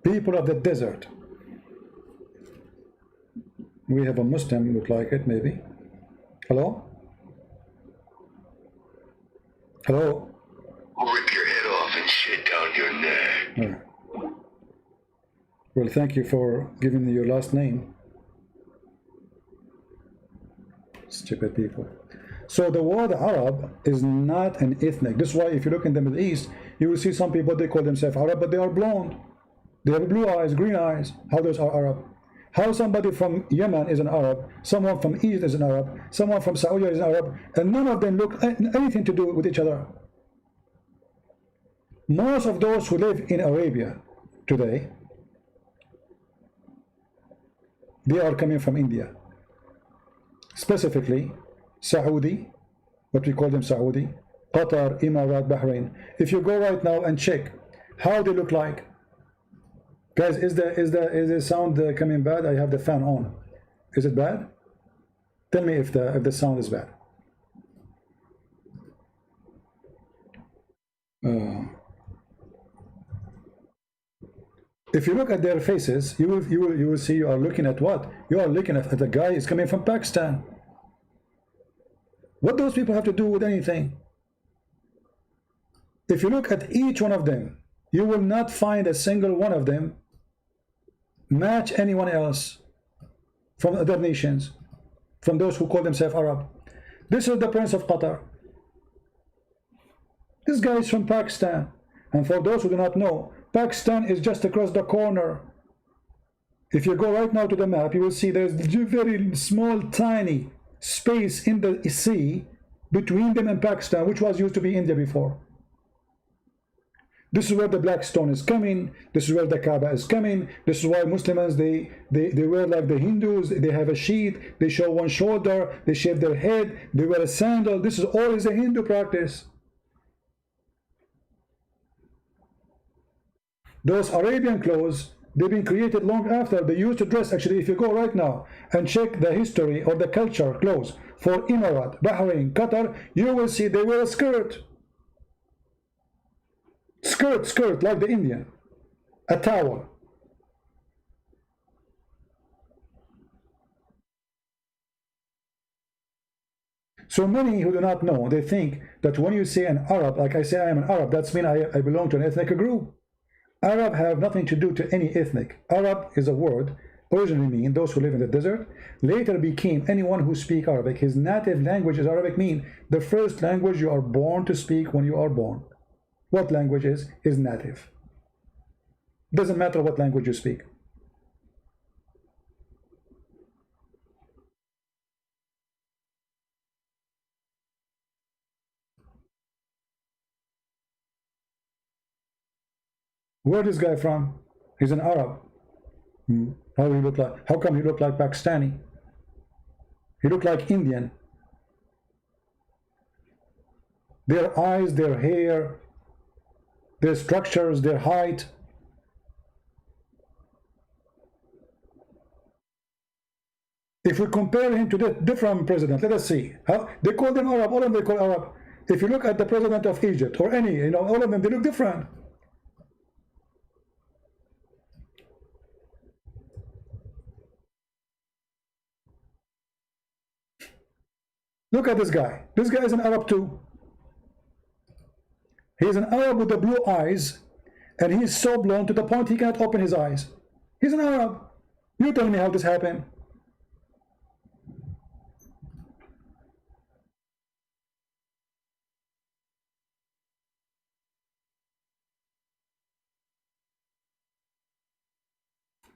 People of the desert. We have a Muslim, look like it, maybe. Hello? Hello? I'll rip your head off and shit down your neck. Well, thank you for giving me your last name. Stupid people. So the word Arab is not an ethnic. This is why if you look in the Middle East, you will see some people, they call themselves Arab, but they are blonde. They have blue eyes, green eyes. How those are Arab? How somebody from Yemen is an Arab, someone from Egypt is an Arab, someone from Saudi is an Arab, and none of them look anything to do with each other. Most of those who live in Arabia today, they are coming from India. Specifically, Saudi, what we call them Saudi, Qatar, Emirat, Bahrain. If you go right now and check how they look like, guys, is the sound coming bad? I have the fan on. Is it bad? Tell me if the sound is bad. If you look at their faces, you will see you are looking at what? You are looking at the guy is coming from Pakistan. What those people have to do with anything? If you look at each one of them, you will not find a single one of them match anyone else from other nations, from those who call themselves Arab. This is the Prince of Qatar. This guy is from Pakistan. And for those who do not know, Pakistan is just across the corner. If you go right now to the map, you will see there's a very small, tiny space in the sea between them and Pakistan, which was used to be India before. This is where the black stone is coming. This is where the Kaaba is coming. This is why Muslims, they wear like the Hindus. They have a sheet. They show one shoulder. They shave their head. They wear a sandal. This is always a Hindu practice. Those Arabian clothes, they've been created long after. They used to dress, actually, if you go right now and check the history or the culture clothes for Emirat, Bahrain, Qatar, you will see they wear a skirt. Skirt, like the Indian. A towel. So many who do not know, they think that when you say an Arab, like I say I am an Arab, that's mean I belong to an ethnic group. Arab have nothing to do to any ethnic. Arab is a word originally mean those who live in the desert, later became anyone who speak Arabic. His native language is Arabic, mean the first language you are born to speak when you are born. What language is native. Doesn't matter what language you speak. Where is this guy from? He's an Arab. How he look like? How come he look like Pakistani? He look like Indian. Their eyes, their hair, their structures, their height. If we compare him to the different president, let us see. How they call them Arab, all of them they call Arab. If you look at the president of Egypt or any, all of them, they look different. Look at this guy. This guy is an Arab too. He's an Arab with the blue eyes, and he's so blonde to the point he cannot open his eyes. He's an Arab. You tell me how this happened.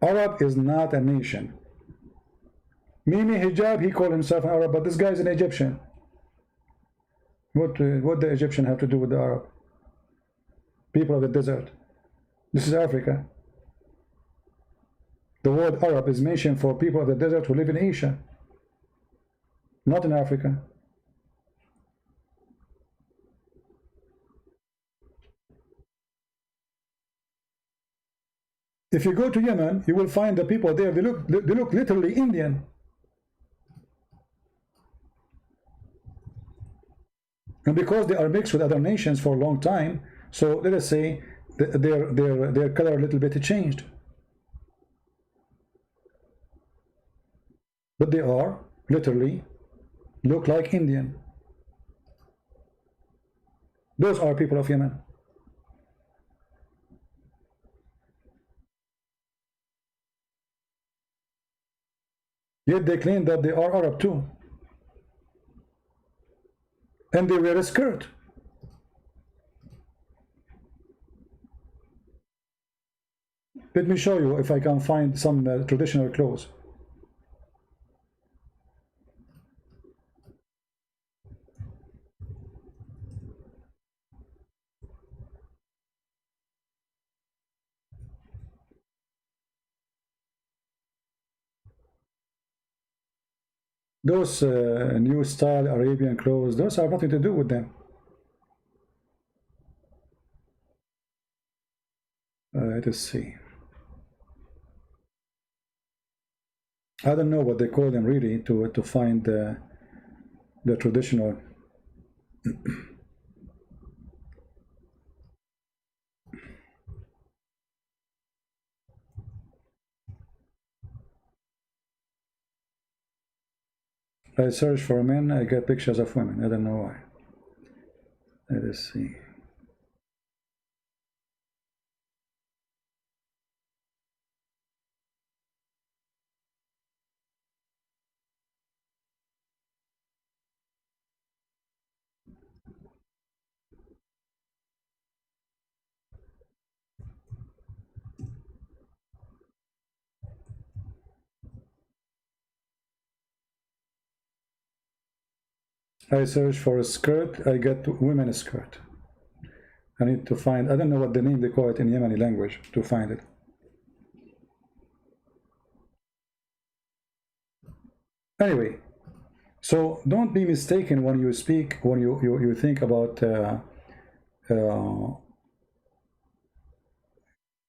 Arab is not a nation. Mimi Hijab, he called himself an Arab, but this guy is an Egyptian. What the Egyptian have to do with the Arab? People of the desert. This is Africa. The word Arab is mentioned for people of the desert who live in Asia, not in Africa. If you go to Yemen, you will find the people there, they look literally Indian. And because they are mixed with other nations for a long time, so let us say their color a little bit changed. But they are literally look like Indian. Those are people of Yemen. Yet they claim that they are Arab too. And they wear a skirt. Let me show you if I can find some traditional clothes. Those new style Arabian clothes, those have nothing to do with them. Let us see. I don't know what they call them really to find the traditional. I search for men, I get pictures of women. I don't know why. Let us see. I search for a skirt, I get women's skirt. I need to find, I don't know what the name they call it in Yemeni language to find it. Anyway, so don't be mistaken when you speak, when you think about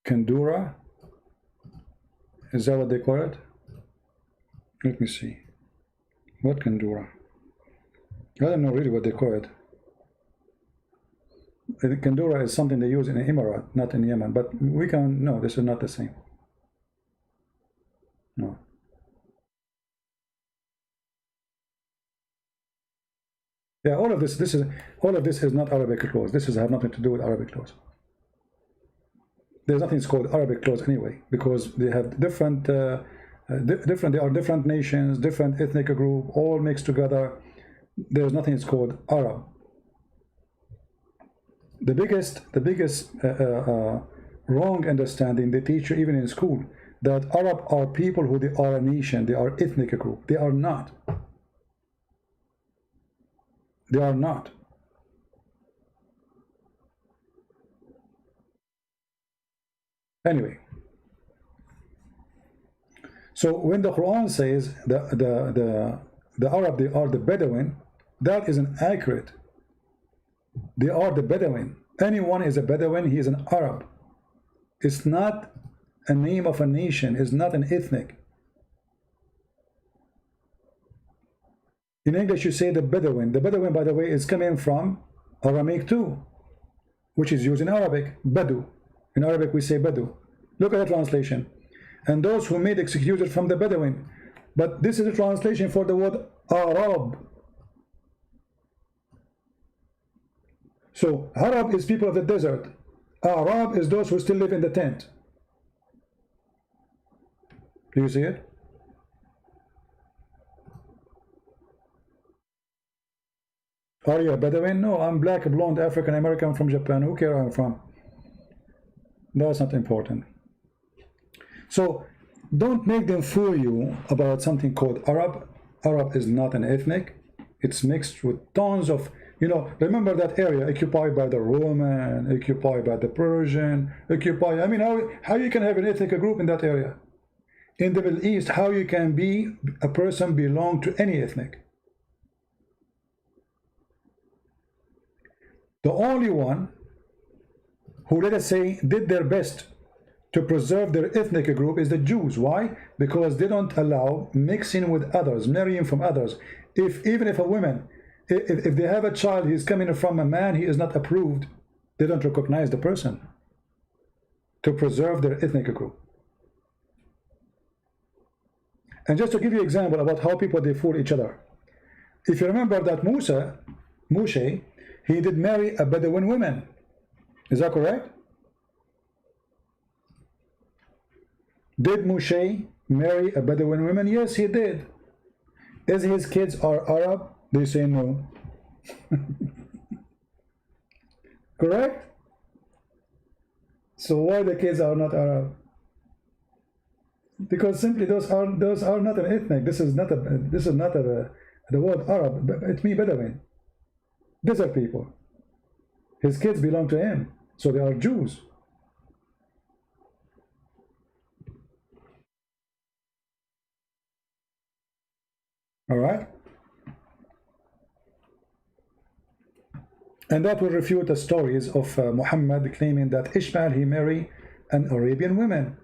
Kandura. Is that what they call it? Let me see. What Kandura? I don't know really what they call it. Kandura is something they use in the Emirat, not in Yemen. But we can, no, this is not the same. No. Yeah, all of this is not Arabic laws. This have nothing to do with Arabic laws. There's nothing called Arabic laws anyway, because they have different, they are different nations, different ethnic group, all mixed together. There's nothing called Arab. The biggest wrong understanding they teach you even in school, that Arab are people who they are a nation, they are ethnic group. They are not. They are not. Anyway, so when the Quran says the Arab, they are the Bedouin, that is inaccurate. They are the Bedouin. Anyone is a Bedouin, he is an Arab. It's not a name of a nation, it's not an ethnic. In English you say the Bedouin. The Bedouin, by the way, is coming from Aramaic too, which is used in Arabic, Badu. In Arabic we say Badu. Look at the translation. And those who made executed from the Bedouin. But this is a translation for the word Arab. So Arab is people of the desert. Arab is those who still live in the tent. Do you see it? Are you a Bedouin? No, I'm black, blonde, African American from Japan. Who cares where I'm from? That's not important. So don't make them fool you about something called Arab. Arab is not an ethnic. It's mixed with tons of, you know, remember that area occupied by the Roman, occupied by the Persian, occupied, I mean, how you can have an ethnic group in that area? In the Middle East, how you can be a person belong to any ethnic? The only one who, let us say, did their best to preserve their ethnic group is the Jews. Why? Because they don't allow mixing with others, marrying from others. Even if a woman, if they have a child, he's coming from a man, he is not approved, they don't recognize the person to preserve their ethnic group. And just to give you an example about how people, they fool each other. If you remember that Moshe, he did marry a Bedouin woman. Is that correct? Did Moshe marry a Bedouin woman? Yes, he did. Is his kids are Arab? They say no. Correct? So why the kids are not Arab? Because simply those are not an ethnic. This is not the word Arab. It means Bedouin. Desert people. His kids belong to him, so they are Jews. All right? And that will refute the stories of Muhammad claiming that Ishmael, he married an Arabian woman.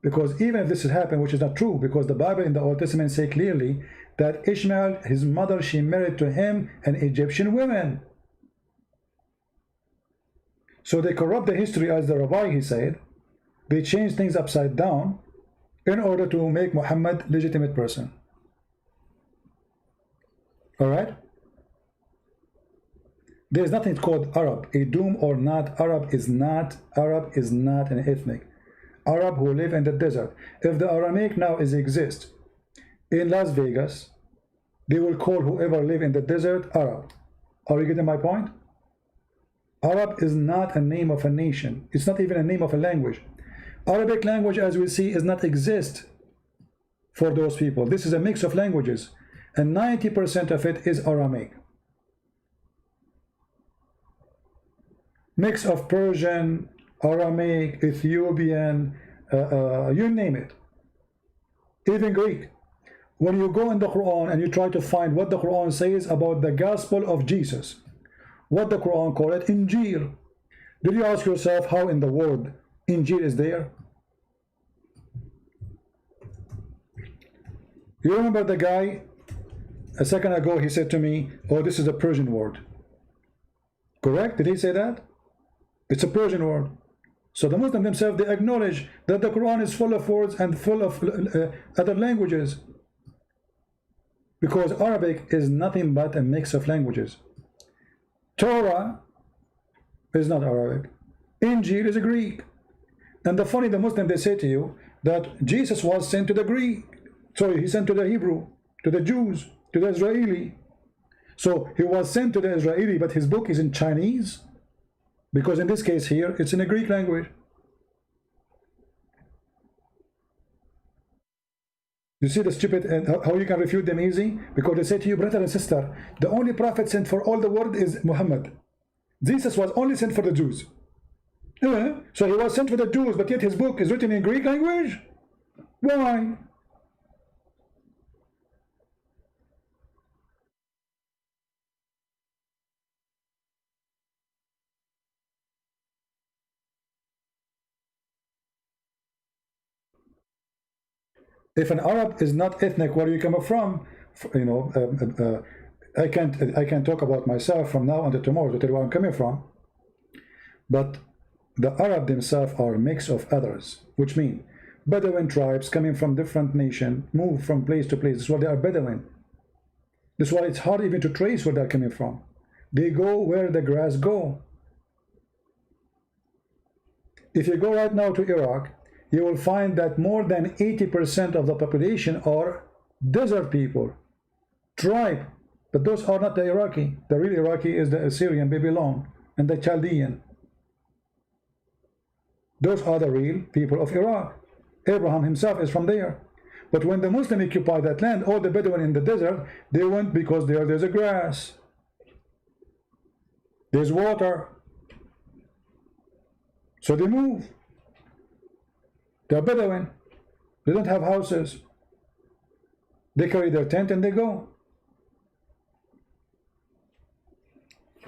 Because even if this has happened, which is not true, because the Bible in the Old Testament say clearly that Ishmael, his mother, she married to him an Egyptian woman. So they corrupt the history, as the rabbi, he said. They change things upside down in order to make Muhammad legitimate person. All right? There is nothing called Arab. Edom or not, Arab is not an ethnic. Arab who live in the desert. If the Aramaic now exists in Las Vegas, they will call whoever live in the desert Arab. Are you getting my point? Arab is not a name of a nation. It's not even a name of a language. Arabic language, as we see, does not exist for those people. This is a mix of languages, and 90% of it is Aramaic. Mix of Persian, Aramaic, Ethiopian, you name it. Even Greek. When you go in the Quran and you try to find what the Quran says about the gospel of Jesus, what the Quran call it, Injil. Did you ask yourself how in the word Injil is there? You remember the guy a second ago, he said to me, oh, this is a Persian word. Correct? Did he say that? It's a Persian word. So the Muslims themselves, they acknowledge that the Quran is full of words and full of other languages. Because Arabic is nothing but a mix of languages. Torah is not Arabic. Injil is Greek. And the funny, the Muslim, they say to you that Jesus was sent to the Greek. Sorry, he sent to the Hebrew, to the Jews, to the Israeli. So he was sent to the Israeli, but his book is in Chinese, because in this case here, it's in a Greek language. You see the stupid, and how you can refute them easy? Because they say to you, brother and sister, the only prophet sent for all the world is Muhammad. Jesus was only sent for the Jews. So he was sent for the Jews, but yet his book is written in Greek language? Why? If an Arab is not ethnic, where you come from, you know, I can't talk about myself from now until tomorrow to tell you where I'm coming from. But the Arab themselves are a mix of others, which mean Bedouin tribes coming from different nations, move from place to place. That's why they are Bedouin. That's why it's hard even to trace where they're coming from. They go where the grass go. If you go right now to Iraq, you will find that more than 80% of the population are desert people, tribe. But those are not the Iraqi. The real Iraqi is the Assyrian, Babylon, and the Chaldean. Those are the real people of Iraq. Abraham himself is from there. But when the Muslims occupied that land, all the Bedouin in the desert, they went because there's a grass, there's water. So they move. They're Bedouin. They don't have houses. They carry their tent and they go.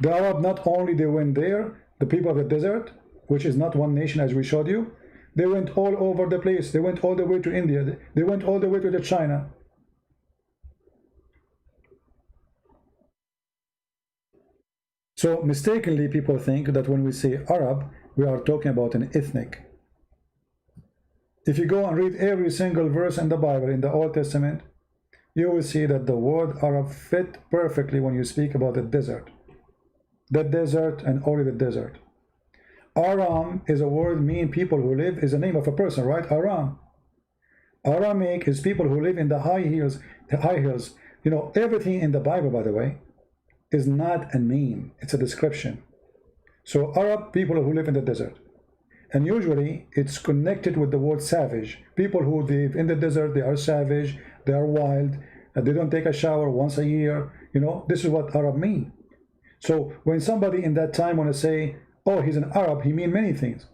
The Arab, not only they went there, the people of the desert, which is not one nation as we showed you, they went all over the place. They went all the way to India. They went all the way to China. So mistakenly people think that when we say Arab, we are talking about an ethnic. If you go and read every single verse in the Bible, in the Old Testament, you will see that the word Arab fit perfectly when you speak about the desert. The desert and only the desert. Aram is a word mean people who live, is a name of a person, right? Aram. Aramic is people who live in the high hills. You know, everything in the Bible, by the way, is not a name, it's a description. So Arab, people who live in the desert. And usually it's connected with the word savage. People who live in the desert, they are savage, they are wild, and they don't take a shower once a year. You know, this is what Arab mean. So when somebody in that time want to say, oh, he's an Arab, he mean many things.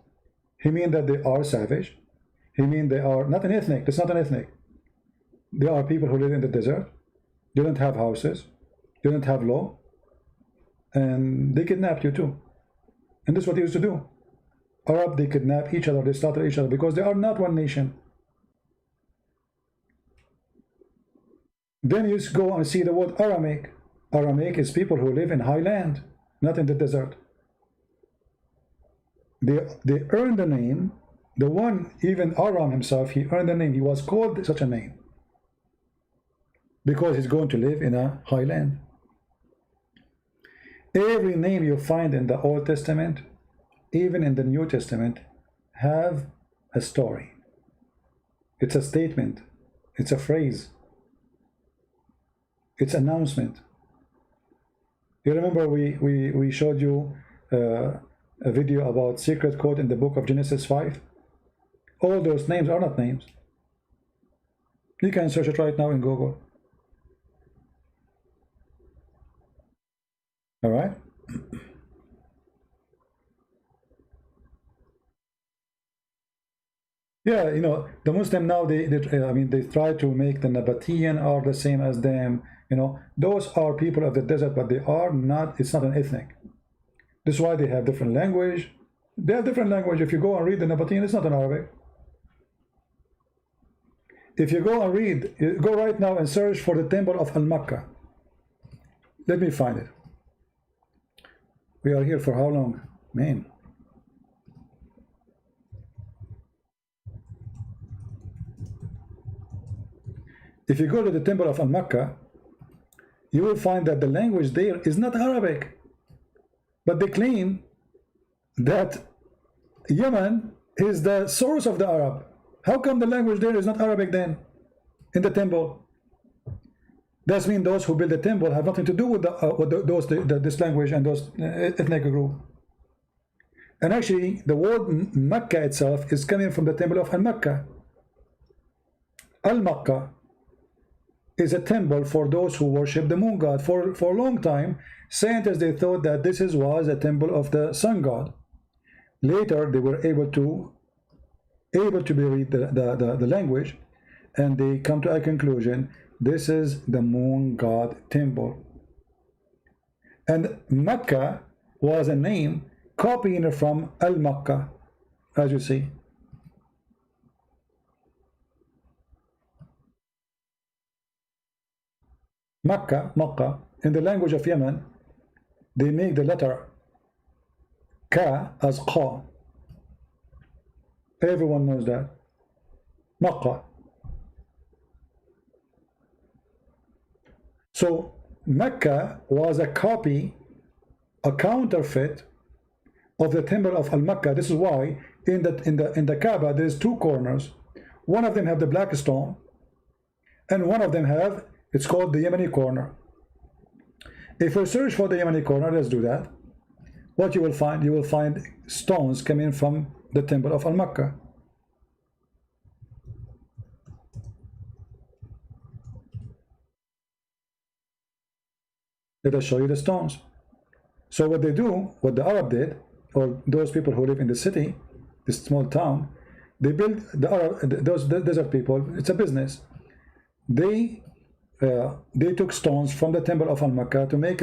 He mean that they are savage. He mean they are not an ethnic. That's not an ethnic. They are people who live in the desert. They don't have houses. They don't have law. And they kidnapped you too. And this is what they used to do. Arab, they kidnap each other, they slaughter each other because they are not one nation. Then you go and see the word Aramic. Aramic is people who live in highland, not in the desert. They earn the name. The one, even Aram himself, he earned the name. He was called such a name because he's going to live in a highland. Every name you find in the Old Testament, even in the New Testament, have a story. It's a statement. It's a phrase. It's announcement. You remember we showed you a video about secret code in the book of Genesis 5? All those names are not names. You can search it right now in Google. All right? Yeah, you know, the Muslim now, they try to make the Nabatean are the same as them. You know, those are people of the desert, but they are not, it's not an ethnic. This is why they have different language. They have different language. If you go and read the Nabatean, it's not an Arabic. If you go and read, you go right now and search for the temple of Al-Makkah. Let me find it. We are here for how long? Man. If you go to the temple of Al-Makkah, you will find that the language there is not Arabic. but they claim that Yemen is the source of the Arab. How come the language there is not Arabic then in the temple? That means those who build the temple have nothing to do with this language and those ethnic group. And actually, the word Mecca itself is coming from the temple of Al-Makkah. Al-Makkah is a temple for those who worship the moon god. For a long time, scientists, they thought that this was a temple of the sun god. Later, they were able to read the language, and they come to a conclusion: this is the moon god temple. And Mecca was a name copying from Al-Makkah, as you see. Makkah, in the language of Yemen, they make the letter Ka as Qa. Everyone knows that. Makkah. So Mecca was a copy, a counterfeit of the temple of Al-Makkah. This is why in the Kaaba there is two corners. One of them have the black stone, and one of them have, it's called the Yemeni corner. If we search for the Yemeni corner, let's do that. What you will find? You will find stones coming from the temple of Al-Makkah. Let us show you the stones. So what they do, what the Arab did, or those people who live in the city, this small town, they build those desert people. It's a business. They took stones from the temple of Al-Makkah to make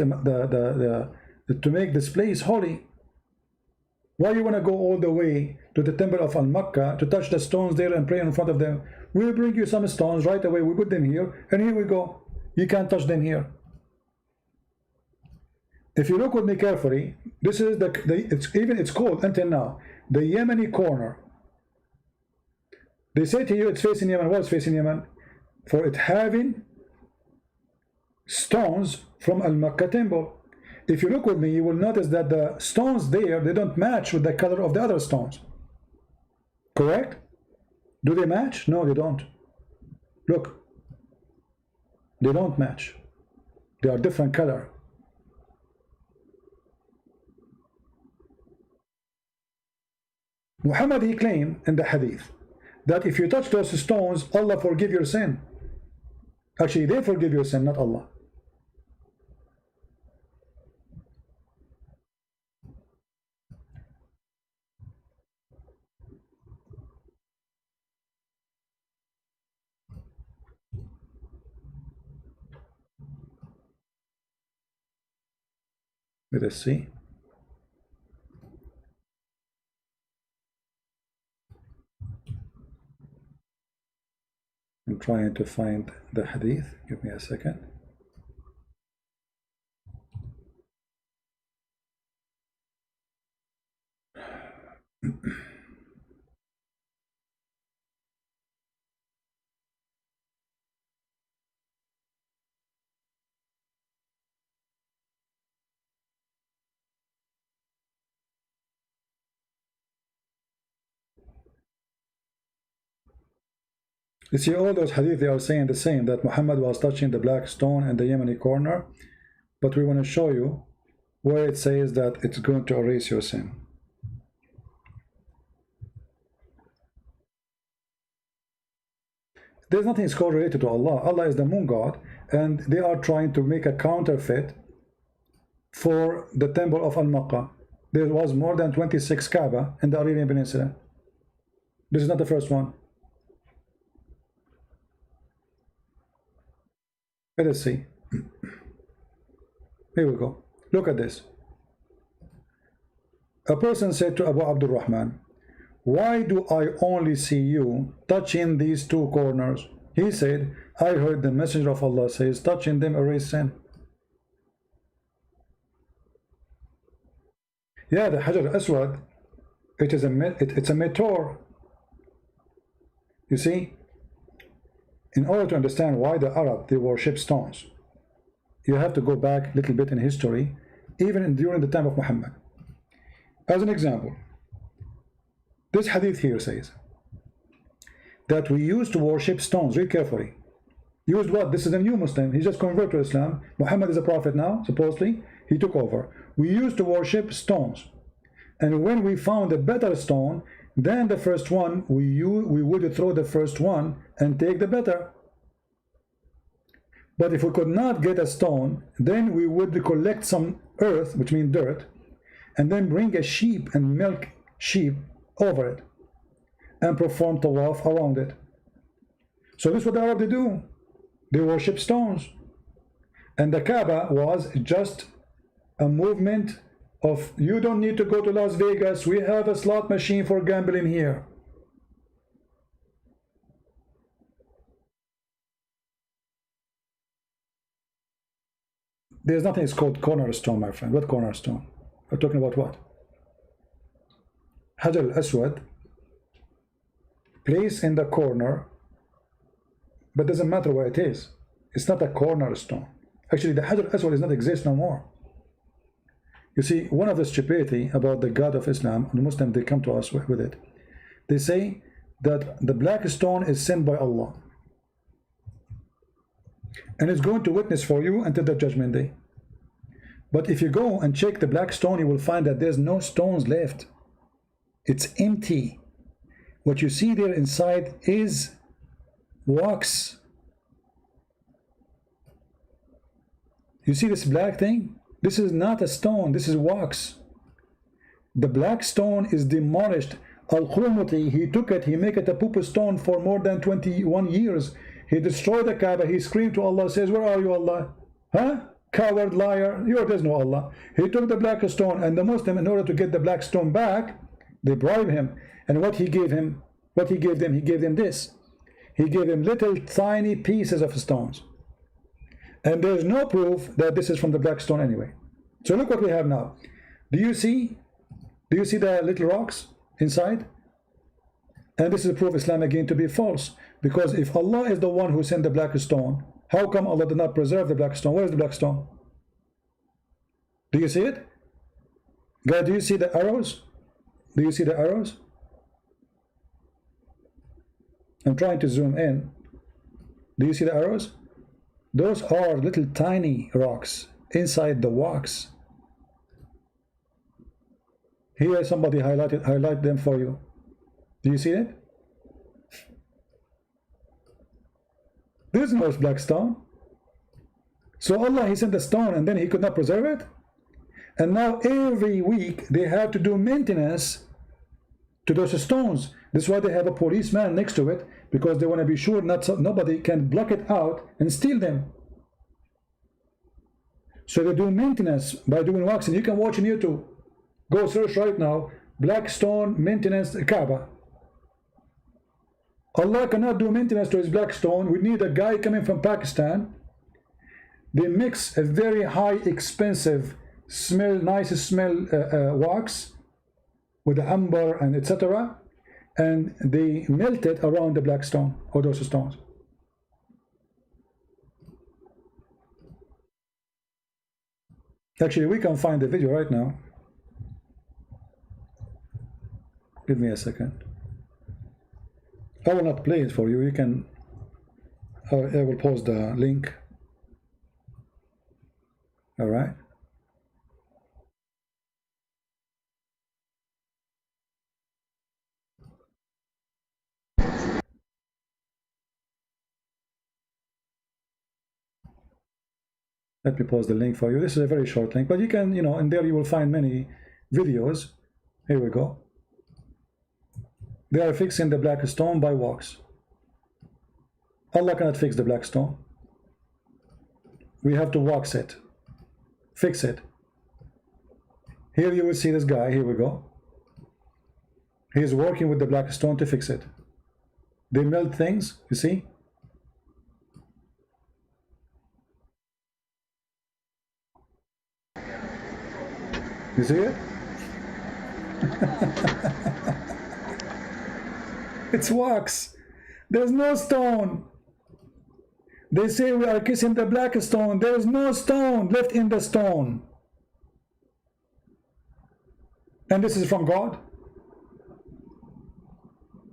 to make this place holy. Why you want to go all the way to the temple of Al-Makkah to touch the stones there and pray in front of them? We'll bring you some stones right away. We put them here, and here we go. You can't touch them here. If you look with me carefully, this is it's called until now the Yemeni corner. They say to you it's facing Yemen. What's facing Yemen? For it having stones from Al-Makkah temple. If you look with me, you will notice that the stones there, they don't match with the color of the other stones. Correct? Do they match? No, they don't. Look. They don't match. They are different color. Muhammad, he claimed in the Hadith that if you touch those stones, Allah forgive your sin. Actually, they forgive your sin, not Allah. Let us see. I'm trying to find the Hadith. Give me a second. You see, all those hadith, they are saying the same, that Muhammad was touching the black stone in the Yemeni corner, but we want to show you where it says that it's going to erase your sin. There's nothing called related to Allah. Allah is the moon god, and they are trying to make a counterfeit for the temple of Al-Makkah. There was more than 26 Kaaba in the Arabian Peninsula. This is not the first one. Let us see. Here we go. Look at this. A person said to Abu Abdul Rahman, "Why do I only see you touching these two corners?" He said, "I heard the Messenger of Allah says, touching them erase sin." Yeah, the Hajar al-Aswad, it's a meteor. You see? In order to understand why the Arab, they worship stones, you have to go back a little bit in history even during the time of Muhammad. As an example, this hadith here says that we used to worship stones. Read carefully. Used what? This is a new Muslim. He just converted to Islam. Muhammad is a prophet now, supposedly. He took over. We used to worship stones. And when we found a better stone than the first one, we would throw the first one and take the better. But if we could not get a stone, then we would collect some earth, which means dirt, and then bring a sheep and milk sheep over it and perform tawaf around it. So this is what the Arabs do. They worship stones. And the Kaaba was just a movement of, you don't need to go to Las Vegas, we have a slot machine for gambling here. There's nothing, it's called cornerstone, my friend. What cornerstone? We're talking about what? Hajar al-Aswad, place in the corner, but doesn't matter where it is. It's not a cornerstone. Actually, the Hajar al-Aswad does not exist no more. You see, one of the stupidity about the God of Islam, the Muslims, they come to us with it. They say that the black stone is sent by Allah, and it's going to witness for you until the judgment day. But if you go and check the black stone, you will find that there's no stones left. It's empty. What you see there inside is wax. You see this black thing? This is not a stone, this is wax. The black stone is demolished. Al-Qurmuti, he took it, he made it a poop stone for more than 21 years. He destroyed the Kaaba, he screamed to Allah, says, where are you, Allah? Huh? Coward, liar, there's no Allah. He took the black stone, and the Muslim, in order to get the black stone back, they bribed him. And what he gave him, he gave them this. He gave them little tiny pieces of stones. And there's no proof that this is from the black stone anyway. So look what we have now. Do you see the little rocks inside? And this is a proof of Islam again to be false. Because if Allah is the one who sent the black stone, how come Allah did not preserve the black stone? Where is the black stone? Do you see it? God, do you see the arrows? Do you see the arrows? I'm trying to zoom in. Do you see the arrows? Those are little tiny rocks inside the wax. Here somebody highlight them for you. Do you see it? There's no black stone. So Allah, he sent the stone and then he could not preserve it. And now every week they have to do maintenance to those stones. This is why they have a policeman next to it, because they want to be sure nobody can block it out and steal them. So they do maintenance by doing waxing. You can watch on YouTube. Go search right now, black stone maintenance Kaaba. Allah cannot do maintenance to his black stone. We need a guy coming from Pakistan. They mix a very high expensive smell, nice smell wax with the amber and etc. And they melt it around the black stone or those stones. Actually, we can find the video right now. Give me a second. I will not play it for you. You can. I will post the link. All right. Let me post the link for you. This is a very short link, but you can, in there you will find many videos. Here we go. They are fixing the black stone by wax. Allah cannot fix the black stone. We have to wax it, fix it. Here you will see this guy. Here we go. He is working with the black stone to fix it. They melt things, you see. You see it? It's wax. There's no stone. They say we are kissing the black stone. There is no stone left in the stone. And this is from God.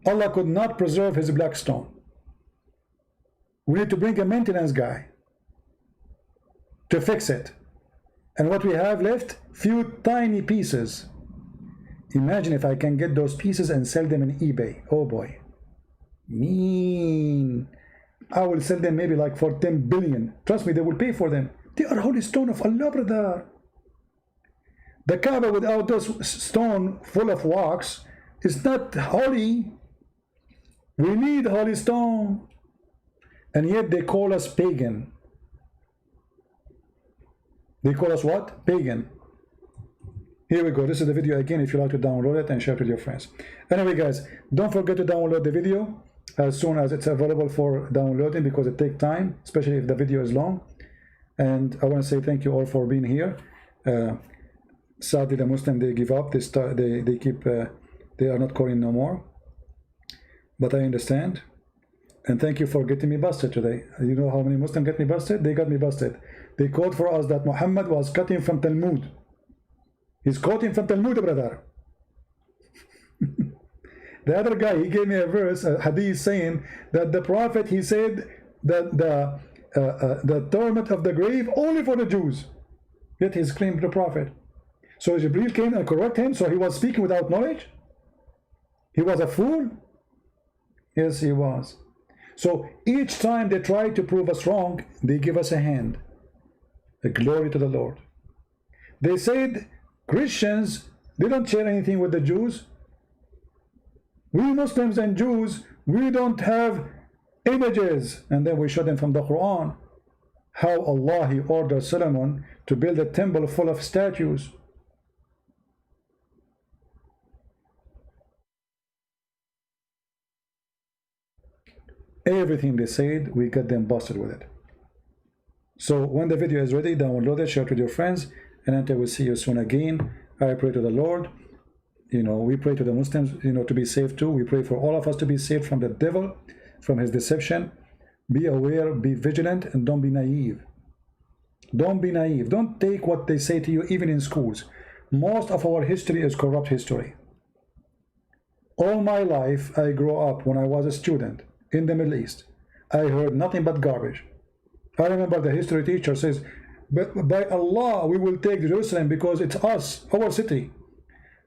Allah could not preserve his black stone. We need to bring a maintenance guy to fix it. And what we have left, few tiny pieces. Imagine if I can get those pieces and sell them in eBay. Oh boy. Mean. I will sell them maybe like for 10 billion. Trust me, they will pay for them. They are holy stone of Allah, brother. The Kaaba without those stone full of wax is not holy. We need holy stone. And yet they call us pagan. They call us what? Pagan. Here we go. This is the video again. If you like to download it and share it with your friends. Anyway, guys, don't forget to download the video as soon as it's available for downloading, because it takes time, especially if the video is long. And I want to say thank you all for being here. Sadly, the Muslim, they give up. They keep. They are not calling no more. But I understand. And thank you for getting me busted today. You know how many Muslims get me busted? They got me busted. They quote for us that Muhammad was cutting from Talmud. He's quoting from Talmud, brother. The other guy, he gave me a verse, a hadith, saying that the Prophet, he said that the torment of the grave only for the Jews. Yet he's claimed the Prophet. So Jibreel came and corrected him, so he was speaking without knowledge? He was a fool? Yes, he was. So each time they try to prove us wrong, they give us a hand. A glory to the Lord. They said Christians, they don't share anything with the Jews. We Muslims and Jews, we don't have images. And then we show them from the Quran how Allah, he ordered Solomon to build a temple full of statues. Everything they said, we got them busted with it. So when the video is ready, download it, share it with your friends, and until we see you soon again, I pray to the Lord. You know, we pray to the Muslims, you know, to be saved too. We pray for all of us to be saved from the devil, from his deception. Be aware, be vigilant, and don't be naive. Don't be naive. Don't take what they say to you, even in schools. Most of our history is corrupt history. All my life, I grew up when I was a student in the Middle East. I heard nothing but garbage. I remember the history teacher says, but by Allah, we will take Jerusalem because it's us, our city.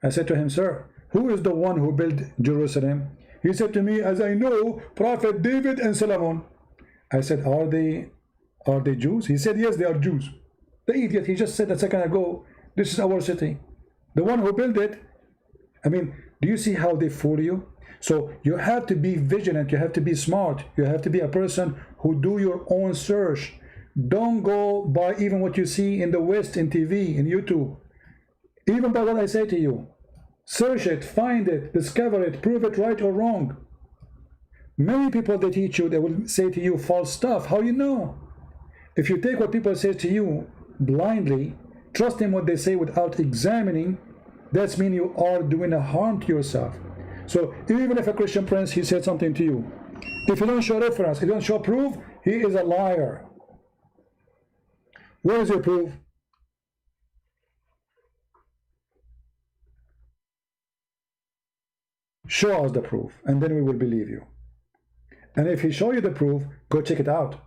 I said to him, sir, who is the one who built Jerusalem? He said to me, as I know, Prophet David and Solomon. I said, are they Jews? He said, yes, they are Jews. The idiot, he just said a second ago, this is our city. The one who built it. I mean, do you see how they fool you? So you have to be vigilant, you have to be smart, you have to be a person who do your own search. Don't go by even what you see in the West, in TV, in YouTube. Even by what I say to you. Search it, find it, discover it, prove it right or wrong. Many people, they teach you, they will say to you false stuff. How you know? If you take what people say to you blindly, trust in what they say without examining, that means you are doing a harm to yourself. So even if a Christian prince, he said something to you, if you don't show reference, if you don't show proof, he is a liar. Where is your proof? Show us the proof, and then we will believe you. And if he show you the proof, go check it out.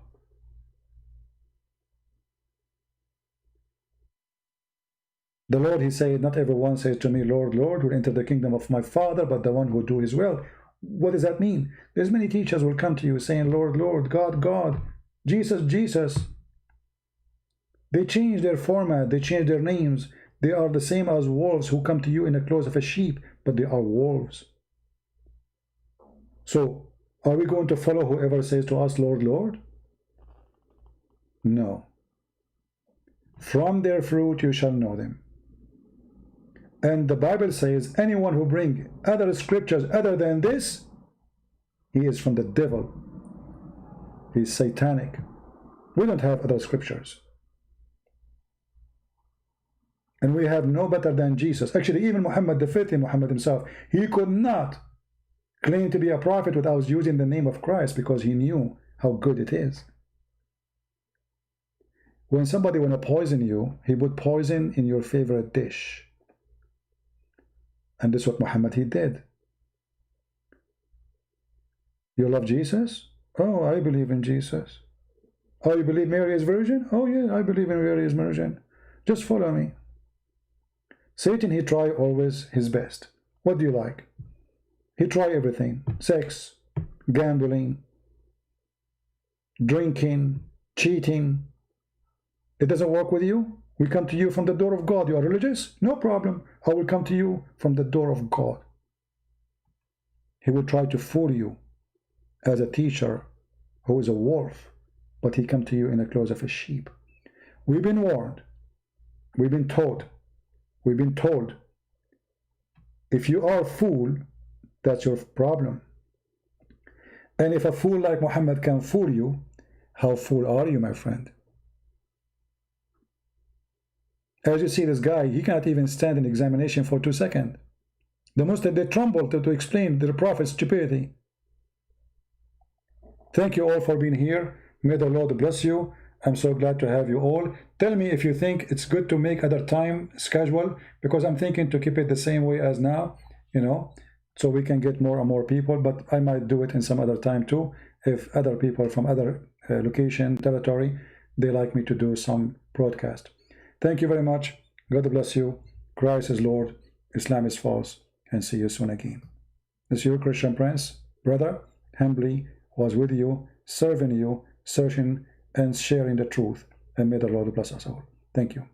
The Lord, he said, not everyone says to me, Lord, Lord, will enter the kingdom of my Father, but the one who do his will. What does that mean? There's many teachers will come to you saying, Lord, Lord, God, God, Jesus, Jesus. They change their format, they change their names. They are the same as wolves who come to you in the clothes of a sheep, but they are wolves. So, are we going to follow whoever says to us, Lord, Lord? No. From their fruit you shall know them. And the Bible says, anyone who brings other scriptures other than this, he is from the devil. He's satanic. We don't have other scriptures. And we have no better than Jesus. Actually, even Muhammad, the faithful Muhammad himself, he could not claim to be a prophet without using the name of Christ, because he knew how good it is. When somebody want to poison you, he put poison in your favorite dish. And this is what Muhammad he did. You love Jesus? Oh, I believe in Jesus. Oh, you believe Mary is virgin? Oh yeah, I believe in Mary is virgin. Just follow me. Satan, he try always his best. What do you like? He try everything. Sex, gambling, drinking, cheating. It doesn't work with you? We come to you from the door of God. You are religious? No problem. I will come to you from the door of God. He will try to fool you as a teacher who is a wolf, but he come to you in the clothes of a sheep. We've been warned. We've been taught. We've been told. If you are a fool, that's your problem. And if a fool like Muhammad can fool you, how fool are you, my friend? As you see, this guy, he cannot even stand an examination for 2 seconds. The Muslims, they tremble to explain the Prophet's stupidity. Thank you all for being here. May the Lord bless you. I'm so glad to have you all. Tell me if you think it's good to make other time schedule, because I'm thinking to keep it the same way as now, you know, so we can get more and more people, but I might do it in some other time too, if other people from other location, territory, they like me to do some broadcast. Thank you very much. God bless you. Christ is Lord. Islam is false. And see you soon again. This is your Christian Prince, brother, humbly was with you, serving you, searching and sharing the truth. And may the Lord bless us all. Thank you.